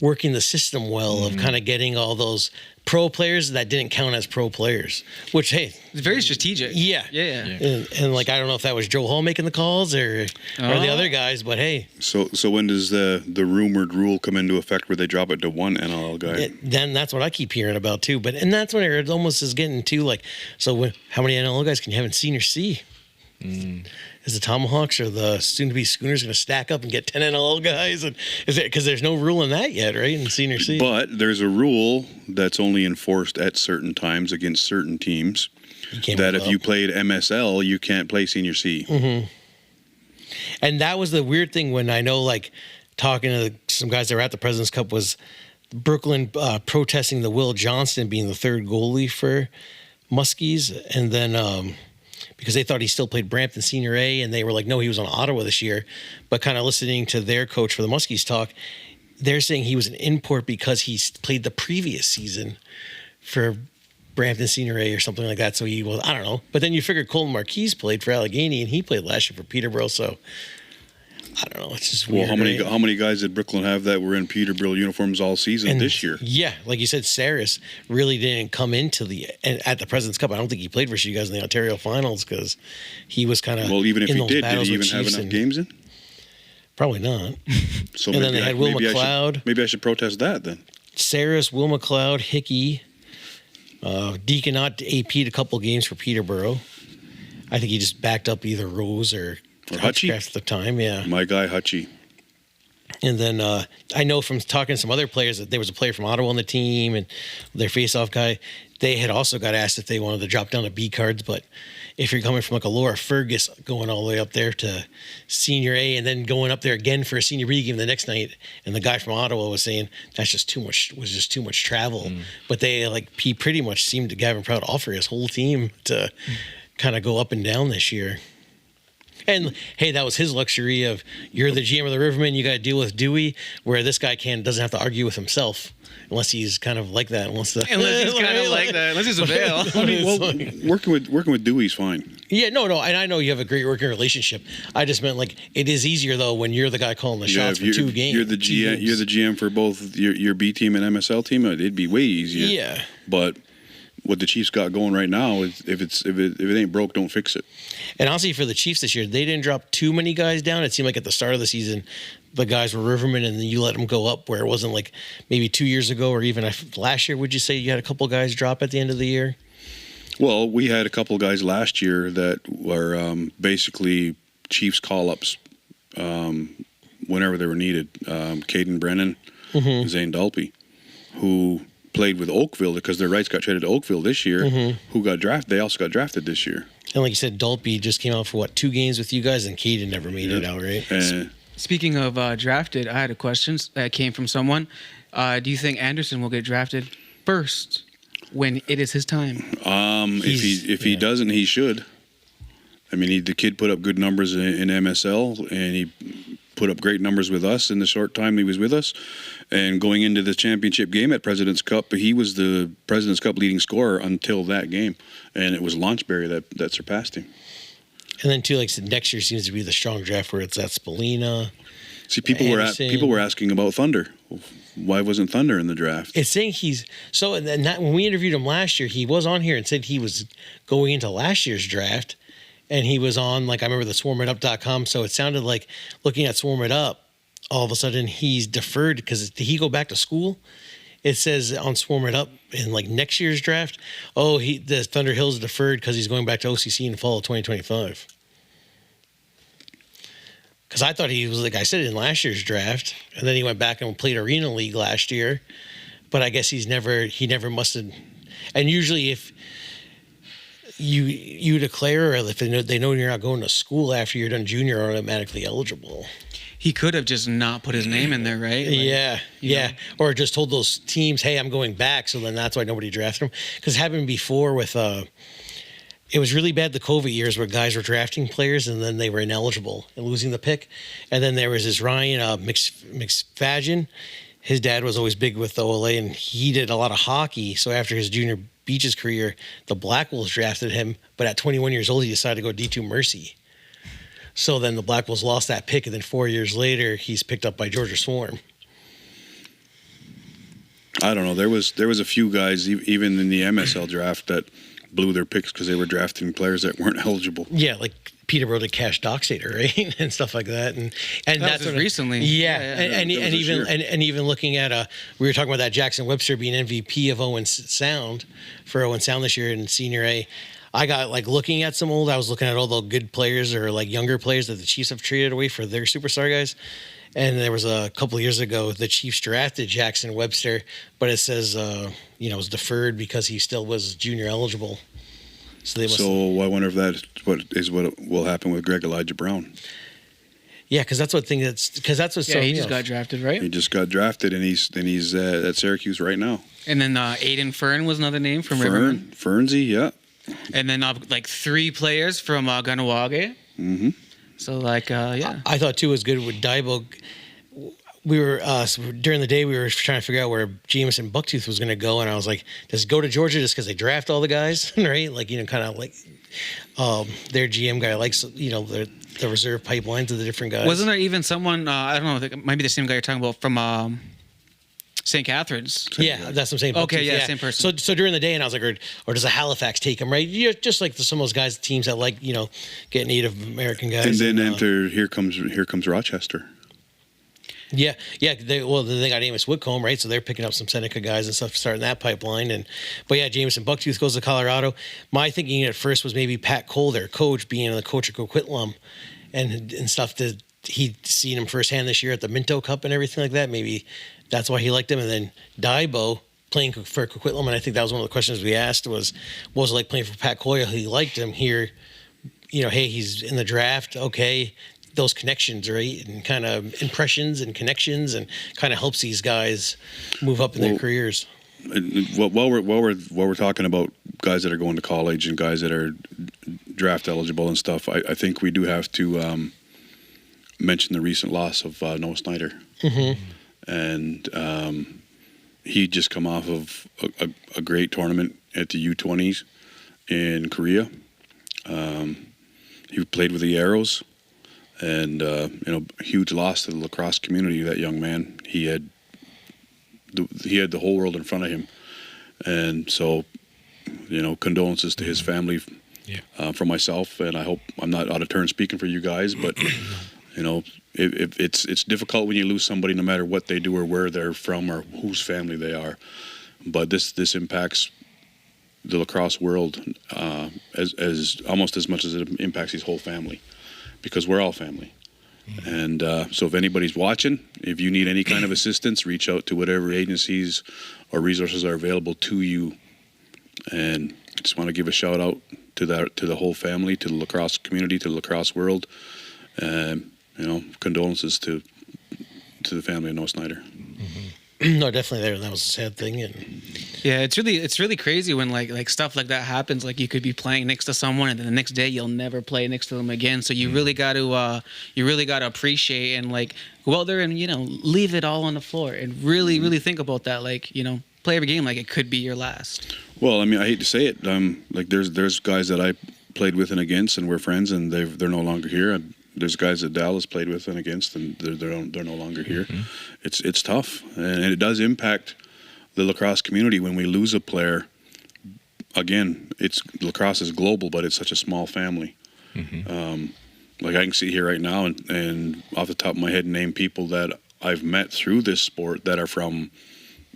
working the system well of kind of getting all those pro players that didn't count as pro players, which, hey, It's very strategic. yeah. And like, I don't know if that was Joe Hall making the calls or the other guys, but hey, So when does the rumored rule come into effect where they drop it to one NLL guy? then that's what I keep hearing about too. And that's when it almost is getting to like, so how many NLL guys can you have in Senior C? Is the Tomahawks or the soon-to-be Schooners going to stack up and get 10 NLL guys? And is it because there's no rule in that yet, right? In Senior C, But there's a rule that's only enforced at certain times against certain teams, that if you played MSL, you can't play Senior C. And that was the weird thing when I know, like, talking to some guys that were at the President's Cup, was Brooklyn protesting the Will Johnston being the third goalie for Muskies, and then because they thought he still played Brampton Senior A, and they were like, no, he was on Ottawa this year. But kind of listening to their coach for the Muskies talk, they're saying he was an import because he played the previous season for Brampton Senior A or something like that. So he was, I don't know. But then you figure Colton Marquise played for Allegheny, and he played last year for Peterborough. So I don't know. It's just weird. Well, how many guys did Brooklyn have that were in Peterborough uniforms all season this year? Yeah, like you said, Saris really didn't come into at the President's Cup. I don't think he played for you guys in the Ontario Finals because he was kind of Even if he did he even have enough games in? Probably not. So And then they had Will McLeod. Maybe I should protest that then. Saris, Will McLeod, Hickey, Deaconot AP'd a couple games for Peterborough. I think he just backed up either Rose or or Hutchie. At the time, yeah. My guy Hutchie. And then I know from talking to some other players that there was a player from Ottawa on the team, and their face-off guy, they had also got asked if they wanted to drop down to B cards. But if you're coming from like a Laura Fergus going all the way up there to Senior A and then going up there again for a Senior B game the next night, and the guy from Ottawa was saying that's just too much travel. But he pretty much seemed to Gavin Proud offer his whole team to kind of go up and down this year. And hey, that was his luxury of you're the GM of the Rivermen, you got to deal with Dewey, where this guy doesn't have to argue with himself unless he's kind of like that. Unless he's a veil. Working with Dewey's fine. Yeah, no, and I know you have a great working relationship. I just meant it is easier though when you're the guy calling the shots for 2 games. You're the GM. You're the GM for both your B team and MSL team. It'd be way easier. Yeah, but what the Chiefs got going right now is if it ain't broke, don't fix it. And honestly, for the Chiefs this year, they didn't drop too many guys down. It seemed like at the start of the season, the guys were Rivermen, and then you let them go up. Where it wasn't like maybe 2 years ago or even last year. Would you say you had a couple guys drop at the end of the year? Well, we had a couple guys last year that were basically Chiefs call-ups whenever they were needed. Caden Brennan, Zane Dalpy, who played with Oakville because their rights got traded to Oakville this year, who got drafted. They also got drafted this year. And like you said, Dalpy just came out for 2 games with you guys, and Caden never made it out, right? Speaking of drafted, I had a question that came from someone. Do you think Anderson will get drafted first when it is his time? If he doesn't, he should. I mean, the kid put up good numbers in MSL, and he put up great numbers with us in the short time he was with us. And going into the championship game at President's Cup, he was the President's Cup leading scorer until that game. And it was Launchberry that surpassed him. And then, too, like I said, next year seems to be the strong draft where it's that Spallina. See, people were asking about Thunder. Why wasn't Thunder in the draft? It's saying when we interviewed him last year, he was on here and said he was going into last year's draft. And he was on, I remember the swarmitup.com. So it sounded like looking at Swarm It Up, all of a sudden he's deferred because did he go back to school? It says on Swarm It Up in next year's draft, the Thunder Hills deferred because he's going back to OCC in fall of 2025. Because I thought he was, like I said, in last year's draft, and then he went back and played Arena League last year. But I guess he never must have. And usually, if you declare, or if they know you're not going to school after you're done junior, are automatically eligible. He could have just not put his name in there, right? Yeah. Or just told those teams, hey, I'm going back. So then that's why nobody drafted him. Because happened before with, it was really bad the COVID years where guys were drafting players and then they were ineligible and losing the pick. And then there was this Ryan McFadgen. His dad was always big with the OLA, and he did a lot of hockey. So after his junior Beaches career, the Black Wolves drafted him. But at 21 years old, he decided to go D2 Mercy. So then the Black Wolves lost that pick, and then 4 years later, he's picked up by Georgia Swarm. I don't know. There was a few guys, even in the MSL draft, that blew their picks because they were drafting players that weren't eligible. Yeah, like Peterborough did Cash Dockstader, right, and stuff like that, and that's just recently. Yeah, and even looking at we were talking about that Jackson Webster being MVP of Owen Sound for Owen Sound this year in Senior A. I got looking at some old. I was looking at all the good players or younger players that the Chiefs have traded away for their superstar guys. And there was a couple of years ago the Chiefs drafted Jackson Webster, but it says it was deferred because he still was junior eligible. So I wonder if that is what will happen with Greg Elijah Brown. Yeah, because that's what's he just got drafted, right? He just got drafted, and he's at Syracuse right now. And then Aiden Fern was another name from Riverman. Fernsey, yeah. And then 3 players from Ganawage. Mm-hmm. So yeah. I thought too was good with Daibo. We were during the day we were trying to figure out where Jameson Bucktooth was going to go, and I was like, just go to Georgia just because they draft all the guys, right? Their GM guy likes the reserve pipelines of the different guys. Wasn't there even someone I don't know, it might be the same guy you're talking about from St. Catharines. Yeah, that's what I'm saying. Okay, yeah, same person. So during the day, and I was like, or does a Halifax take him, right? Just like some of those guys, teams that get Native American guys. And then here comes Rochester. Yeah. They got Amos Whitcomb, right? So they're picking up some Seneca guys and stuff, starting that pipeline. But yeah, Jameson Bucktooth goes to Colorado. My thinking at first was maybe Pat Cole, their coach, being the coach of Coquitlam and stuff. He'd seen him firsthand this year at the Minto Cup and everything like that. Maybe that's why he liked him. And then Daibo playing for Coquitlam, and I think that was one of the questions we asked was, what was it like playing for Pat Coyle? He liked him here. Hey, he's in the draft. Okay. Those connections, right? And kind of impressions and connections, and kind of helps these guys move up in their careers. While we're talking about guys that are going to college and guys that are draft eligible and stuff, I think we do have to mention the recent loss of Noah Snyder. Mm-hmm. And he just come off of a great tournament at the U20s in Korea. He played with the Arrows, and huge loss to the lacrosse community. That young man, he had the whole world in front of him, and so condolences to his family from myself. And I hope I'm not out of turn speaking for you guys, but it's difficult when you lose somebody, no matter what they do or where they're from or whose family they are. But this impacts the lacrosse world as almost as much as it impacts his whole family, because we're all family. And so if anybody's watching, if you need any kind of assistance, reach out to whatever agencies or resources are available to you. And I just want to give a shout out to the whole family, to the lacrosse community, to the lacrosse world. Condolences to the family of Noah Snyder. Mm-hmm. No, definitely that was a sad thing. And yeah, it's really crazy when like stuff like that happens. Like, you could be playing next to someone, and then the next day you'll never play next to them again. So you really got to appreciate and go out there and leave it all on the floor and really think about that. Play every game like it could be your last. Well, I mean, I hate to say it. There's guys that I played with and against, and we're friends, and they're no longer here. And there's guys that Dallas played with and against, and they're no longer here. Mm-hmm. It's tough, and it does impact the lacrosse community when we lose a player. Again, lacrosse is global, but it's such a small family. Mm-hmm. I can sit here right now and off the top of my head name people that I've met through this sport that are from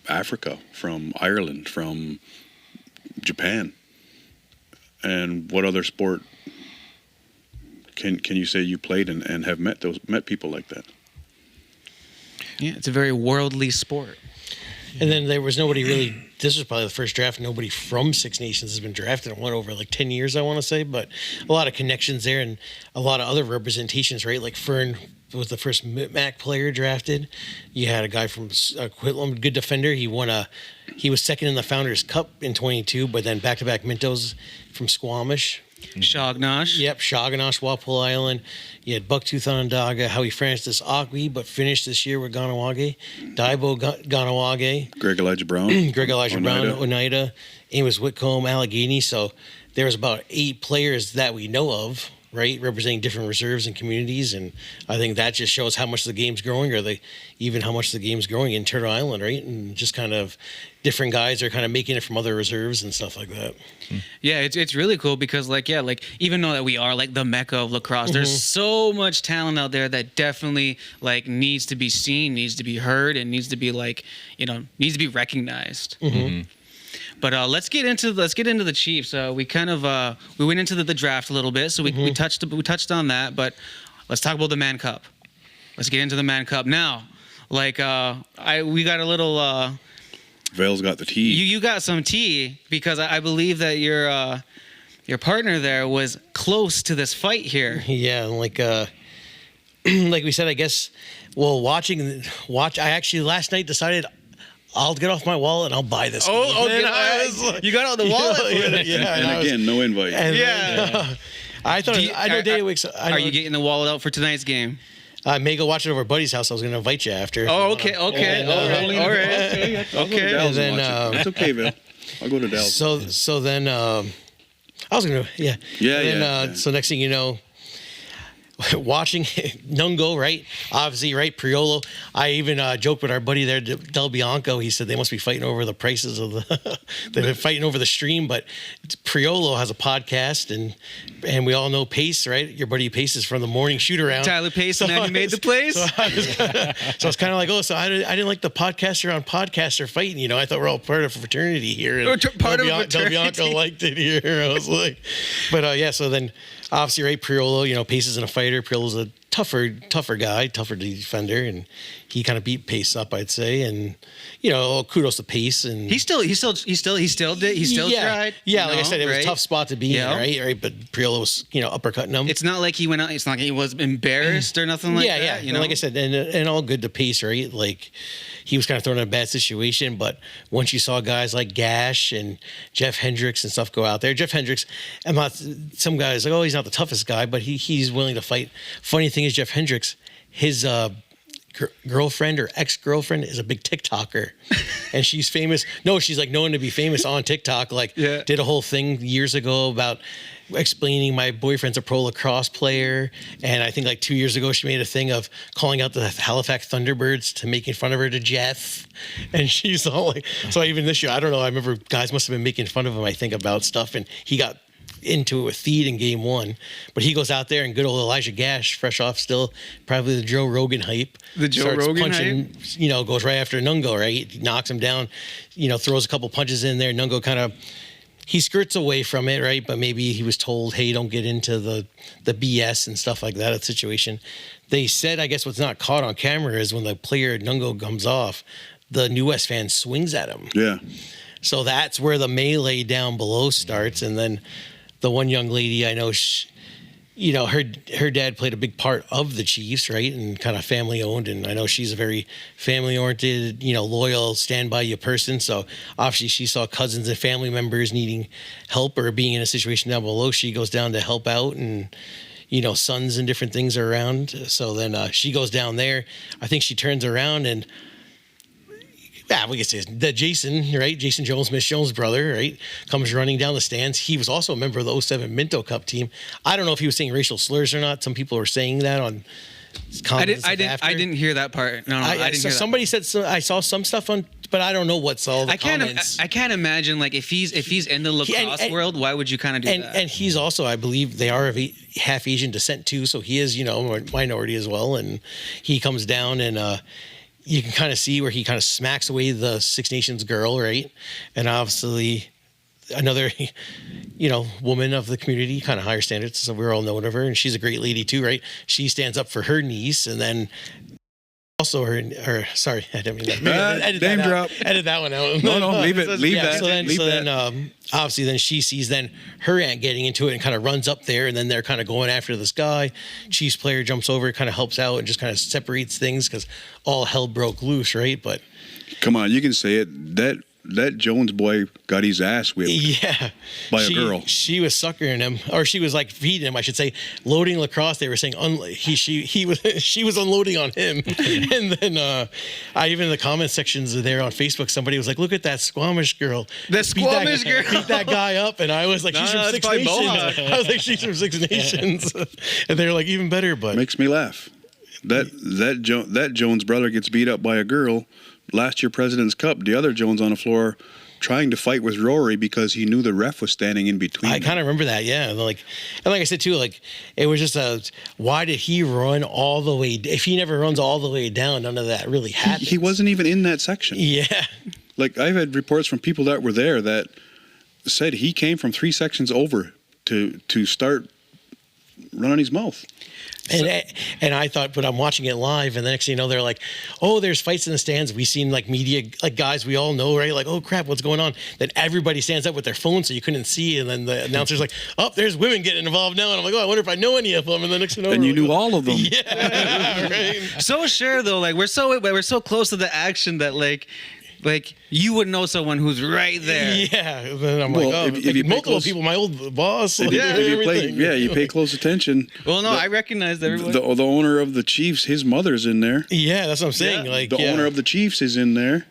Africa, from Ireland, from Japan. And what other sport can you say you played and have met people like that? Yeah, it's a very worldly sport. And then there was nobody really. This was probably the first draft. Nobody from Six Nations has been drafted in over 10 years, I want to say. But a lot of connections there, and a lot of other representations, right? Like Fern was the first MAC player drafted. You had a guy from Coquitlam, good defender. He was second in the Founders Cup in 22, but then back-to-back Mintos from Squamish. Shognosh. Yep, Shoggonosh, Walpole Island. You had Bucktooth Onondaga, Howie Francis Akwi, but finished this year with Ganawage. Daibo Ganawage. Greg Elijah Brown. Brown, Oneida. Amos Whitcomb, Allegheny. So there was about 8 players that we know of, right, representing different reserves and communities. And I think that just shows how much the game's growing, or even how much the game's growing in Turtle Island, right? And just kind of different guys are kind of making it from other reserves and stuff like that. Yeah, it's really cool because even though that we are the mecca of lacrosse, there's so much talent out there that definitely needs to be seen, needs to be heard, and needs to be needs to be recognized. Mm-hmm. But let's get into the Chiefs. We kind of we went into the draft a little bit, so we touched on that. But let's talk about the Mann Cup. Let's get into the Mann Cup now. We got a little. Vale's got the tea. You got some tea because I believe that your partner there was close to this fight here. Yeah, like we said, I guess. Well, watch. I actually last night decided I'll get off my wallet and I'll buy this. You got out the wallet. Yeah, and again, no invite. I thought I know Data Weeks. Are you getting the wallet out for tonight's game? I may go watch it over at Buddy's house. I was going to invite you after. Oh, okay. All right. Okay. And then it's okay, Val. I'll go to Dallas. So then I was going to, yeah. Yeah. So next thing you know, watching Nungo, right? Obviously, right? Priolo. I even joked with our buddy there, Del Bianco. He said they must be fighting over the prices of the. They're fighting over the stream, but Priolo has a podcast, and we all know Pace, right? Your buddy Pace is from the morning shoot around. Tyler Pace, and then he made the plays. So it's kind of like, oh, so I didn't like the podcaster on podcaster fighting. You know, I thought we're all part of a fraternity here. And Part of a fraternity. Del Bianco liked it here. I was like, but yeah. So then, obviously, right? Priolo, you know, Pace isn't a fighter. Priolo's a tougher guy, tougher defender, and he kind of beat Pace up, I'd say. And you know, kudos to Pace. And He still tried. Yeah, like I said, it was a tough spot to be in, right? But Priolo was, you know, uppercutting him. It's not like he went out. It's not like he was embarrassed or nothing like that. Yeah. You know, like I said, and all good to Pace, right? Like he was kind of thrown in a bad situation, but once you saw guys like Gash and Jeff Hendricks and stuff go out there, Jeff Hendricks, some guys like, oh, he's not the toughest guy, but he's willing to fight. Funny thing is, Jeff Hendricks, his girlfriend or ex-girlfriend is a big TikToker, and she's famous. No, she's like known to be famous on TikTok. Like, did a whole thing years ago about explaining my boyfriend's a pro lacrosse player, and I think like 2 years ago she made a thing of calling out the Halifax Thunderbirds to making fun of her to Jeff, and she's all like, so even this year, I don't know. I remember guys must have been making fun of him, I think, about stuff, and he got into it with Theed in game one, but he goes out there and good old Elijah Gash, fresh off still, probably the Joe Rogan hype. You know, goes right after Nungo, right? He knocks him down, you know, throws a couple punches in there. Nungo kind of, he skirts away from it, right? But maybe he was told, hey, don't get into the BS and stuff like that, situation. They said, I guess what's not caught on camera is when the player Nungo comes off, the New West fan swings at him. Yeah. So that's where the melee down below starts, and then the one young lady I know, you know, her dad played a big part of the Chiefs, right? And kind of family owned. And I know she's a very family oriented, you know, loyal, stand by you person. So obviously she saw cousins and family members needing help or being in a situation down below. She goes down to help out, and, you know, sons and different things are around. So then she goes down there. I think she turns around and, we can say that Jason, right? Jason Jones, Miss Jones' brother, right? Comes running down the stands. He was also a member of the 07 Minto Cup team. I don't know if he was saying racial slurs or not. Some people were saying that on comments. I didn't hear that part. No, I didn't hear somebody said I saw some stuff on, but I don't know what's all the comments. I can't imagine, like, if he's in the lacrosse world, why would you kind of do that? And he's also, I believe, they are of half Asian descent too, so he is, you know, a minority as well. And he comes down and you can kind of see where he kind of smacks away the Six Nations girl, right? And obviously another, you know, woman of the community, kind of higher standards, so we're all knowing of her, and she's a great lady too, right? She stands up for her niece, and then also her sorry, I didn't mean that. Edit that one out. No, leave it. Leave that. So then, obviously, then she sees then her aunt getting into it and kind of runs up there, and then they're kind of going after this guy. Chiefs player jumps over, kind of helps out, and just kind of separates things because all hell broke loose, right? But come on, you can say it. That Jones boy got his ass whipped. Yeah, by a girl. She was suckering him, or she was like feeding him, I should say. Loading lacrosse, they were saying she was unloading on him. And then I even in the comment sections there on Facebook, somebody was like, "Look at that Squamish girl. That Squamish girl beat that guy up." And I was like, "She's from Six Nations." I was like, "She's from Six Nations," and they were like, "Even better." But makes me laugh. That Jones brother gets beat up by a girl. Last year President's Cup, the other Jones on the floor trying to fight with Rory because he knew the ref was standing in between. I kind of remember that, yeah. And like I said too, like it was just why did he run all the way? If he never runs all the way down, none of that really happens. He wasn't even in that section. Yeah. Like I've had reports from people that were there that said he came from 3 sections over to start running his mouth. And I thought, but I'm watching it live, and the next thing you know, they're like, "Oh, there's fights in the stands." We've seen like media, like guys we all know, right? Like, "Oh crap, what's going on?" Then everybody stands up with their phone, so you couldn't see, and then the announcer's like, "Oh, there's women getting involved now," and I'm like, "Oh, I wonder if I know any of them." And the next thing you know, and you knew all of them. Yeah, right. So sure though, like we're so close to the action that like you would know someone who's right there. Yeah. And then I'm if you multiple people, my old boss. You pay close attention. Well, no, I recognized everybody. The owner of the Chiefs, his mother's in there. Yeah, that's what I'm saying. The owner of the Chiefs is in there.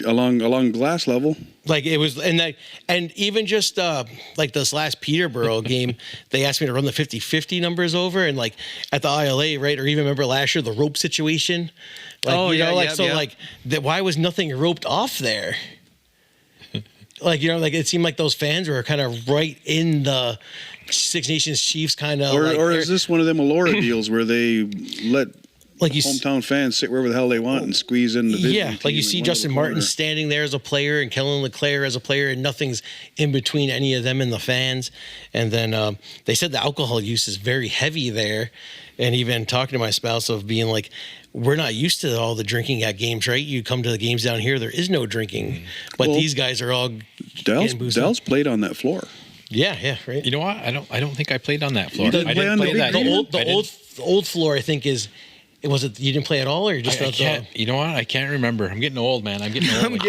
along glass level. Like it was, and even just like this last Peterborough game, they asked me to run the 50-50 numbers over, and like at the ILA, right? Or even remember last year the rope situation. Like, why was nothing roped off there? Like, like it seemed like those fans were kind of right in the Six Nations Chiefs kind of. Or is this one of them Allura deals where they let like hometown fans sit wherever the hell they want and squeeze in the yeah, like you see Justin Martin standing there as a player and Kellen LeClaire as a player, and nothing's in between any of them and the fans. And then they said the alcohol use is very heavy there. And even talking to my spouse of being like, we're not used to all the drinking at games, right? You come to the games down here, there is no drinking, but these guys are all. Dallas played on that floor. Yeah, right. You know what? I don't think I played on that floor. You didn't I play didn't on play that. The old floor, I think, is. Was it you didn't play at all, or you just I can't? You know what? I can't remember. I'm getting old, man. I'm getting old.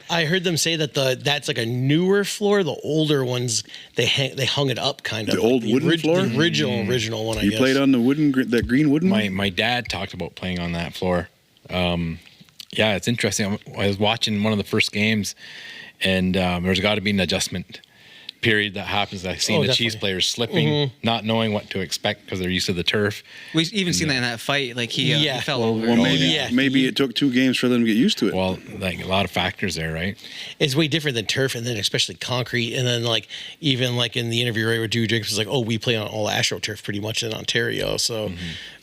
I heard them say that that's like a newer floor. The older ones they hung it up kind of. The old wooden floor. The original one. You played on the that green wooden. My dad talked about playing on that floor. Yeah, it's interesting. I was watching one of the first games, and there's got to be an adjustment period that happens. I've seen the Chiefs players slipping, not knowing what to expect because they're used to the turf. We've even seen that in that fight. Like he fell over. Well, maybe it took 2 games for them to get used to it. Well, like a lot of factors there, right? It's way different than turf, and then especially concrete, and then like even like in the interview right with Drew Jacobs was like, oh, we play on all AstroTurf pretty much in Ontario, so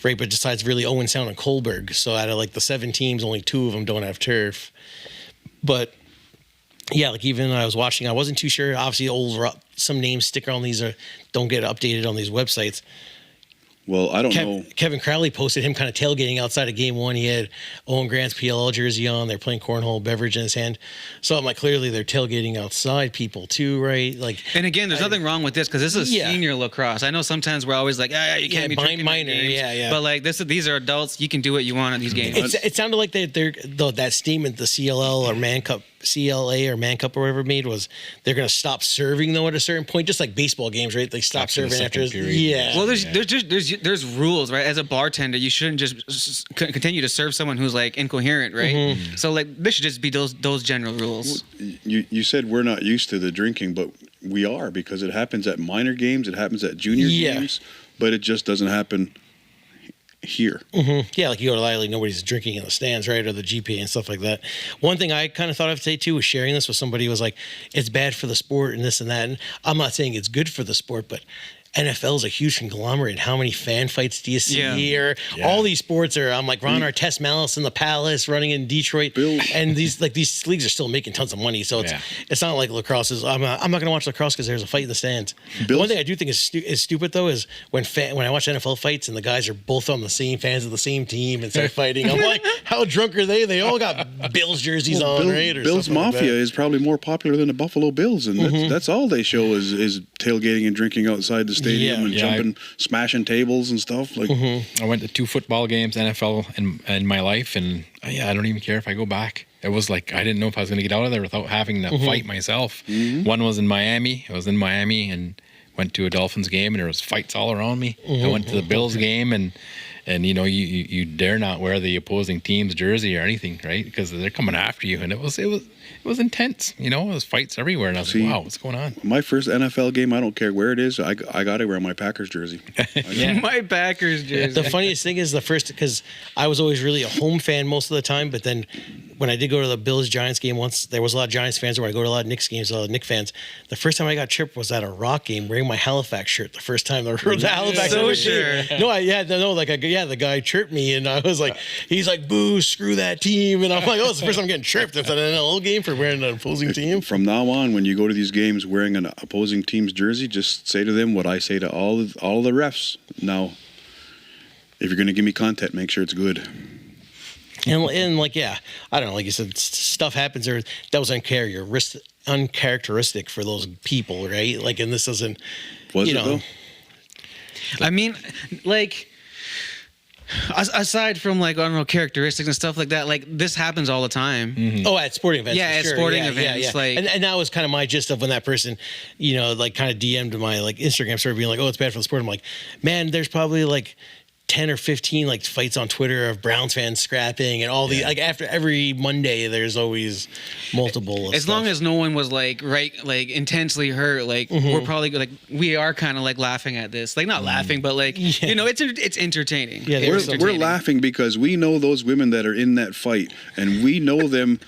right. But besides really Owen Sound and Coalberg, so out of like the 7 teams, only 2 of them don't have turf, but. Yeah, like even I was watching, I wasn't too sure. Obviously, some names stick on these don't get updated on these websites. Well, I don't know. Kevin Crowley posted him kind of tailgating outside of game 1. He had Owen Grant's PLL jersey on. They're playing cornhole, beverage in his hand. So I'm like, clearly they're tailgating outside people too, right? Like, and again, there's nothing wrong with this because this is senior lacrosse. I know sometimes we're always like, you can't be drinking minor, games. But like these are adults. You can do what you want at these games. It sounded like that statement the CLL or Mann Cup. CLA or Mann Cup or whatever made was they're going to stop serving though at a certain point, just like baseball games, right? They stop serving after period. Yeah. Well, there's rules, right? As a bartender, you shouldn't just continue to serve someone who's like incoherent, right? So like this should just be those general rules. You said we're not used to the drinking, but we are because it happens at minor games, it happens at junior games, but it just doesn't happen here. Yeah, like you go to Lily, nobody's drinking in the stands, right? Or the GPA and stuff like that. One thing I kind of thought of today too was sharing this with somebody was like, it's bad for the sport and this and that. And I'm not saying it's good for the sport, but NFL is a huge conglomerate. How many fan fights do you see? Or all these sports are. I'm like Ron Artest Malice in the Palace running in Detroit, and these leagues are still making tons of money. So it's not like lacrosse is. I'm not going to watch lacrosse because there's a fight in the stands. One thing I do think is stupid though is when I watch NFL fights and the guys are both on the same fans of the same team and start fighting. I'm like, how drunk are they? They all got Bills jerseys on, right? Or Bills Mafia like is probably more popular than the Buffalo Bills, and that's all they show is tailgating and drinking outside the stadium and jumping, smashing tables and stuff. Like I went to 2 football games, NFL, in my life, and I don't even care if I go back. It was like I didn't know if I was going to get out of there without having to fight myself. One was in Miami. I was in Miami and went to a Dolphins game, and there was fights all around me. I went to the Bills game, and you dare not wear the opposing team's jersey or anything, right? Because they're coming after you, and it was intense. It was fights everywhere, and I was like, wow, what's going on? My first NFL game, I don't care where it is, I got to wear my Packers jersey. My Packers jersey. The funniest thing is because I was always really a home fan most of the time, but then when I did go to the Bills-Giants game once, there was a lot of Giants fans. When I go to a lot of Knicks games, a lot of Knicks fans. The first time I got tripped was at a Rock game wearing my Halifax shirt. The first time the Halifax shirt. The guy chirped me, and I was like, he's like, boo, screw that team. And I'm like, it's the first time I'm getting tripped. It's an NLL game for wearing an opposing team. From now on, when you go to these games wearing an opposing team's jersey, just say to them what I say to all the refs. Now, if you're going to give me content, make sure it's good. And like, I don't know, like you said, stuff happens there that was uncharacteristic for those people, right? Like, and this doesn't, was it though? I mean, like, aside from like, I don't know, characteristics and stuff like that, like this happens all the time. Oh, at sporting events. Yeah, at sporting events. Like, and that was kind of my gist of when that person, like kind of DM'd my like Instagram story being like, oh, it's bad for the sport. I'm like, man, there's probably like 10 or 15 like fights on Twitter of Browns fans scrapping and all the like after every Monday there's always multiple. As long as no one was like intensely hurt, like we're probably like we are kind of like laughing at this, like not laughing, but like you know, it's entertaining. Yeah, We're laughing because we know those women that are in that fight, and we know them.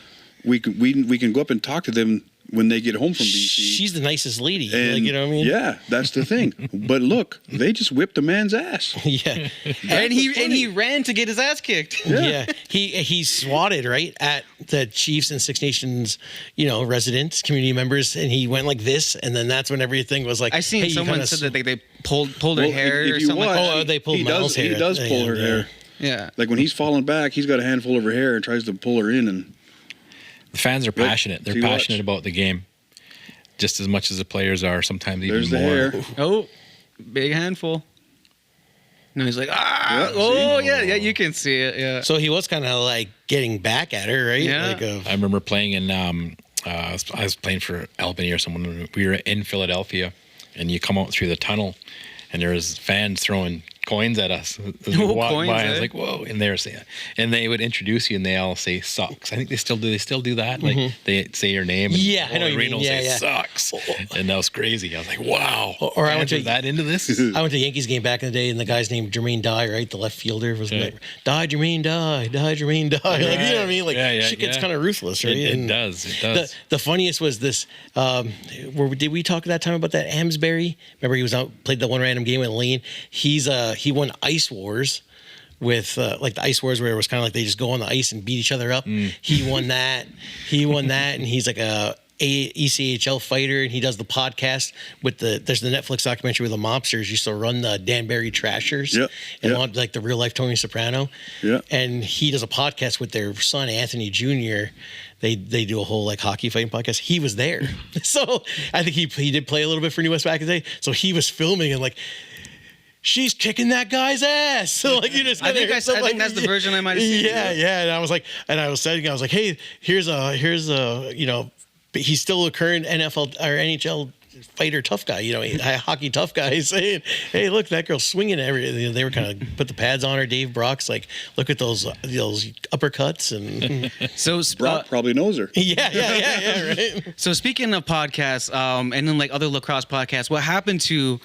We can go up and talk to them when they get home from BC. She's the nicest lady. And like, you know what I mean? Yeah, that's the thing. But look, they just whipped a man's ass. Yeah. And he ran to get his ass kicked. Yeah. He swatted right at the Chiefs and Six Nations, residents, community members, and he went like this, and then that's when everything was like. I seen hey, someone said that they pulled her hair if or you something. watch, they pulled Mel's hair. He does pull her hair. Yeah. Like when he's falling back, he's got a handful of her hair and tries to pull her in, and The fans are passionate. They're passionate about the game, just as much as the players are. Sometimes even there's more. the hair. Oh, big handful. No, he's like, Yeah, yeah, you can see it. Yeah. So he was kind of like getting back at her, right? Yeah. Like I remember playing in. I was playing for Albany or someone. We were in Philadelphia, and you come out through the tunnel, and there's fans throwing coins at us. As we walked coins, by, I eh? was like, "Whoa!" And they were saying, and they would introduce you, and they all say "sucks." I think they still do. They still do that. Like they say your name. And Yeah, I know what you Reno mean. Yeah, say yeah. "sucks," and that was crazy. I was like, "Wow!" Or I went Fans to are that into this. I went to a Yankees game back in the day, and the guy's named Jermaine Dye, right? The left fielder was like, die, Jermaine Dye, die, Jermaine Dye. Like, you know what I mean? Like, shit gets kind of ruthless, right? It does. It does. The funniest was this. Did we talk that time about that Amsbury? Remember, he was out, played the one random game with Lane. He won Ice Wars with like the Ice Wars, where it was kind of like they just go on the ice and beat each other up. He won that. And he's like a ECHL fighter, and he does the podcast with there's the Netflix documentary where the mobsters used to run the Danbury Trashers and like the real life Tony Soprano. Yeah. And he does a podcast with their son Anthony Jr. They do a whole like hockey fighting podcast. He was there, so I think he did play a little bit for New West back in the day. So he was filming and like, she's kicking that guy's ass. So like you just I think that's the version I might have seen. Yeah. And I was saying, hey, here's a but he's still a current NFL or NHL fighter, tough guy, a hockey tough guy. He's saying, hey, look, that girl's swinging everything. They were kind of put the pads on her. Dave Brock's like, look at those uppercuts. And So Brock probably knows her. yeah, right. So speaking of podcasts, and then like other lacrosse podcasts, what happened to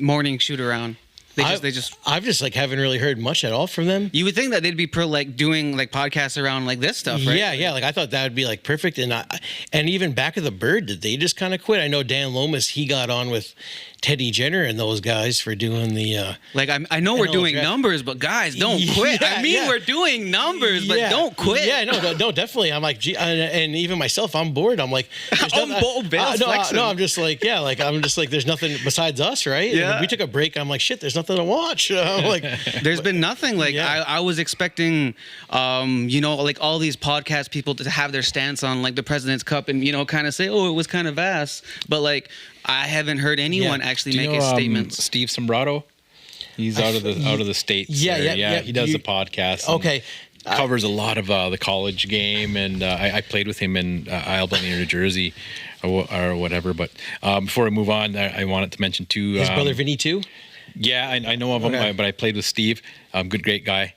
Morning Shoot Around? They just I've just like haven't really heard much at all from them. you would think that they'd be doing like podcasts around like this stuff, right? Yeah. Like I thought that would be like perfect. And even Back of the Bird, did they just kind of quit? I know Dan Lomas, he got on with Teddy Jenner and those guys for doing the. Like I know we're doing draft. numbers, but guys, don't quit. Yeah, we're doing numbers, but don't quit. Yeah, no, definitely. I'm like, gee, and even myself, I'm bored. I'm like, I'm just like, there's nothing besides us, right? Yeah. And we took a break. I'm like, shit, there's nothing to watch. I'm like, There's been nothing. Like I was expecting, like all these podcast people to have their stance on like the President's Cup and kind of say, oh, it was kind of vast, but like I haven't heard anyone actually make a statement. Steve Sombrato, he's out of the States. Yeah. He does the podcast. Okay. Covers a lot of the college game, and I played with him in Albany, New Jersey, or whatever. But before I move on, I wanted to mention too. His brother Vinny too. Yeah, I know of him, but I played with Steve. Great guy.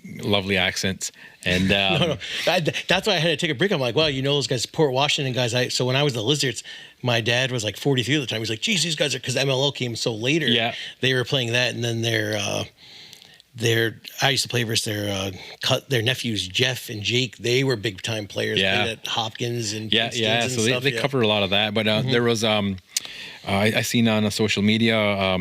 Lovely accents. And No. That's why I had to take a break. I'm like, well, those guys, Port Washington guys. So when I was the Lizards, my dad was like 43 at the time. He was like, geez, these guys are, because MLL came so later. Yeah. They were playing that, and then I used to play versus their nephews Jeff and Jake. They were big time players. Played at Hopkins and yeah. So stuff. they cover a lot of that. But there was I seen on social media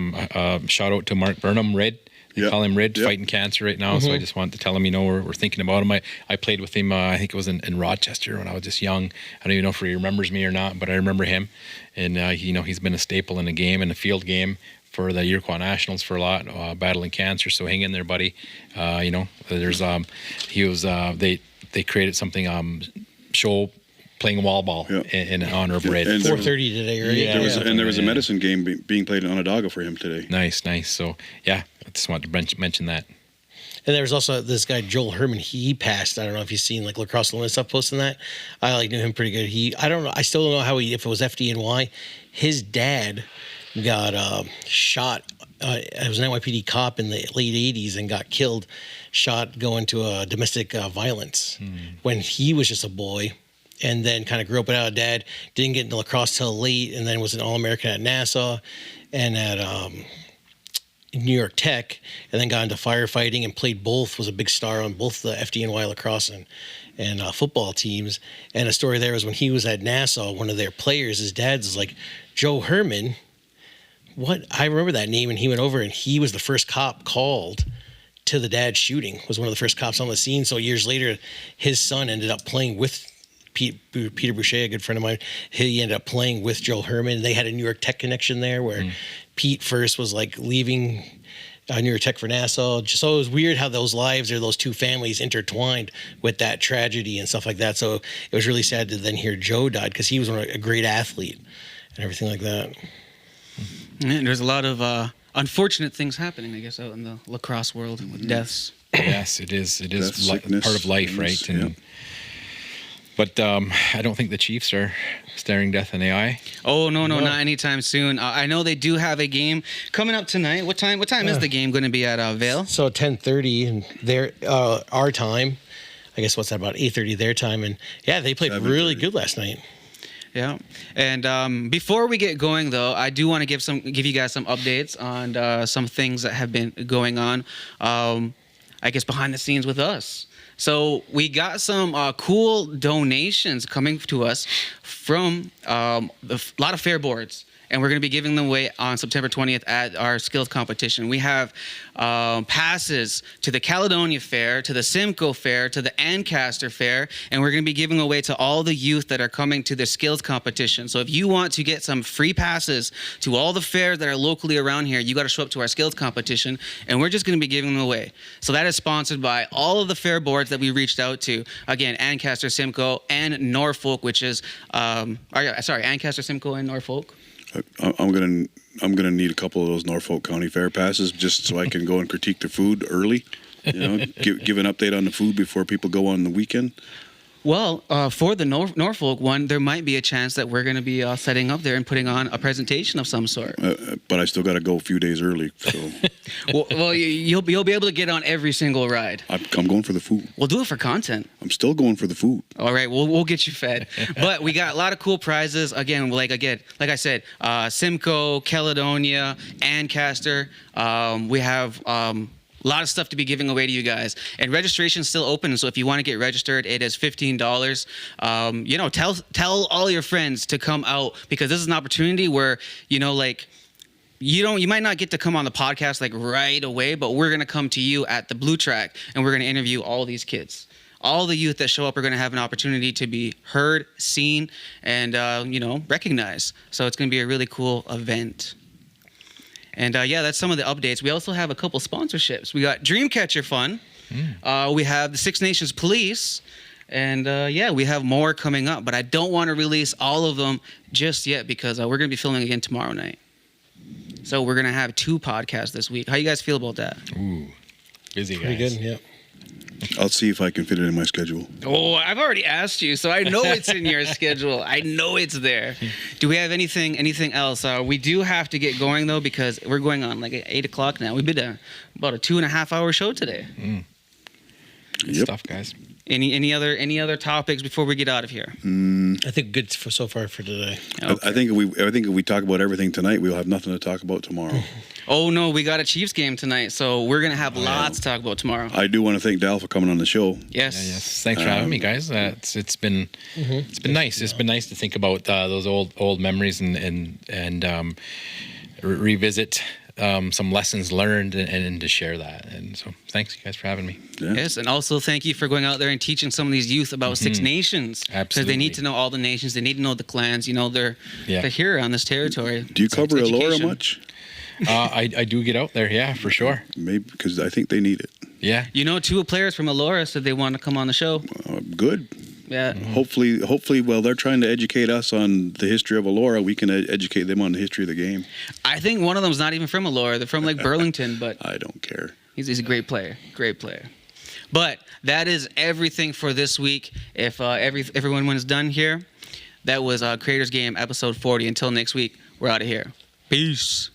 shout out to Mark Burnham, Red. They call him Red, fighting cancer right now. So I just wanted to tell him, we're thinking about him. I played with him, I think it was in Rochester when I was just young. I don't even know if he remembers me or not, but I remember him. And, he's been a staple in a field game for the Iroquois Nationals for a lot, battling cancer. So hang in there, buddy. There's, they created something, show playing wall ball in honor of Red. 4:30 today, right? Yeah, there was a medicine game being played in Onondaga for him today. Nice. So, I just wanted to mention that. And there was also this guy, Joel Herman. He passed. I don't know if you've seen like Lacrosse Limited stuff posting that. I knew him pretty good. I don't know. I still don't know if it was FDNY. His dad got shot. It was an NYPD cop in the late 80s and got killed, shot going to a domestic violence when he was just a boy. And then kind of grew up without a dad, didn't get into lacrosse till late, and then was an All-American at Nassau and at New York Tech, and then got into firefighting and played both, was a big star on both the FDNY lacrosse and football teams. And a story there was when he was at Nassau, one of their players, his dad's is like, Joe Herman, what? I remember that name, and he went over, and he was the first cop called to the dad's shooting, was one of the first cops on the scene. So years later, his son ended up playing with Peter Boucher, a good friend of mine. He ended up playing with Joe Herman. They had a New York Tech connection there where Pete first was like leaving New York Tech for Nassau. So it was weird how those lives or those two families intertwined with that tragedy and stuff like that. So it was really sad to then hear Joe died because he was a great athlete and everything like that. And there's a lot of unfortunate things happening, I guess, out in the lacrosse world with deaths. Yes, it is. It is Death, sickness, part of life, right? And but I don't think the Chiefs are staring death in the eye. Oh no, not anytime soon. I know they do have a game coming up tonight. What time is the game going to be at Vale? So 10:30 and their our time. I guess what's that, about 8:30 their time, and they played really good last night. Yeah, and before we get going, though, I do want to give you guys some updates on some things that have been going on. I guess behind the scenes with us. So we got some cool donations coming to us from a lot of fair boards, and we're going to be giving them away on September 20th at our skills competition. We have passes to the Caledonia Fair, to the Simcoe Fair, to the Ancaster Fair, and we're going to be giving away to all the youth that are coming to the skills competition. So if you want to get some free passes to all the fairs that are locally around here, you got to show up to our skills competition, and we're just going to be giving them away. So that is sponsored by all of the fair boards that we reached out to. Again, Ancaster, Simcoe, and Norfolk, which is Ancaster, Simcoe, and Norfolk. I'm gonna need a couple of those Norfolk County Fair passes just so I can go and critique the food early. Give an update on the food before people go on the weekend. Well, for the Norfolk one, there might be a chance that we're going to be setting up there and putting on a presentation of some sort. But I still got to go a few days early. So. well, you'll be able to get on every single ride. I'm going for the food. We'll do it for content. I'm still going for the food. All right, we'll get you fed. But we got a lot of cool prizes. Again, like I said, Simcoe, Caledonia, Ancaster. We have a lot of stuff to be giving away to you guys. And registration's still open, so if you want to get registered, it is $15. Tell all your friends to come out, because this is an opportunity where, you might not get to come on the podcast like right away, but we're going to come to you at the Blue Track, and we're going to interview all these kids. All the youth that show up are going to have an opportunity to be heard, seen, and, recognized. So it's going to be a really cool event. And that's some of the updates. We also have a couple sponsorships. We got Dreamcatcher Fun. We have the Six Nations Police. And we have more coming up. But I don't want to release all of them just yet because we're going to be filming again tomorrow night. So we're going to have 2 podcasts this week. How you guys feel about that? Ooh, busy guys. Pretty good, yeah. I'll see if I can fit it in my schedule. Oh, I've already asked you, so I know it's in your schedule. I know it's there. Do we have anything else? We do have to get going, though, because we're going on like at 8 o'clock now. We've been about a 2.5-hour show today. Good stuff, guys. Any other topics before we get out of here? I think good so far for today. Okay. I think if we talk about everything tonight, we'll have nothing to talk about tomorrow. Oh no, we got a Chiefs game tonight, so we're gonna have lots to talk about tomorrow. I do want to thank Dal for coming on the show. Yes. Thanks for having me, guys. It's been nice. It's been nice to think about those old memories and revisit some lessons learned and to share that. And so thanks, you guys, for having me. Yeah. Yes, and also thank you for going out there and teaching some of these youth about Six Nations. Absolutely. Because they need to know all the nations. They need to know the clans. They're here on this territory. Do you cover Elora much? I do get out there, yeah, for sure. Maybe because I think they need it. Yeah. 2 players from Elora said they want to come on the show. Good. Yeah. Hopefully, while they're trying to educate us on the history of Elora, we can educate them on the history of the game. I think one of them's not even from Elora. They're from like Burlington, but I don't care. He's a great player. Great player. But that is everything for this week. If everyone is done here, that was Creators Game episode 40. Until next week, we're out of here. Peace.